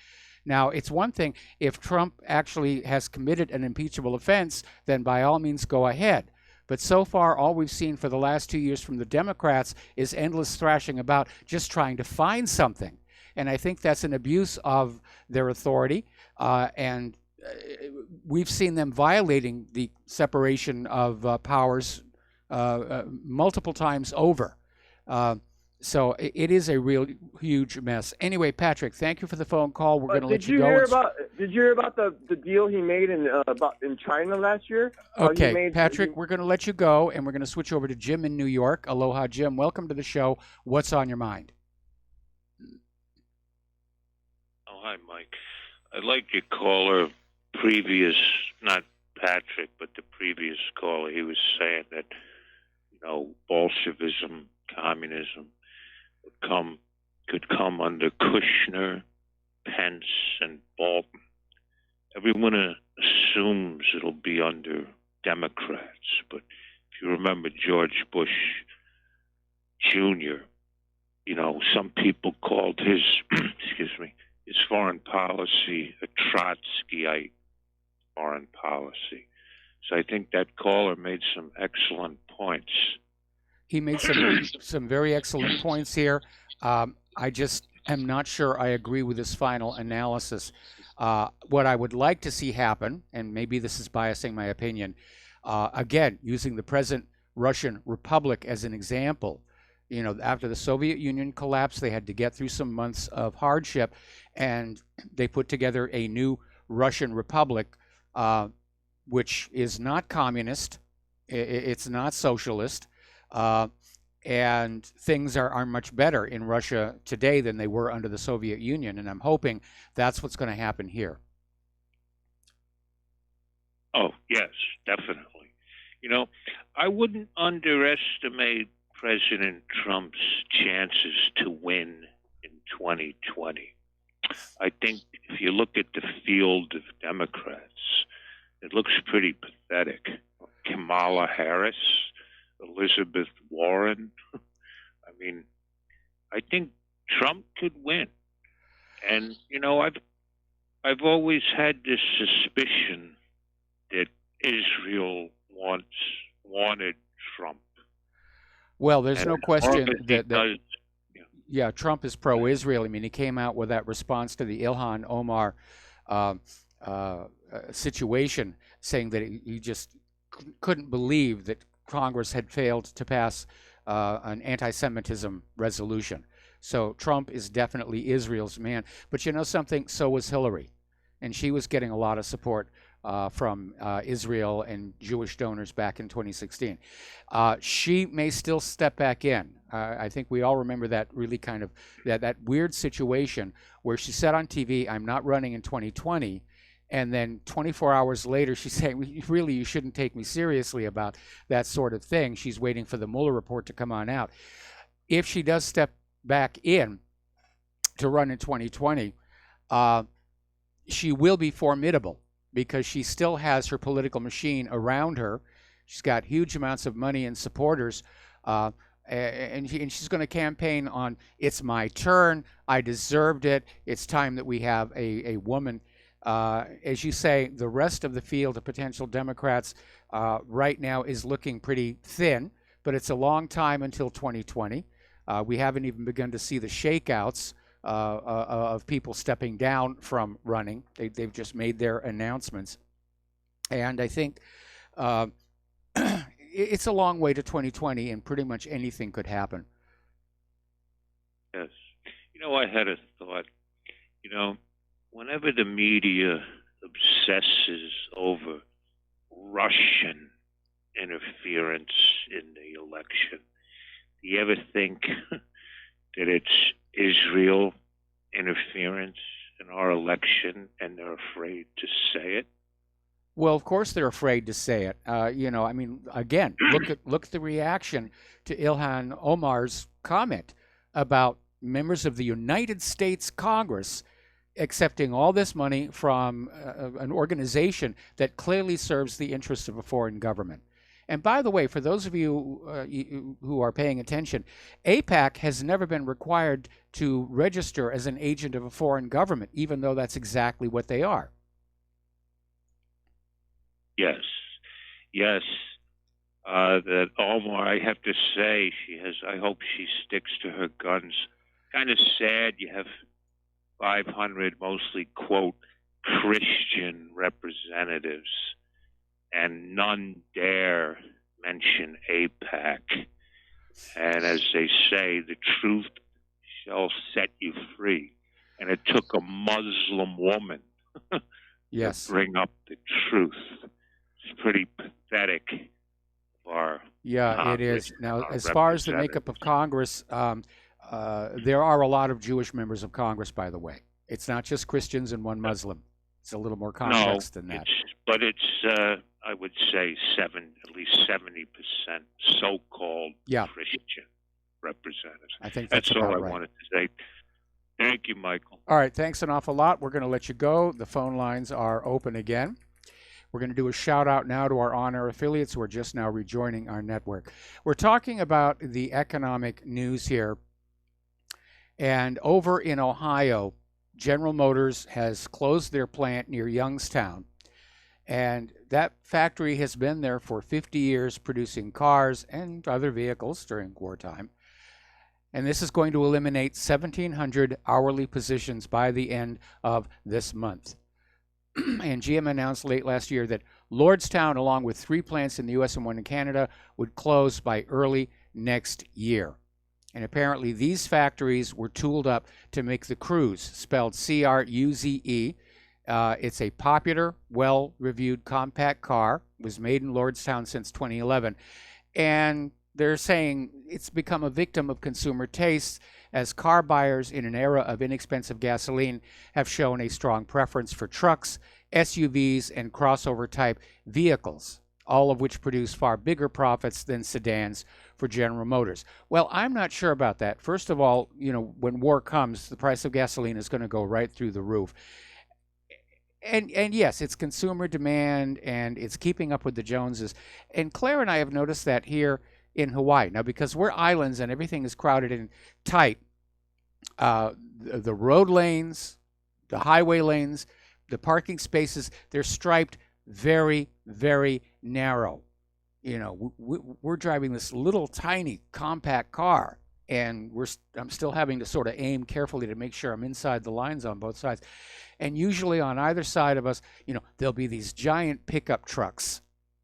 Now, it's one thing if Trump actually has committed an impeachable offense, then by all means go ahead. But so far, all we've seen for the last 2 years from the Democrats is endless thrashing about just trying to find something. And I think that's an abuse of their authority. And we've seen them violating the separation of powers multiple times over. So it is a real huge mess. Anyway, Patrick, thank you for the phone call. We're going to let you go. Did you hear about the deal he made in China last year? Okay, Patrick, we're going to let you go, and we're going to switch over to Jim in New York. Aloha, Jim. Welcome to the show. What's on your mind? Oh, hi, Mike. I'd like your caller, not Patrick, but the previous caller. He was saying that, Bolshevism, communism could come under Kushner, Pence, and Bolton. Everyone assumes it'll be under Democrats. But if you remember George Bush Jr., you know, some people called his, excuse me, his foreign policy a Trotskyite foreign policy. So I think that caller made some excellent points. He made some very excellent points here. I just am not sure I agree with his final analysis. What I would like to see happen, and maybe this is biasing my opinion, again, using the present Russian Republic as an example, you know, after the Soviet Union collapsed, they had to get through some months of hardship, and they put together a new Russian Republic, which is not communist, it's not socialist, and things are much better in Russia today than they were under the Soviet Union, and I'm hoping that's what's going to happen here. Oh, yes, definitely. You know, I wouldn't underestimate President Trump's chances to win in 2020. I think if you look at the field of Democrats, it looks pretty pathetic. Kamala Harris, Elizabeth Warren. I mean, I think Trump could win. And, you know, I've always had this suspicion that Israel wanted Trump. Well, there's no question that does, yeah, Trump is pro-Israel. I mean, he came out with that response to the Ilhan Omar situation, saying that he just couldn't believe that Congress had failed to pass an anti-Semitism resolution. So Trump is definitely Israel's man. But you know something? So was Hillary. And she was getting a lot of support from Israel and Jewish donors back in 2016. She may still step back in. I think we all remember that really kind of, that weird situation where she said on TV, I'm not running in 2020. And then 24 hours later, she's saying, really, you shouldn't take me seriously about that sort of thing. She's waiting for the Mueller report to come on out. If she does step back in to run in 2020, she will be formidable because she still has her political machine around her. She's got huge amounts of money and supporters. And she's going to campaign on, it's my turn, I deserved it, it's time that we have a woman. As you say, the rest of the field of potential Democrats right now is looking pretty thin, but it's a long time until 2020. We haven't even begun to see the shakeouts of people stepping down from running. They've just made their announcements. And I think it's a long way to 2020, and pretty much anything could happen. Yes. You know, I had a thought. You know, whenever the media obsesses over Russian interference in the election, do you ever think that it's Israel interference in our election and they're afraid to say it? Well, of course they're afraid to say it. You know, I mean, again, look at the reaction to Ilhan Omar's comment about members of the United States Congress accepting all this money from an organization that clearly serves the interests of a foreign government. And by the way, for those of you who are paying attention, AIPAC has never been required to register as an agent of a foreign government, even though that's exactly what they are. Yes, yes. That Omar, I have to say, I hope she sticks to her guns. Kind of sad you have 500 mostly, quote, Christian representatives, and none dare mention AIPAC. And as they say, the truth shall set you free. And it took a Muslim woman yes. to bring up the truth. It's pretty pathetic. Yeah, it is. Now, as far as the makeup of Congress, there are a lot of Jewish members of Congress, by the way. It's not just Christians and one Muslim. It's a little more complex than that. But it's I would say at least 70% so-called Christian representatives. I think that's all about I right. wanted to say. Thank you, Michael. All right, thanks an awful lot. We're going to let you go. The phone lines are open again. We're going to do a shout out now to our on-air affiliates who are just now rejoining our network. We're talking about the economic news here. And over in Ohio, General Motors has closed their plant near Youngstown. And that factory has been there for 50 years producing cars and other vehicles during wartime. And this is going to eliminate 1,700 hourly positions by the end of this month. And GM announced late last year that Lordstown, along with 3 plants in the U.S. and 1 in Canada, would close by early next year. And apparently these factories were tooled up to make the Cruze, spelled C-R-U-Z-E. It's a popular, well-reviewed compact car. It was made in Lordstown since 2011. And they're saying it's become a victim of consumer tastes as car buyers in an era of inexpensive gasoline have shown a strong preference for trucks, SUVs, and crossover-type vehicles, all of which produce far bigger profits than sedans for General Motors. Well, I'm not sure about that. First of all, when war comes, the price of gasoline is going to go right through the roof. And yes, it's consumer demand, and it's keeping up with the Joneses. And Claire and I have noticed that here in Hawaii. Now, because we're islands and everything is crowded and tight, the road lanes, the highway lanes, the parking spaces, they're striped very, very narrow. We're driving this little tiny compact car, and I'm still having to sort of aim carefully to make sure I'm inside the lines on both sides. And usually on either side of us, there'll be these giant pickup trucks.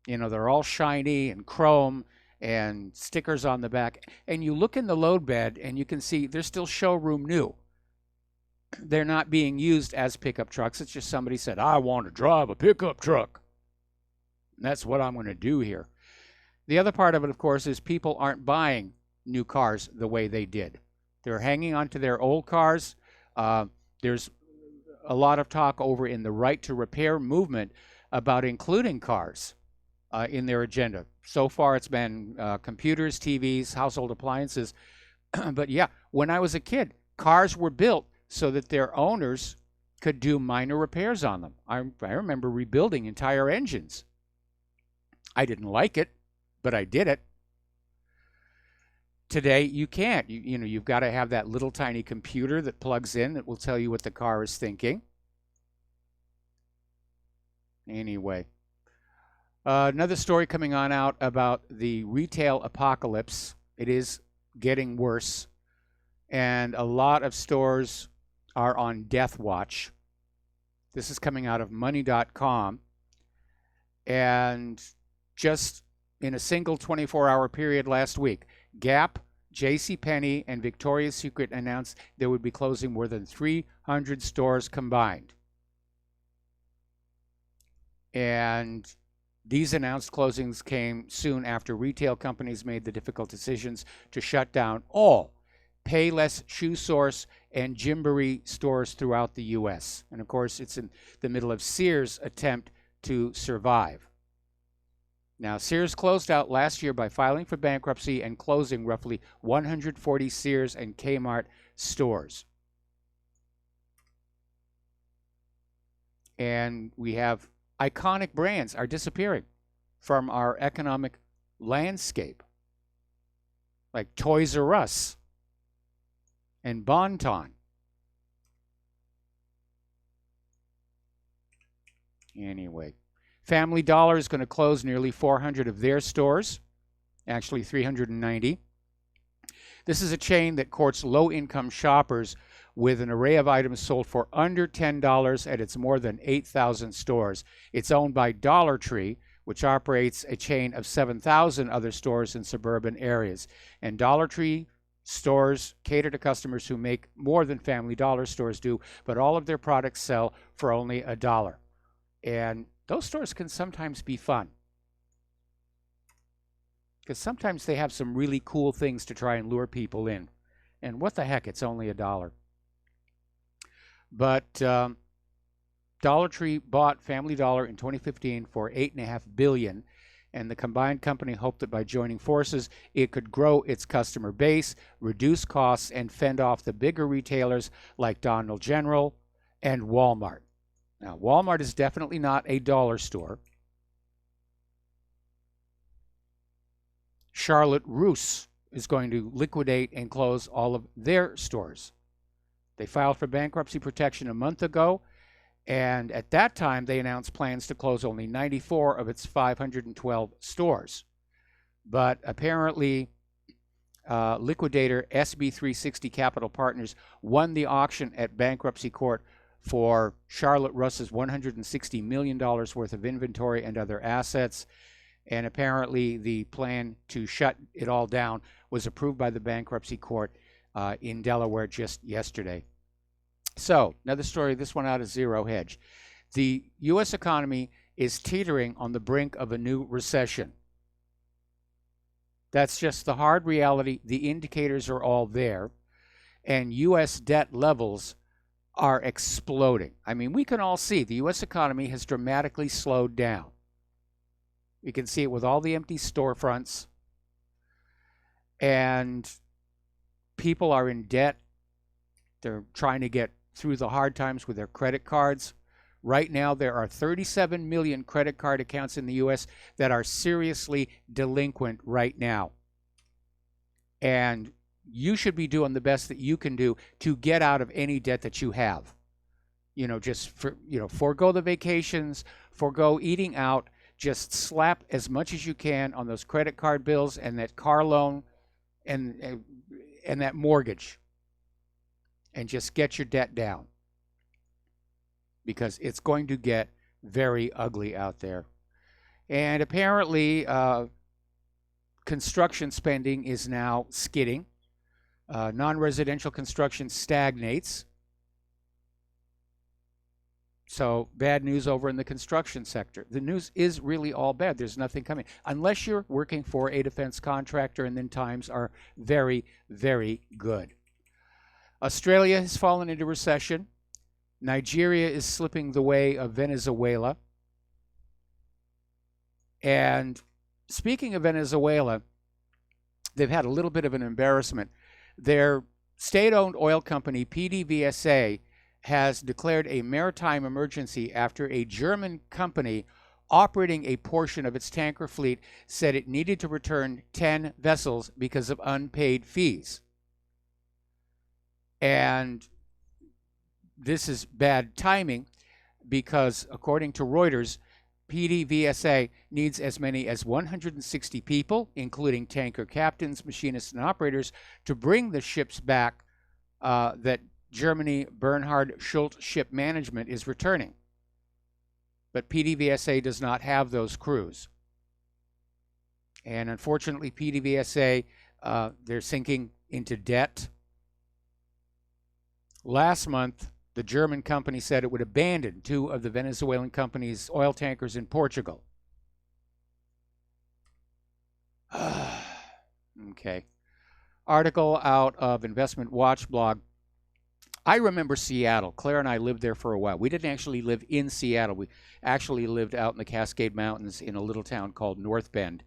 They're all shiny and chrome and stickers on the back. And you look in the load bed and you can see they're still showroom new. They're not being used as pickup trucks. It's just somebody said, I want to drive a pickup truck. And that's what I'm going to do here. The other part of it, of course, is people aren't buying new cars the way they did. They're hanging on to their old cars. There's a lot of talk over in the right to repair movement about including cars in their agenda. So far, it's been computers, TVs, household appliances. But yeah, when I was a kid, cars were built so that their owners could do minor repairs on them. I remember rebuilding entire engines. I didn't like it, but I did it. Today, you can't. You've got to have that little tiny computer that plugs in that will tell you what the car is thinking. Anyway, another story coming on out about the retail apocalypse. It is getting worse, and a lot of stores are on death watch. This is coming out of money.com, and just in a single 24-hour period last week, Gap, JCPenney, and Victoria's Secret announced they would be closing more than 300 stores combined. And these announced closings came soon after retail companies made the difficult decisions to shut down all Payless, Shoe Source, and Gymboree stores throughout the U.S. And of course, it's in the middle of Sears' attempt to survive. Now, Sears closed out last year by filing for bankruptcy and closing roughly 140 Sears and Kmart stores. And we have iconic brands are disappearing from our economic landscape, like Toys R Us and Bon-Ton. Anyway. Family Dollar is going to close nearly 400 of their stores, actually 390. This is a chain that courts low-income shoppers with an array of items sold for under $10 at its more than 8,000 stores. It's owned by Dollar Tree, which operates a chain of 7,000 other stores in suburban areas. And Dollar Tree stores cater to customers who make more than Family Dollar stores do, but all of their products sell for only $1. And those stores can sometimes be fun, because sometimes they have some really cool things to try and lure people in. And what the heck, it's only $1. But Dollar Tree bought Family Dollar in 2015 for $8.5 billion, and the combined company hoped that by joining forces, it could grow its customer base, reduce costs, and fend off the bigger retailers like Dollar General and Walmart. Now, Walmart is definitely not a dollar store. Charlotte Russe is going to liquidate and close all of their stores. They filed for bankruptcy protection a month ago, and at that time they announced plans to close only 94 of its 512 stores. But apparently, liquidator SB360 Capital Partners won the auction at bankruptcy court for Charlotte Russe's $160 million worth of inventory and other assets. And apparently the plan to shut it all down was approved by the bankruptcy court in Delaware just yesterday. So, another story, this one out of Zero Hedge. The U.S. economy is teetering on the brink of a new recession. That's just the hard reality. The indicators are all there. And U.S. debt levels are exploding. I mean, we can all see the U.S. economy has dramatically slowed down. You can see it with all the empty storefronts. And people are in debt. They're trying to get through the hard times with their credit cards. Right now, there are 37 million credit card accounts in the U.S. that are seriously delinquent right now. And you should be doing the best that you can do to get out of any debt that you have. You know, just forego the vacations, forego eating out, just slap as much as you can on those credit card bills and that car loan and that mortgage. And just get your debt down. Because it's going to get very ugly out there. And apparently, construction spending is now skidding. Non-residential construction stagnates. So bad news over in the construction sector. The news is really all bad. There's nothing coming. Unless you're working for a defense contractor, and then times are very, very good. Australia has fallen into recession. Nigeria is slipping the way of Venezuela. And speaking of Venezuela, they've had a little bit of an embarrassment. Their state-owned oil company, PDVSA, has declared a maritime emergency after a German company operating a portion of its tanker fleet said it needed to return 10 vessels because of unpaid fees. And this is bad timing because, according to Reuters, PDVSA needs as many as 160 people, including tanker captains, machinists, and operators, to bring the ships back that Germany Bernhard Schult Ship Management is returning. But PDVSA does not have those crews. And unfortunately, PDVSA, they're sinking into debt. Last month, the German company said it would abandon 2 of the Venezuelan company's oil tankers in Portugal. Okay. Article out of Investment Watch blog. I remember Seattle. Claire and I lived there for a while. We didn't actually live in Seattle. We actually lived out in the Cascade Mountains in a little town called North Bend.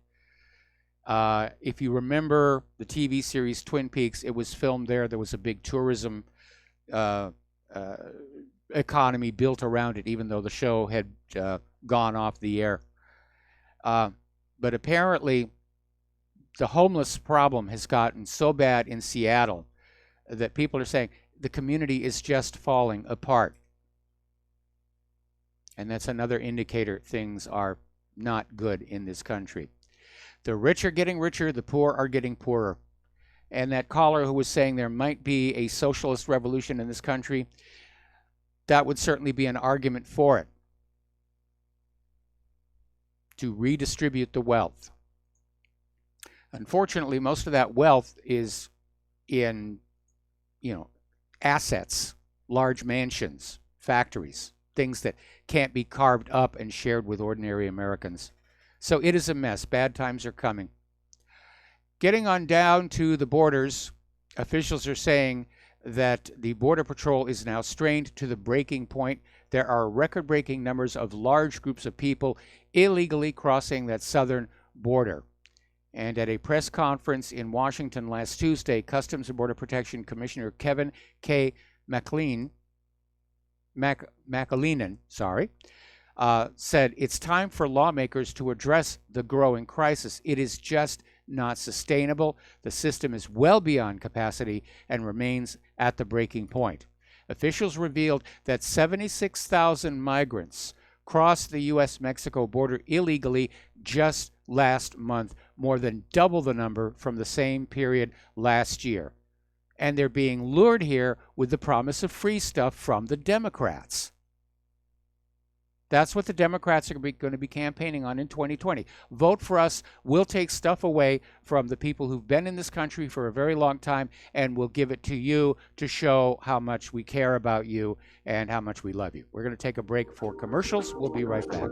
If you remember the TV series Twin Peaks, it was filmed there. There was a big tourism economy built around it, even though the show had gone off the air. But apparently, the homeless problem has gotten so bad in Seattle that people are saying the community is just falling apart. And that's another indicator things are not good in this country. The rich are getting richer, the poor are getting poorer. And that caller who was saying there might be a socialist revolution in this country, that would certainly be an argument for it. To redistribute the wealth. Unfortunately, most of that wealth is in, assets, large mansions, factories, things that can't be carved up and shared with ordinary Americans. So it is a mess. Bad times are coming. Getting on down to the borders, officials are saying that the Border Patrol is now strained to the breaking point. There are record-breaking numbers of large groups of people illegally crossing that southern border. And at a press conference in Washington last Tuesday, Customs and Border Protection Commissioner Kevin K. McAleenan said it's time for lawmakers to address the growing crisis. It is just not sustainable. The system is well beyond capacity and remains at the breaking point. Officials revealed that 76,000 migrants crossed the U.S.-Mexico border illegally just last month, more than double the number from the same period last year. And they're being lured here with the promise of free stuff from the Democrats. That's what the Democrats are going to be campaigning on in 2020. Vote for us. We'll take stuff away from the people who've been in this country for a very long time, and we'll give it to you to show how much we care about you and how much we love you. We're going to take a break for commercials. We'll be right back.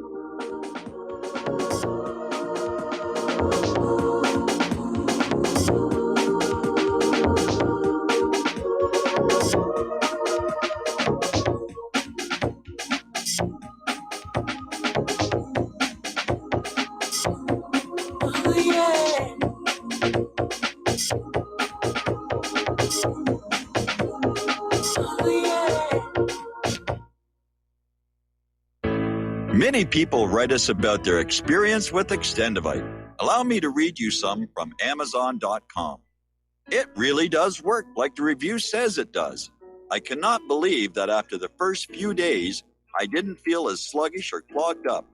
Many people write us about their experience with Extendivite. Allow me to read you some from Amazon.com. It really does work like the review says it does. I cannot believe that after the first few days, I didn't feel as sluggish or clogged up.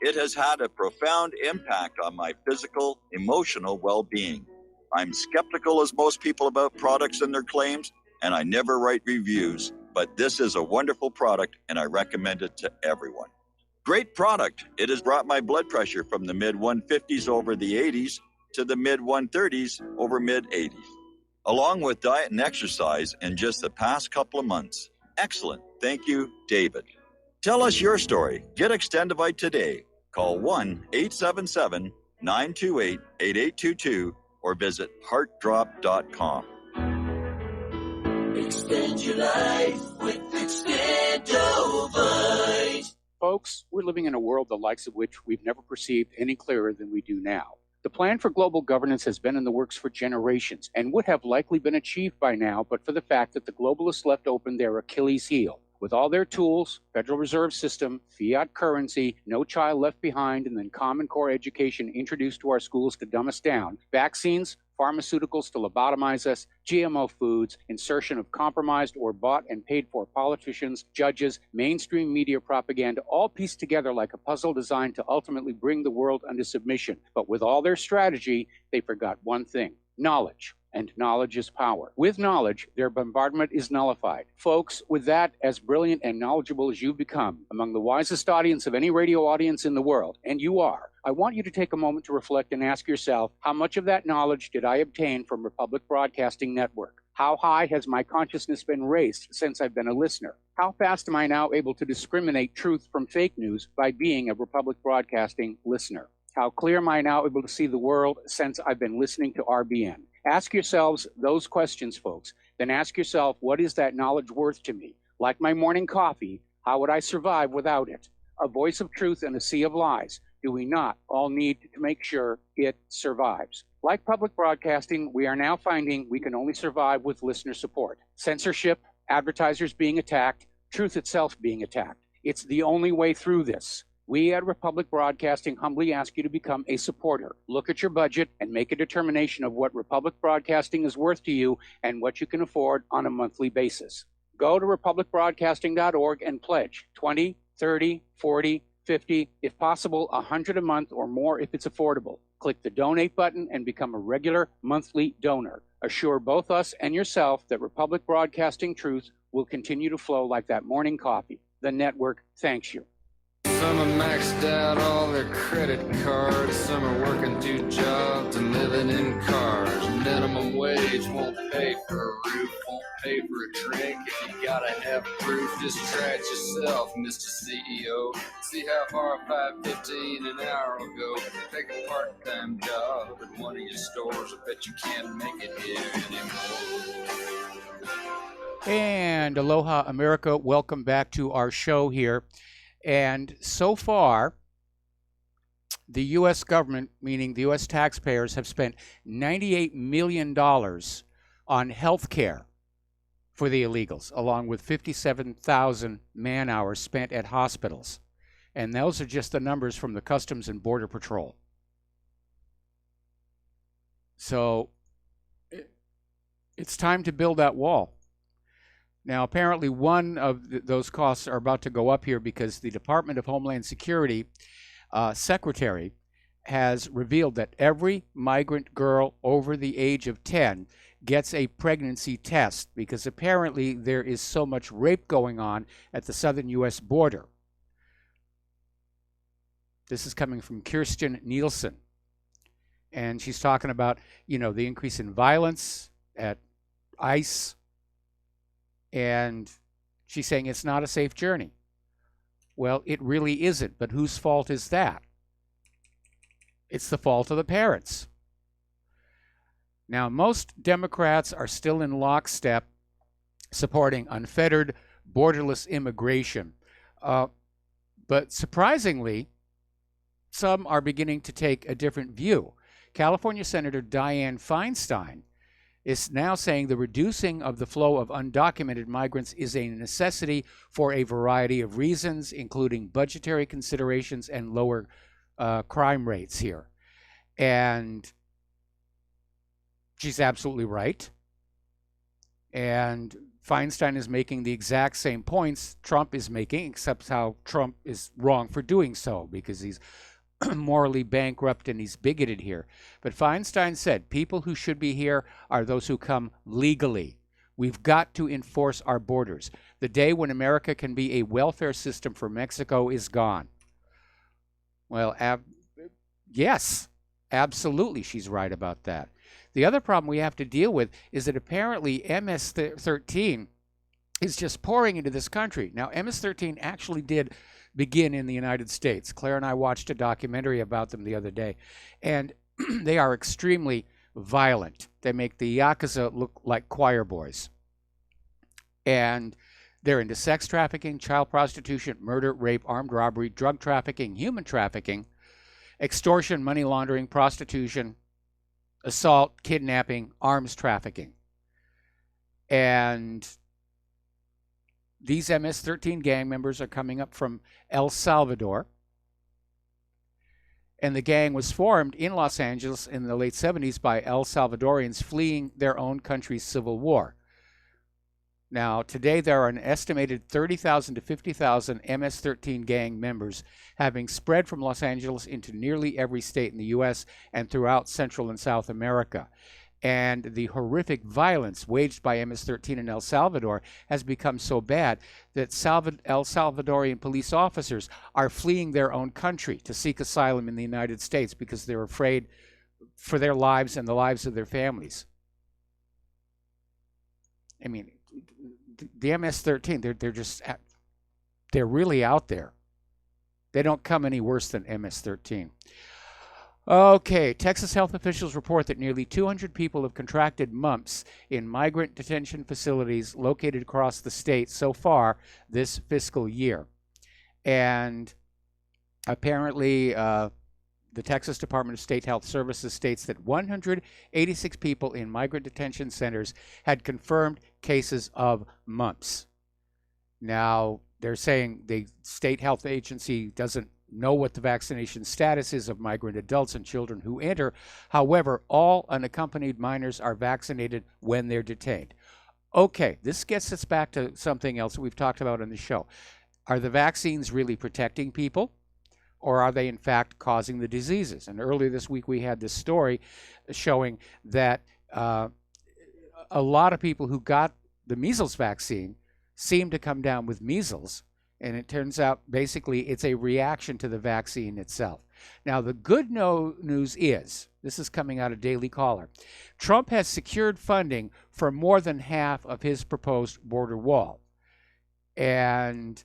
It has had a profound impact on my physical, emotional well-being. I'm skeptical as most people about products and their claims, and I never write reviews, but this is a wonderful product and I recommend it to everyone. Great product. It has brought my blood pressure from the mid-150s over the 80s to the mid-130s over mid-80s, along with diet and exercise in just the past couple of months. Excellent. Thank you, David. Tell us your story. Get Extendivite today. Call 1-877-928-8822 or visit heartdrop.com. Extend your life with Extendovite. Folks, we're living in a world the likes of which we've never perceived any clearer than we do now. The plan for global governance has been in the works for generations and would have likely been achieved by now, but for the fact that the globalists left open their Achilles heel. With all their tools, Federal Reserve System, fiat currency, no child left behind, and then Common Core education introduced to our schools to dumb us down, vaccines, pharmaceuticals to lobotomize us, GMO foods, insertion of compromised or bought and paid for politicians, judges, mainstream media propaganda, all pieced together like a puzzle designed to ultimately bring the world under submission. But with all their strategy, they forgot one thing: knowledge. And knowledge is power. With knowledge, their bombardment is nullified. Folks, with that, as brilliant and knowledgeable as you've become, among the wisest audience of any radio audience in the world, and you are, I want you to take a moment to reflect and ask yourself, how much of that knowledge did I obtain from Republic Broadcasting Network? How high has my consciousness been raised since I've been a listener? How fast am I now able to discriminate truth from fake news by being a Republic Broadcasting listener? How clear am I now able to see the world since I've been listening to RBN? Ask yourselves those questions, folks. Then ask yourself, what is that knowledge worth to me? Like my morning coffee, how would I survive without it? A voice of truth in a sea of lies. Do we not all need to make sure it survives? Like public broadcasting, we are now finding we can only survive with listener support. Censorship, advertisers being attacked, truth itself being attacked. It's the only way through this. We at Republic Broadcasting humbly ask you to become a supporter. Look at your budget and make a determination of what Republic Broadcasting is worth to you and what you can afford on a monthly basis. Go to republicbroadcasting.org and pledge $20, $30, $40, $50, if possible, $100 a month or more if it's affordable. Click the donate button and become a regular monthly donor. Assure both us and yourself that Republic Broadcasting truth will continue to flow like that morning coffee. The network thanks you. Some have maxed out all their credit cards. Some are working 2 jobs and living in cars. Minimum wage won't pay for a roof, won't pay for a drink. If you gotta have proof, just try it yourself, Mr. CEO. See how far $5.15 an hour will go. Take a part-time job at one of your stores. I bet you can't make it here anymore. And aloha, America. Welcome back to our show here. And so far, the U.S. government, meaning the U.S. taxpayers, have spent $98 million on health care for the illegals, along with 57,000 man-hours spent at hospitals. And those are just the numbers from the Customs and Border Patrol. So it's time to build that wall. Now, apparently one of those costs are about to go up here because the Department of Homeland Security secretary has revealed that every migrant girl over the age of 10 gets a pregnancy test because apparently there is so much rape going on at the southern U.S. border. This is coming from Kirsten Nielsen. And she's talking about, the increase in violence at ICE. And she's saying it's not a safe journey. Well, it really isn't. But whose fault is that? It's the fault of the parents. Now, most Democrats are still in lockstep supporting unfettered, borderless immigration. But surprisingly, some are beginning to take a different view. California Senator Dianne Feinstein is now saying the reducing of the flow of undocumented migrants is a necessity for a variety of reasons, including budgetary considerations and lower crime rates here. And she's absolutely right. And Feinstein is making the exact same points Trump is making, except how Trump is wrong for doing so because he's morally bankrupt and he's bigoted here. But Feinstein said people who should be here are those who come legally. We've got to enforce our borders. The day when America can be a welfare system for Mexico is gone. Well, yes, absolutely, she's right about that. The other problem we have to deal with is that apparently MS-13 is just pouring into this country. Now, MS-13 actually did begin in the United States. Claire and I watched a documentary about them the other day, and they are extremely violent. They make the Yakuza look like choir boys. And they're into sex trafficking, child prostitution, murder, rape, armed robbery, drug trafficking, human trafficking, extortion, money laundering, prostitution, assault, kidnapping, arms trafficking. And these MS-13 gang members are coming up from El Salvador. And the gang was formed in Los Angeles in the late 70s by El Salvadorians fleeing their own country's civil war. Now, today there are an estimated 30,000 to 50,000 MS-13 gang members, having spread from Los Angeles into nearly every state in the U.S. and throughout Central and South America. And the horrific violence waged by MS-13 in El Salvador has become so bad that El Salvadorian police officers are fleeing their own country to seek asylum in the United States because they're afraid for their lives and the lives of their families. I mean, the MS-13, they're really out there. They don't come any worse than MS-13. Okay, Texas health officials report that nearly 200 people have contracted mumps in migrant detention facilities located across the state so far this fiscal year. And apparently, the Texas Department of State Health Services states that 186 people in migrant detention centers had confirmed cases of mumps. Now, they're saying the state health agency doesn't know what the vaccination status is of migrant adults and children who enter. However, all unaccompanied minors are vaccinated when they're detained. Okay, this gets us back to something else we've talked about on the show. Are the vaccines really protecting people, or are they in fact causing the diseases? And earlier this week we had this story showing that a lot of people who got the measles vaccine seem to come down with measles. And it turns out, basically, it's a reaction to the vaccine itself. Now, the good news is, this is coming out of Daily Caller, Trump has secured funding for more than half of his proposed border wall. And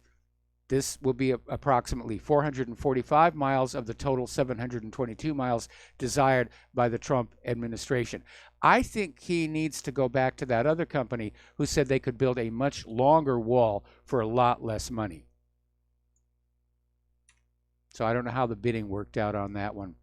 this will be approximately 445 miles of the total 722 miles desired by the Trump administration. I think he needs to go back to that other company who said they could build a much longer wall for a lot less money. So I don't know how the bidding worked out on that one.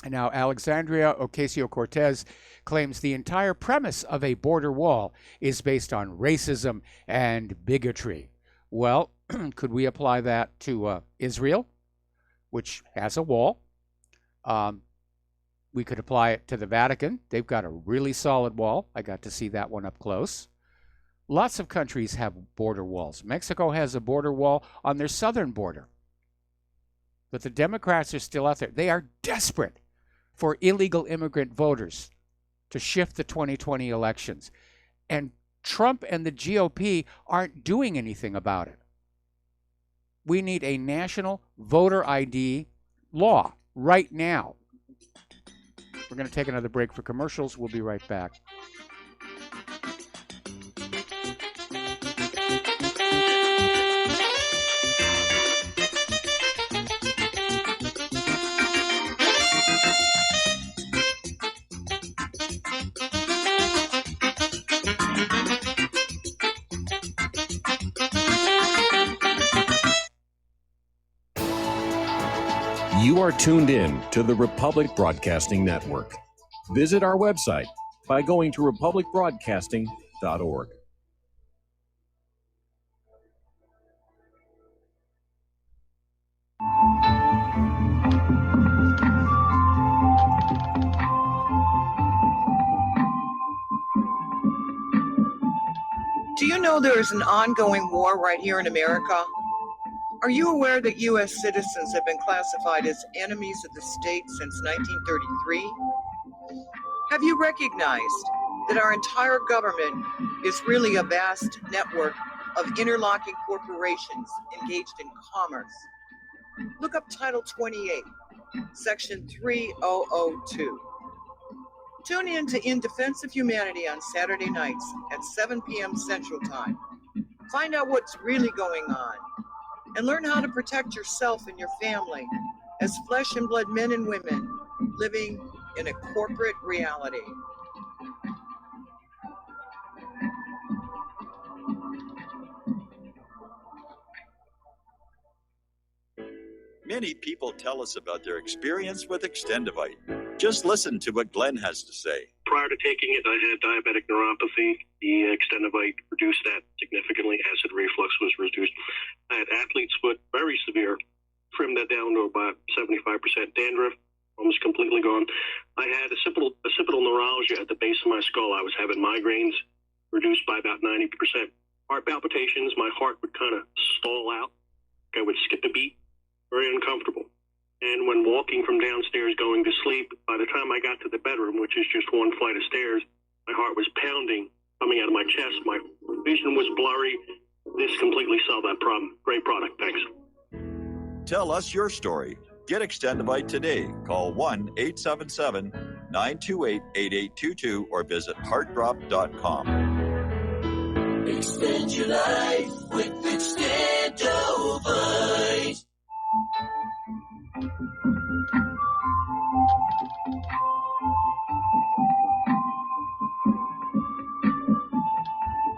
And now Alexandria Ocasio-Cortez claims the entire premise of a border wall is based on racism and bigotry. Well, could we apply that to Israel, which has a wall? We could apply it to the Vatican. They've got a really solid wall. I got to see that one up close. Lots of countries have border walls. Mexico has a border wall on their southern border. But the Democrats are still out there. They are desperate for illegal immigrant voters to shift the 2020 elections. And Trump and the GOP aren't doing anything about it. We need a national voter ID law right now. We're going to take another break for commercials. We'll be right back. You are tuned in to the Republic Broadcasting Network. Visit our website by going to republicbroadcasting.org. Do you know there is an ongoing war right here in America? Are you aware that U.S. citizens have been classified as enemies of the state since 1933? Have you recognized that our entire government is really a vast network of interlocking corporations engaged in commerce? Look up Title 28, Section 3002. Tune in to In Defense of Humanity on Saturday nights at 7 p.m. Central Time. Find out what's really going on and learn how to protect yourself and your family as flesh and blood men and women living in a corporate reality. Many people tell us about their experience with Extendivite. Just listen to what Glenn has to say. Prior to taking it, I had diabetic neuropathy. The Extendivite reduced that significantly. Acid reflux was reduced. I had athlete's foot, very severe. Trimmed that down to about 75%. Dandruff, almost completely gone. I had occipital neuralgia at the base of my skull. I was having migraines, reduced by about 90%. Heart palpitations, my heart would kind of stall out. I would skip a beat. Very uncomfortable. And when walking from downstairs going to sleep, by the time I got to the bedroom, which is just one flight of stairs, my heart was pounding, coming out of my chest. My vision was blurry. This completely solved that problem. Great product. Thanks. Tell us your story. Get Extendivite today. Call 1-877-928-8822 or visit heartdrop.com. Extend your life with Extendivite.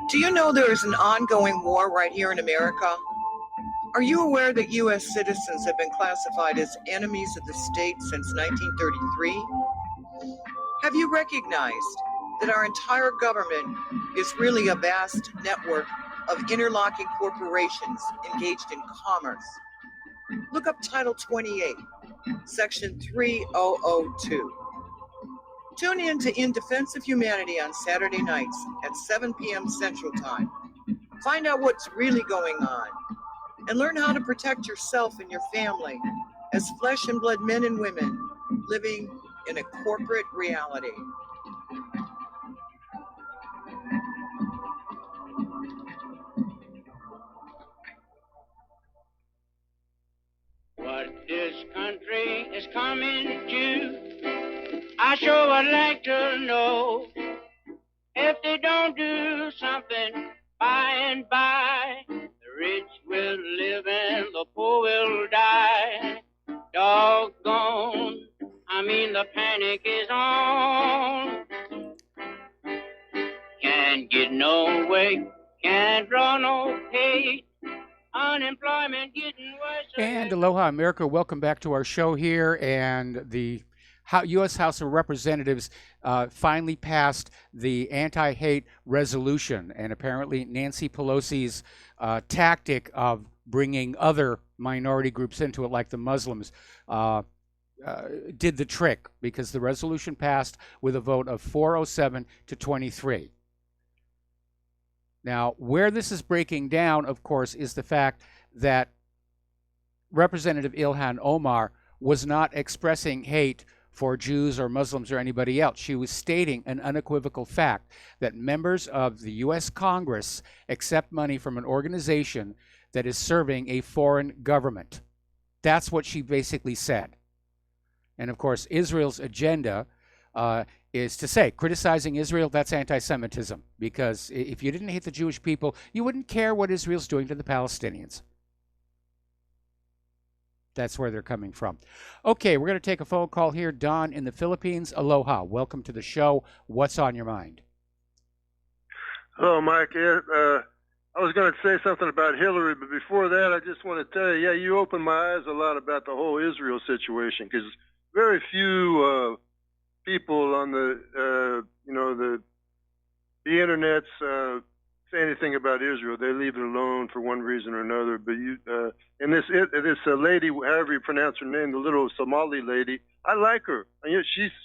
Do you know there is an ongoing war right here in America? Are you aware that U.S. citizens have been classified as enemies of the state since 1933? Have you recognized that our entire government is really a vast network of interlocking corporations engaged in commerce? Look up Title 28, Section 3002. Tune in to In Defense of Humanity on Saturday nights at 7 p.m. Central Time. Find out what's really going on and learn how to protect yourself and your family as flesh and blood men and women living in a corporate reality. What this country is coming to, I sure would like to know. If they don't do something by and by, the rich will live and the poor will die. Doggone, I mean the panic is on. Can't get no way, can't draw no pay. Unemployment getting worse. And aloha, America. Welcome back to our show here. And the U.S. House of Representatives finally passed the anti-hate resolution. And apparently Nancy Pelosi's tactic of bringing other minority groups into it, like the Muslims, did the trick, because the resolution passed with a vote of 407 to 23. Now, where this is breaking down, of course, is the fact that Representative Ilhan Omar was not expressing hate for Jews or Muslims or anybody else. She was stating an unequivocal fact that members of the U.S. Congress accept money from an organization that is serving a foreign government. That's what she basically said. And of course, Israel's agenda is to say, criticizing Israel, that's anti-Semitism. Because if you didn't hate the Jewish people, you wouldn't care what Israel's doing to the Palestinians. That's where they're coming from. Okay, we're going to take a phone call here. Don in the Philippines. Aloha. Welcome to the show. What's on your mind? Hello, Mike. I was going to say something about Hillary, but before that, I just want to tell you, you opened my eyes a lot about the whole Israel situation, because very few people on the internets say anything about Israel. They leave it alone for one reason or another. But and this lady, however you pronounce her name, the little Somali lady, I like her.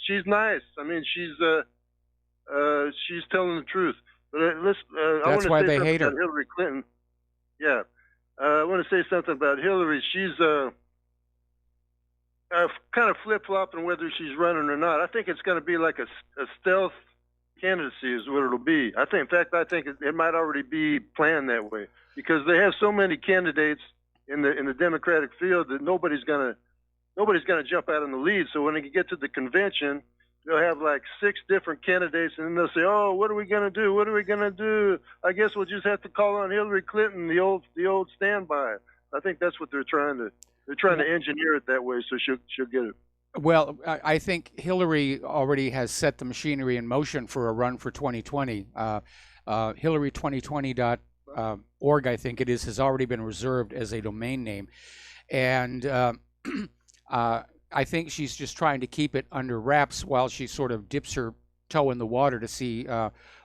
She's nice. I mean, she's telling the truth. But that's why they hate her. Hillary Clinton. Yeah, I want to say something about Hillary. She's kind of flip-flopping whether she's running or not. I think it's going to be like a stealth candidacy is what it'll be. I think it might already be planned that way, because they have so many candidates in the Democratic field that nobody's gonna jump out in the lead. So when they get to the convention, they'll have like 6 different candidates, and then they'll say, "Oh, what are we gonna do? What are we gonna do? I guess we'll just have to call on Hillary Clinton, the old standby." I think that's what they're trying to engineer it that way, so she'll get it. Well, I think Hillary already has set the machinery in motion for a run for 2020. Hillary2020.org, I think it is, has already been reserved as a domain name. And I think she's just trying to keep it under wraps while she sort of dips her toe in the water to see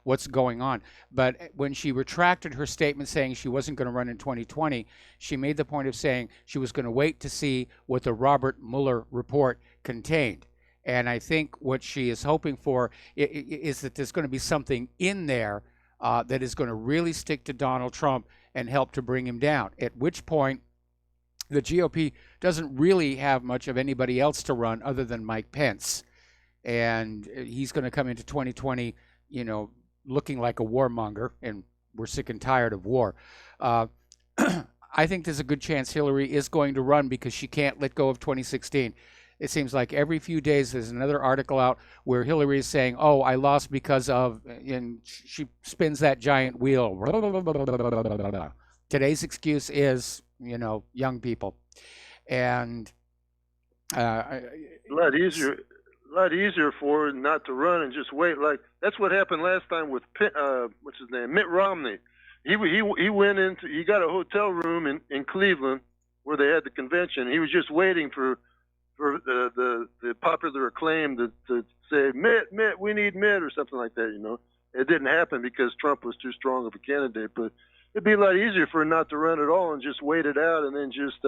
what's going on. But when she retracted her statement saying she wasn't going to run in 2020, she made the point of saying she was going to wait to see what the Robert Mueller report contained. And I think what she is hoping for is that there's going to be something in there that is going to really stick to Donald Trump and help to bring him down, at which point the GOP doesn't really have much of anybody else to run other than Mike Pence. And he's going to come into 2020, looking like a warmonger, and we're sick and tired of war. I think there's a good chance Hillary is going to run because she can't let go of 2016. It seems like every few days there's another article out where Hillary is saying, "Oh, I lost because of," and she spins that giant wheel. Today's excuse is, young people. And a lot easier for her not to run and just wait. Like that's what happened last time with what's his name, Mitt Romney. He got a hotel room in Cleveland where they had the convention. He was just waiting for the popular acclaim to say, Mitt, we need Mitt, or something like that. It didn't happen because Trump was too strong of a candidate. But it'd be a lot easier for her not to run at all and just wait it out and then just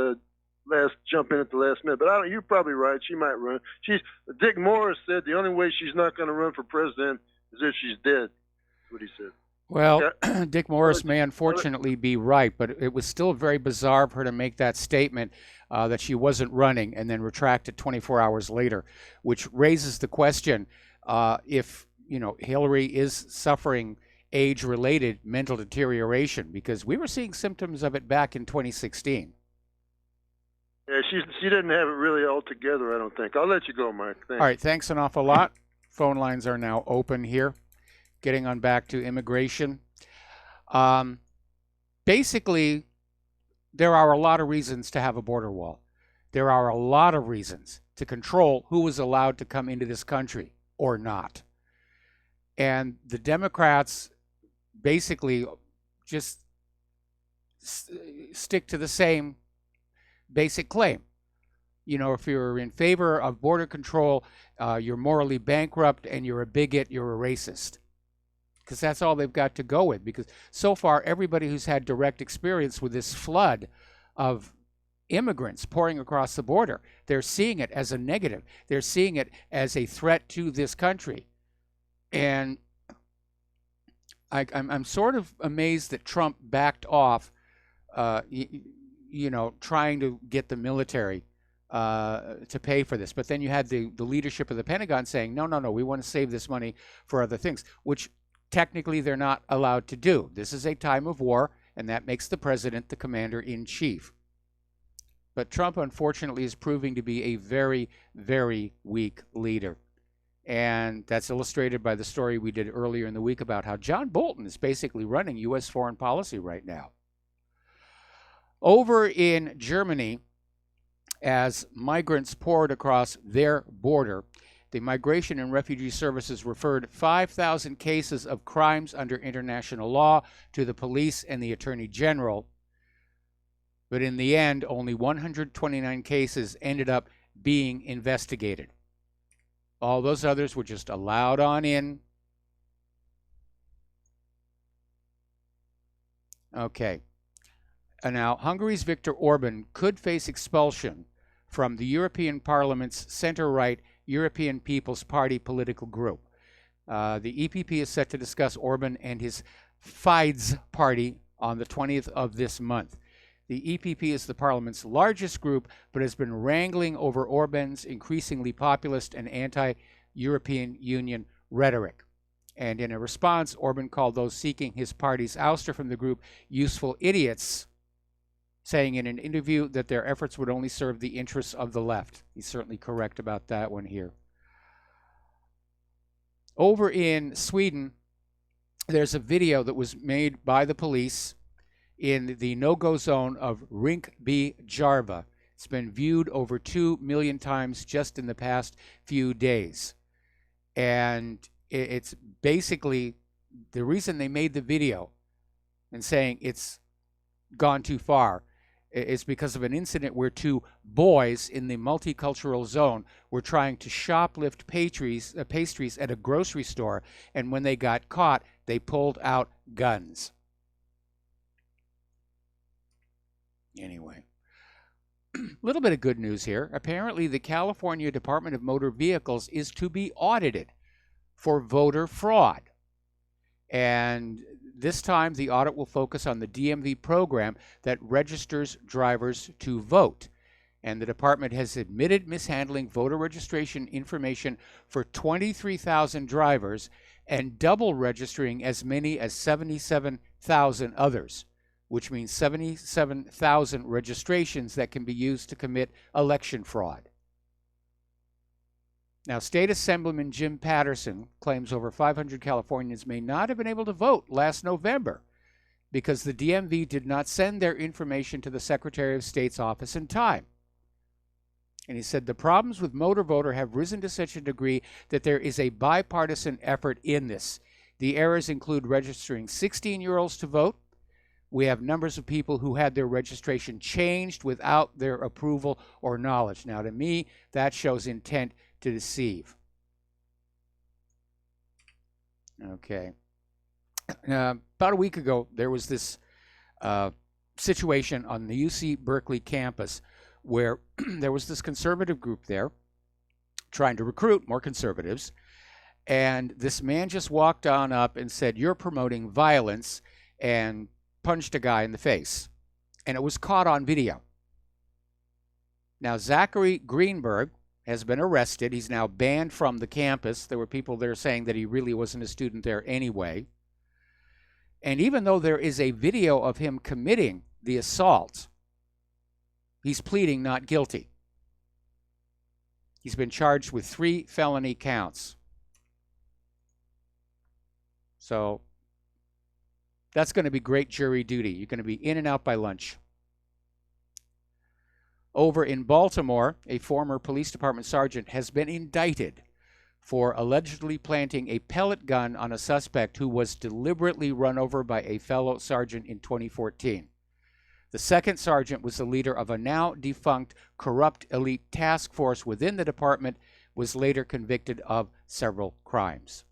jump in at the last minute. But you're probably right. She might run. Dick Morris said the only way she's not going to run for president is if she's dead. That's what he said. Well, Dick Morris may unfortunately be right, but it was still very bizarre of her to make that statement that she wasn't running and then retract it 24 hours later, which raises the question if Hillary is suffering age-related mental deterioration, because we were seeing symptoms of it back in 2016. Yeah, she didn't have it really all together, I don't think. I'll let you go, Mike. Thanks. All right, thanks an awful lot. Phone lines are now open here. Getting on back to immigration. Basically, there are a lot of reasons to have a border wall. There are a lot of reasons to control who is allowed to come into this country or not. And the Democrats basically just stick to the same basic claim. If you're in favor of border control, you're morally bankrupt and you're a bigot, you're a racist. Because that's all they've got to go with. Because so far, everybody who's had direct experience with this flood of immigrants pouring across the border. They're seeing it as a negative. They're seeing it as a threat to this country. And I'm sort of amazed that Trump backed off, trying to get the military to pay for this. But then you had the leadership of the Pentagon saying, no, we want to save this money for other things, which technically they're not allowed to do. This is a time of war, and that makes the president the commander-in-chief. But Trump, unfortunately, is proving to be a very, very weak leader. And that's illustrated by the story we did earlier in the week about how John Bolton is basically running U.S. foreign policy right now. Over in Germany, as migrants poured across their border, the Migration and Refugee Services referred 5,000 cases of crimes under international law to the police and the Attorney General. But in the end, only 129 cases ended up being investigated. All those others were just allowed on in. Okay. And now, Hungary's Viktor Orban could face expulsion from the European Parliament's center-right European People's Party political group. The EPP is set to discuss Orban and his Fidesz party on the 20th of this month. The EPP is the parliament's largest group, but has been wrangling over Orban's increasingly populist and anti-European Union rhetoric. And in a response, Orban called those seeking his party's ouster from the group useful idiots, saying in an interview that their efforts would only serve the interests of the left. He's certainly correct about that one here. Over in Sweden, there's a video that was made by the police in the no-go zone of Rinkeby-Järva. It's been viewed over 2 million times just in the past few days. And it's basically the reason they made the video and saying it's gone too far is because of an incident where 2 boys in the multicultural zone were trying to shoplift pastries at a grocery store, and when they got caught, they pulled out guns. Anyway, a little bit of good news here. Apparently, the California Department of Motor Vehicles is to be audited for voter fraud. And this time, the audit will focus on the DMV program that registers drivers to vote. And the department has admitted mishandling voter registration information for 23,000 drivers and double registering as many as 77,000 others, which means 77,000 registrations that can be used to commit election fraud. Now, State Assemblyman Jim Patterson claims over 500 Californians may not have been able to vote last November because the DMV did not send their information to the Secretary of State's office in time. And he said the problems with Motor Voter have risen to such a degree that there is a bipartisan effort in this. The errors include registering 16-year-olds to vote. We have numbers of people who had their registration changed without their approval or knowledge. Now, to me, that shows intent to deceive. Okay. About a week ago, there was this situation on the UC Berkeley campus where there was this conservative group there trying to recruit more conservatives. And this man just walked on up and said, "You're promoting violence," and punched a guy in the face. And it was caught on video. Now, Zachary Greenberg has been arrested. He's now banned from the campus. There were people there saying that he really wasn't a student there anyway. And even though there is a video of him committing the assault, he's pleading not guilty. He's been charged with 3 felony counts. So that's going to be great jury duty. You're going to be in and out by lunch. Over in Baltimore, a former police department sergeant has been indicted for allegedly planting a pellet gun on a suspect who was deliberately run over by a fellow sergeant in 2014. The second sergeant was the leader of a now defunct corrupt elite task force within the department, was later convicted of several crimes.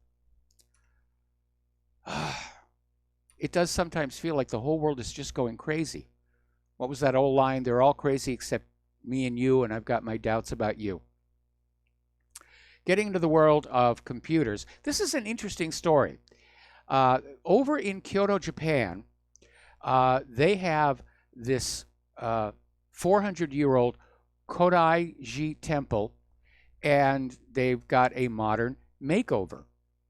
It does sometimes feel like the whole world is just going crazy. What was that old line? They're all crazy except me and you, and I've got my doubts about you. Getting into the world of computers, this is an interesting story. Over in Kyoto, Japan, they have this 400-year-old Kodaiji temple, and they've got a modern makeover.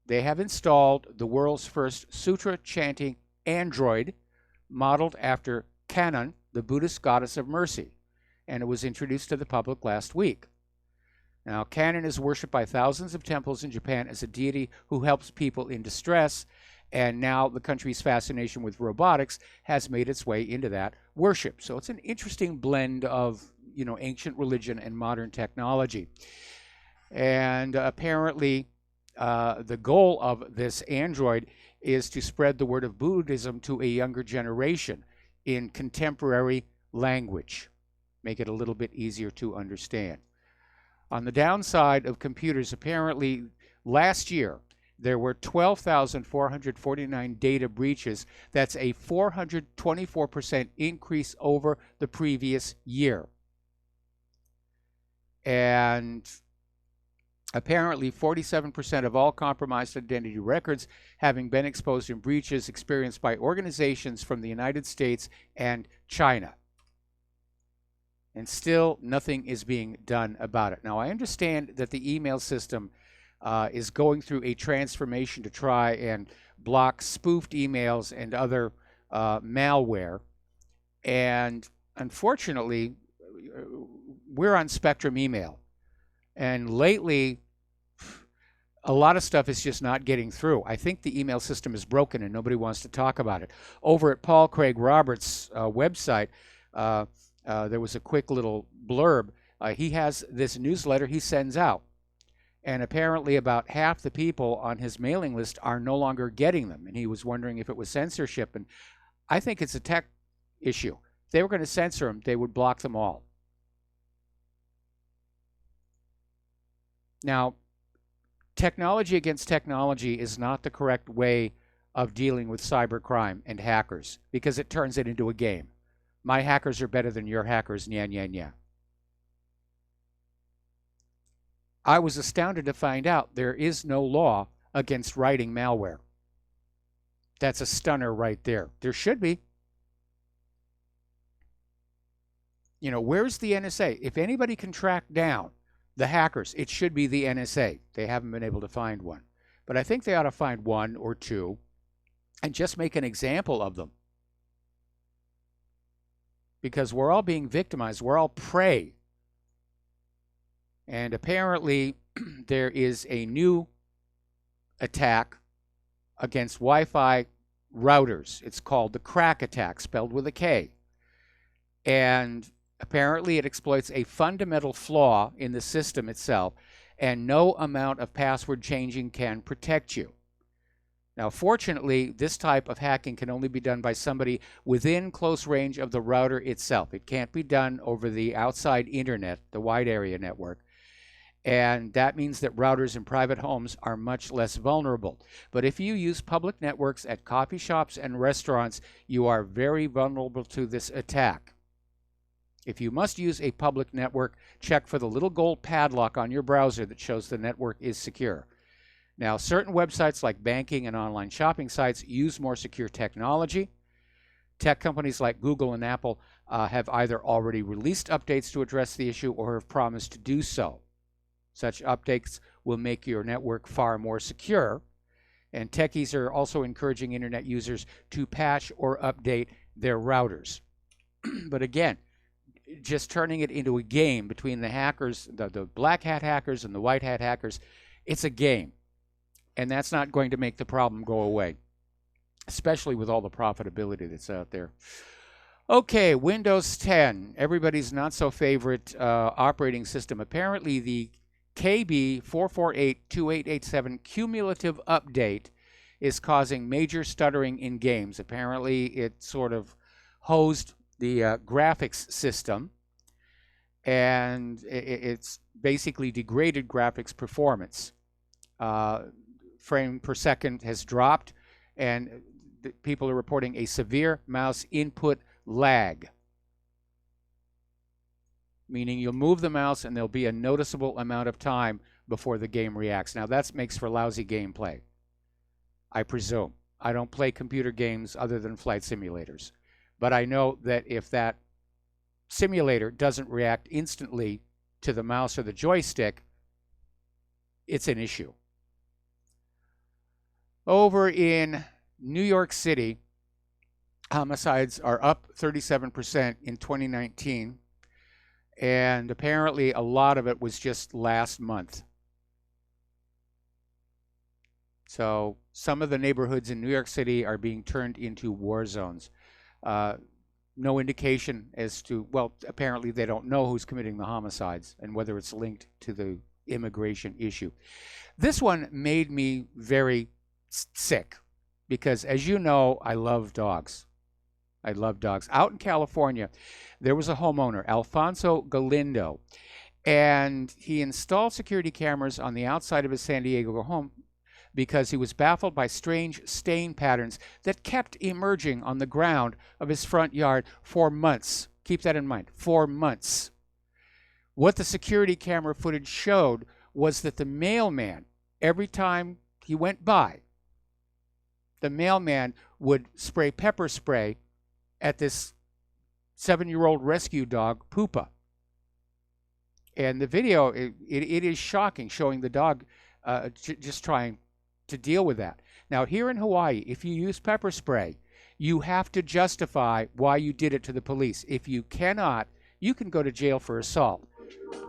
They have installed the world's first sutra chanting android, modeled after Kannon, the Buddhist goddess of mercy, and it was introduced to the public last week. Now, Kannon is worshipped by thousands of temples in Japan as a deity who helps people in distress, and now the country's fascination with robotics has made its way into that worship. So it's an interesting blend of, ancient religion and modern technology. And apparently, the goal of this android is to spread the word of Buddhism to a younger generation in contemporary language, make it a little bit easier to understand. On the downside of computers, apparently last year there were 12,449 data breaches. That's a 424% increase over the previous year. And apparently 47% of all compromised identity records having been exposed in breaches experienced by organizations from the United States and China. And still nothing is being done about it. Now, I understand that the email system is going through a transformation to try and block spoofed emails and other malware. And unfortunately, we're on Spectrum email. And lately, a lot of stuff is just not getting through. I think the email system is broken and nobody wants to talk about it. Over at Paul Craig Roberts' website, there was a quick little blurb. He has this newsletter he sends out. And apparently about half the people on his mailing list are no longer getting them. And he was wondering if it was censorship. And I think it's a tech issue. If they were going to censor them, they would block them all. Now, technology against technology is not the correct way of dealing with cybercrime and hackers, because it turns it into a game. My hackers are better than your hackers, nya, nya, nya. I was astounded to find out there is no law against writing malware. That's a stunner right there. There should be. Where's the NSA? If anybody can track down the hackers, it should be the NSA. They haven't been able to find one. But I think they ought to find one or two and just make an example of them. Because we're all being victimized. We're all prey. And apparently there is a new attack against Wi-Fi routers. It's called the crack attack, spelled with a K. And apparently it exploits a fundamental flaw in the system itself, and no amount of password changing can protect you. Now, fortunately, this type of hacking can only be done by somebody within close range of the router itself. It can't be done over the outside internet, the wide area network. And that means that routers in private homes are much less vulnerable. But if you use public networks at coffee shops and restaurants, you are very vulnerable to this attack. If you must use a public network, check for the little gold padlock on your browser that shows the network is secure. Now, certain websites like banking and online shopping sites use more secure technology. Tech companies like Google and Apple have either already released updates to address the issue or have promised to do so. Such updates will make your network far more secure. And techies are also encouraging internet users to patch or update their routers. But again, just turning it into a game between the hackers, the black hat hackers and the white hat hackers, it's a game. And that's not going to make the problem go away, especially with all the profitability that's out there. Okay, Windows 10, everybody's not so favorite operating system. Apparently the KB 4482887 cumulative update is causing major stuttering in games. Apparently it sort of hosed the graphics system, and it's basically degraded graphics performance. Frame per second has dropped, and people are reporting a severe mouse input lag. meaning you'll move the mouse and there'll be a noticeable amount of time before the game reacts. Now, that makes for lousy gameplay, I presume. I don't play computer games other than flight simulators. But I know that if that simulator doesn't react instantly to the mouse or the joystick, it's an issue. Over in New York City, homicides are up 37% in 2019, and apparently a lot of it was just last month. So some of the neighborhoods in New York City are being turned into war zones. No indication as to, well, apparently they don't know who's committing the homicides and whether it's linked to the immigration issue. This one made me very sick because, as you know, I love dogs. I love dogs. Out in California, there was a homeowner, Alfonso Galindo, and he installed security cameras on the outside of his San Diego home because he was baffled by strange stain patterns that kept emerging on the ground of his front yard for months. Keep that in mind, for months. What the security camera footage showed was that the mailman, every time he went by, the mailman would spray pepper spray at this 7-year-old rescue dog, Pupa. And the video, it is shocking, showing the dog just trying to deal with that. Now, here in Hawaii, if you use pepper spray, you have to justify why you did it to the police. If you cannot, you can go to jail for assault.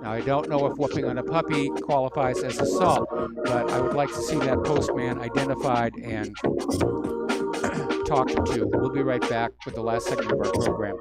Now, I don't know if whooping on a puppy qualifies as assault, but I would like to see that postman identified and talked to. We'll be right back with the last segment of our program.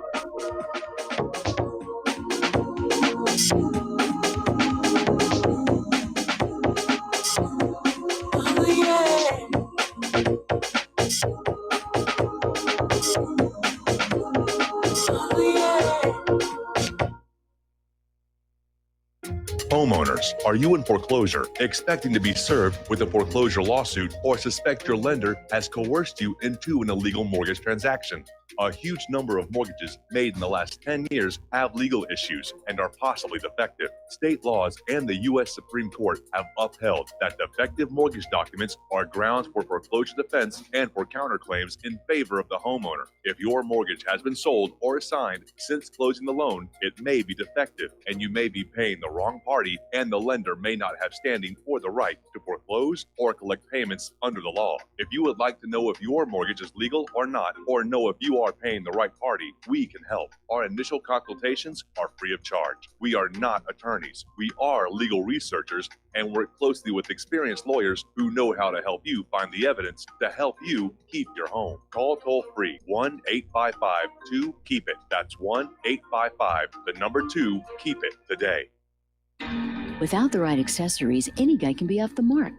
Homeowners, are you in foreclosure, expecting to be served with a foreclosure lawsuit, or suspect your lender has coerced you into an illegal mortgage transaction? A huge number of mortgages made in the last 10 years have legal issues and are possibly defective. State laws and the U.S. Supreme Court have upheld that defective mortgage documents are grounds for foreclosure defense and for counterclaims in favor of the homeowner. If your mortgage has been sold or assigned since closing the loan, it may be defective and you may be paying the wrong party, and the lender may not have standing or the right to foreclose or collect payments under the law. If you would like to know if your mortgage is legal or not, or know if you are paying the right party, we can help. Our initial consultations are free of charge. We are not attorneys. We are legal researchers and work closely with experienced lawyers who know how to help you find the evidence to help you keep your home. Call toll-free 1-855-2-KEEP-IT. That's 1-855-2-KEEP-IT today. Without the right accessories, any guy can be off the mark.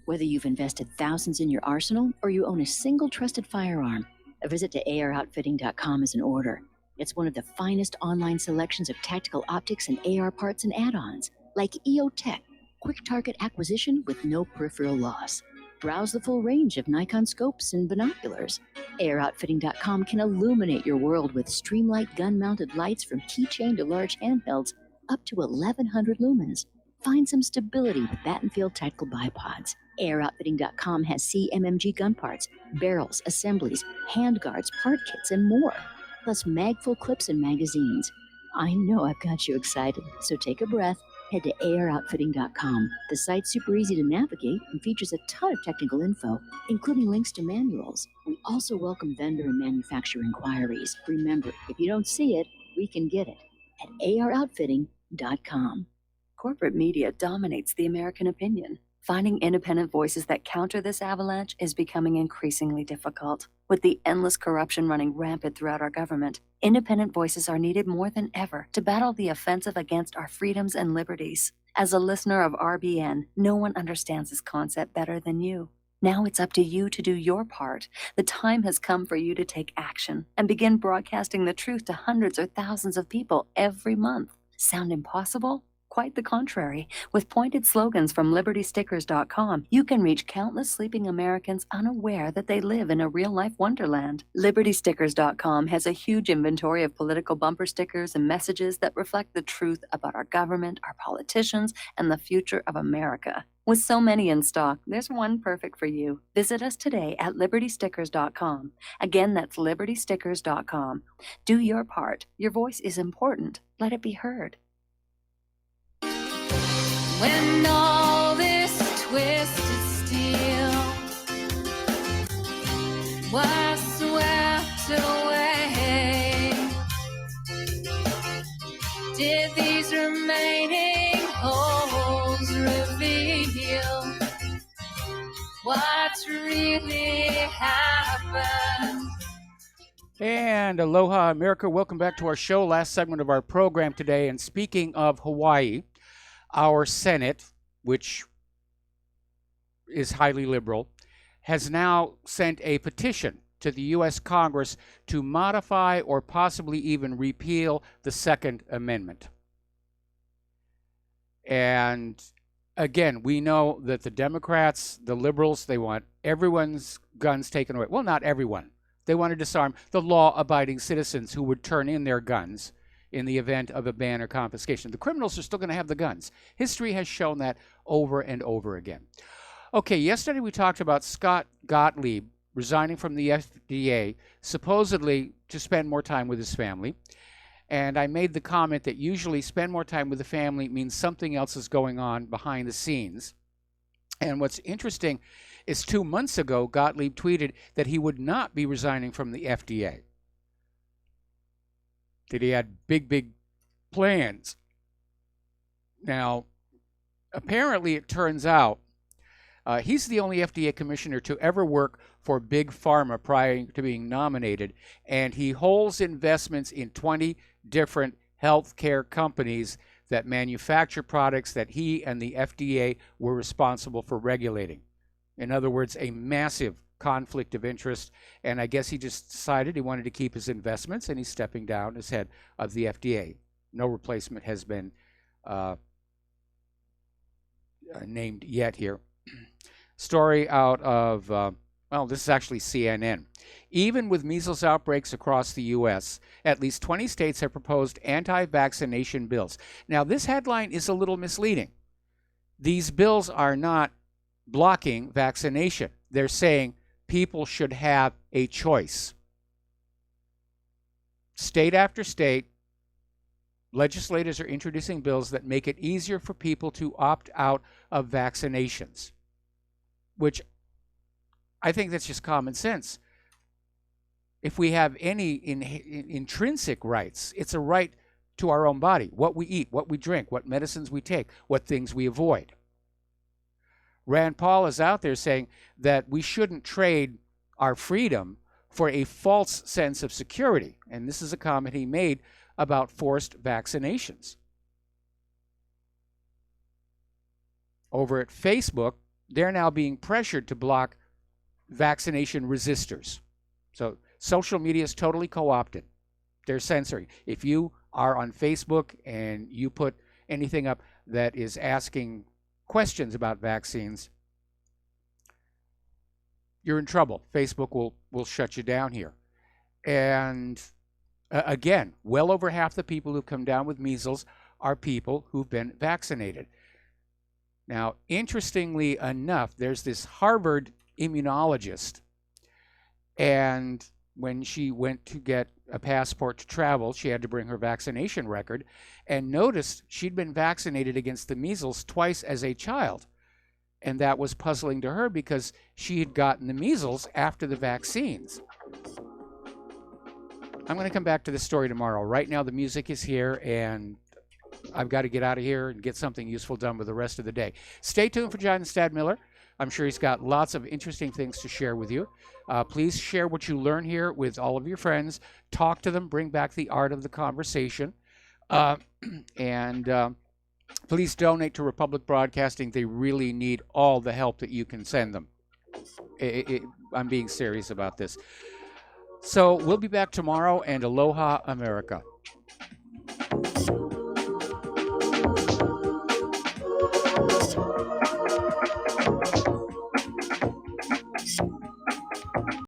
Whether you've invested thousands in your arsenal or you own a single trusted firearm, a visit to AROutfitting.com is in order. It's one of the finest online selections of tactical optics and AR parts and add-ons, like EOTech, quick target acquisition with no peripheral loss. Browse the full range of Nikon scopes and binoculars. AROutfitting.com can illuminate your world with Streamlight gun-mounted lights from keychain to large handhelds up to 1,100 lumens. Find some stability with Battenfield tactical bipods. AirOutfitting.com has CMMG gun parts, barrels, assemblies, handguards, part kits, and more, plus mag-full clips and magazines. I know I've got you excited, so take a breath. Head to AirOutfitting.com. The site's super easy to navigate and features a ton of technical info, including links to manuals. We also welcome vendor and manufacturer inquiries. Remember, if you don't see it, we can get it at AirOutfitting.com. Corporate media dominates the American opinion. Finding independent voices that counter this avalanche is becoming increasingly difficult. With the endless corruption running rampant throughout our government, independent voices are needed more than ever to battle the offensive against our freedoms and liberties. As a listener of RBN, no one understands this concept better than you. Now it's up to you to do your part. The time has come for you to take action and begin broadcasting the truth to hundreds or thousands of people every month. Sound impossible? Quite the contrary. With pointed slogans from LibertyStickers.com, you can reach countless sleeping Americans unaware that they live in a real-life wonderland. LibertyStickers.com has a huge inventory of political bumper stickers and messages that reflect the truth about our government, our politicians, and the future of America. With so many in stock, there's one perfect for you. Visit us today at LibertyStickers.com. Again, that's LibertyStickers.com. Do your part. Your voice is important. Let it be heard. When all this twisted steel was swept away, did these remaining holes reveal what's really happened? And aloha, America. Welcome back to our show. Last segment of our program today. And speaking of Hawaii, our Senate, which is highly liberal, has now sent a petition to the U.S. Congress to modify or possibly even repeal the Second Amendment. And again, we know that the Democrats, the liberals, they want everyone's guns taken away. Well, not everyone. They want to disarm the law-abiding citizens who would turn in their guns in the event of a ban or confiscation. The criminals are still going to have the guns. History has shown that over and over again. Okay, yesterday we talked about Scott Gottlieb resigning from the FDA, supposedly to spend more time with his family. And I made the comment that usually spend more time with the family means something else is going on behind the scenes. And what's interesting is 2 months ago, Gottlieb tweeted that he would not be resigning from the FDA. That he had big plans. Now, apparently it turns out he's the only FDA commissioner to ever work for Big Pharma prior to being nominated, and he holds investments in 20 different healthcare companies that manufacture products that he and the FDA were responsible for regulating. In other words, a massive conflict of interest, and I guess he just decided he wanted to keep his investments, and he's stepping down as head of the FDA. No replacement has been named yet here. Story out of, well, this is actually CNN. Even with measles outbreaks across the U.S., at least 20 states have proposed anti-vaccination bills. Now, this headline is a little misleading. These bills are not blocking vaccination. They're saying people should have a choice. State after state, legislators are introducing bills that make it easier for people to opt out of vaccinations, which I think that's just common sense. If we have any intrinsic rights, it's a right to our own body, what we eat, what we drink, what medicines we take, what things we avoid. Rand Paul is out there saying that we shouldn't trade our freedom for a false sense of security. And this is a comment he made about forced vaccinations. Over at Facebook, they're now being pressured to block vaccination resistors. So social media is totally co-opted. They're censoring. If you are on Facebook and you put anything up that is asking questions about vaccines, you're in trouble. Facebook will shut you down here. And again, well over half the people who've come down with measles are people who've been vaccinated. Now, interestingly enough, there's this Harvard immunologist, and when she went to get a passport to travel, she had to bring her vaccination record, and noticed she'd been vaccinated against the measles twice as a child. And that was puzzling to her because she had gotten the measles after the vaccines. I'm going to come back to this story tomorrow. Right now, the music is here, and I've got to get out of here and get something useful done with the rest of the day. Stay tuned for John Stadmiller. I'm sure he's got lots of interesting things to share with you. Please share what you learn here with all of your friends. Talk to them. Bring back the art of the conversation. Please donate to Republic Broadcasting. They really need all the help that you can send them. I'm being serious about this. So we'll be back tomorrow, and aloha, America.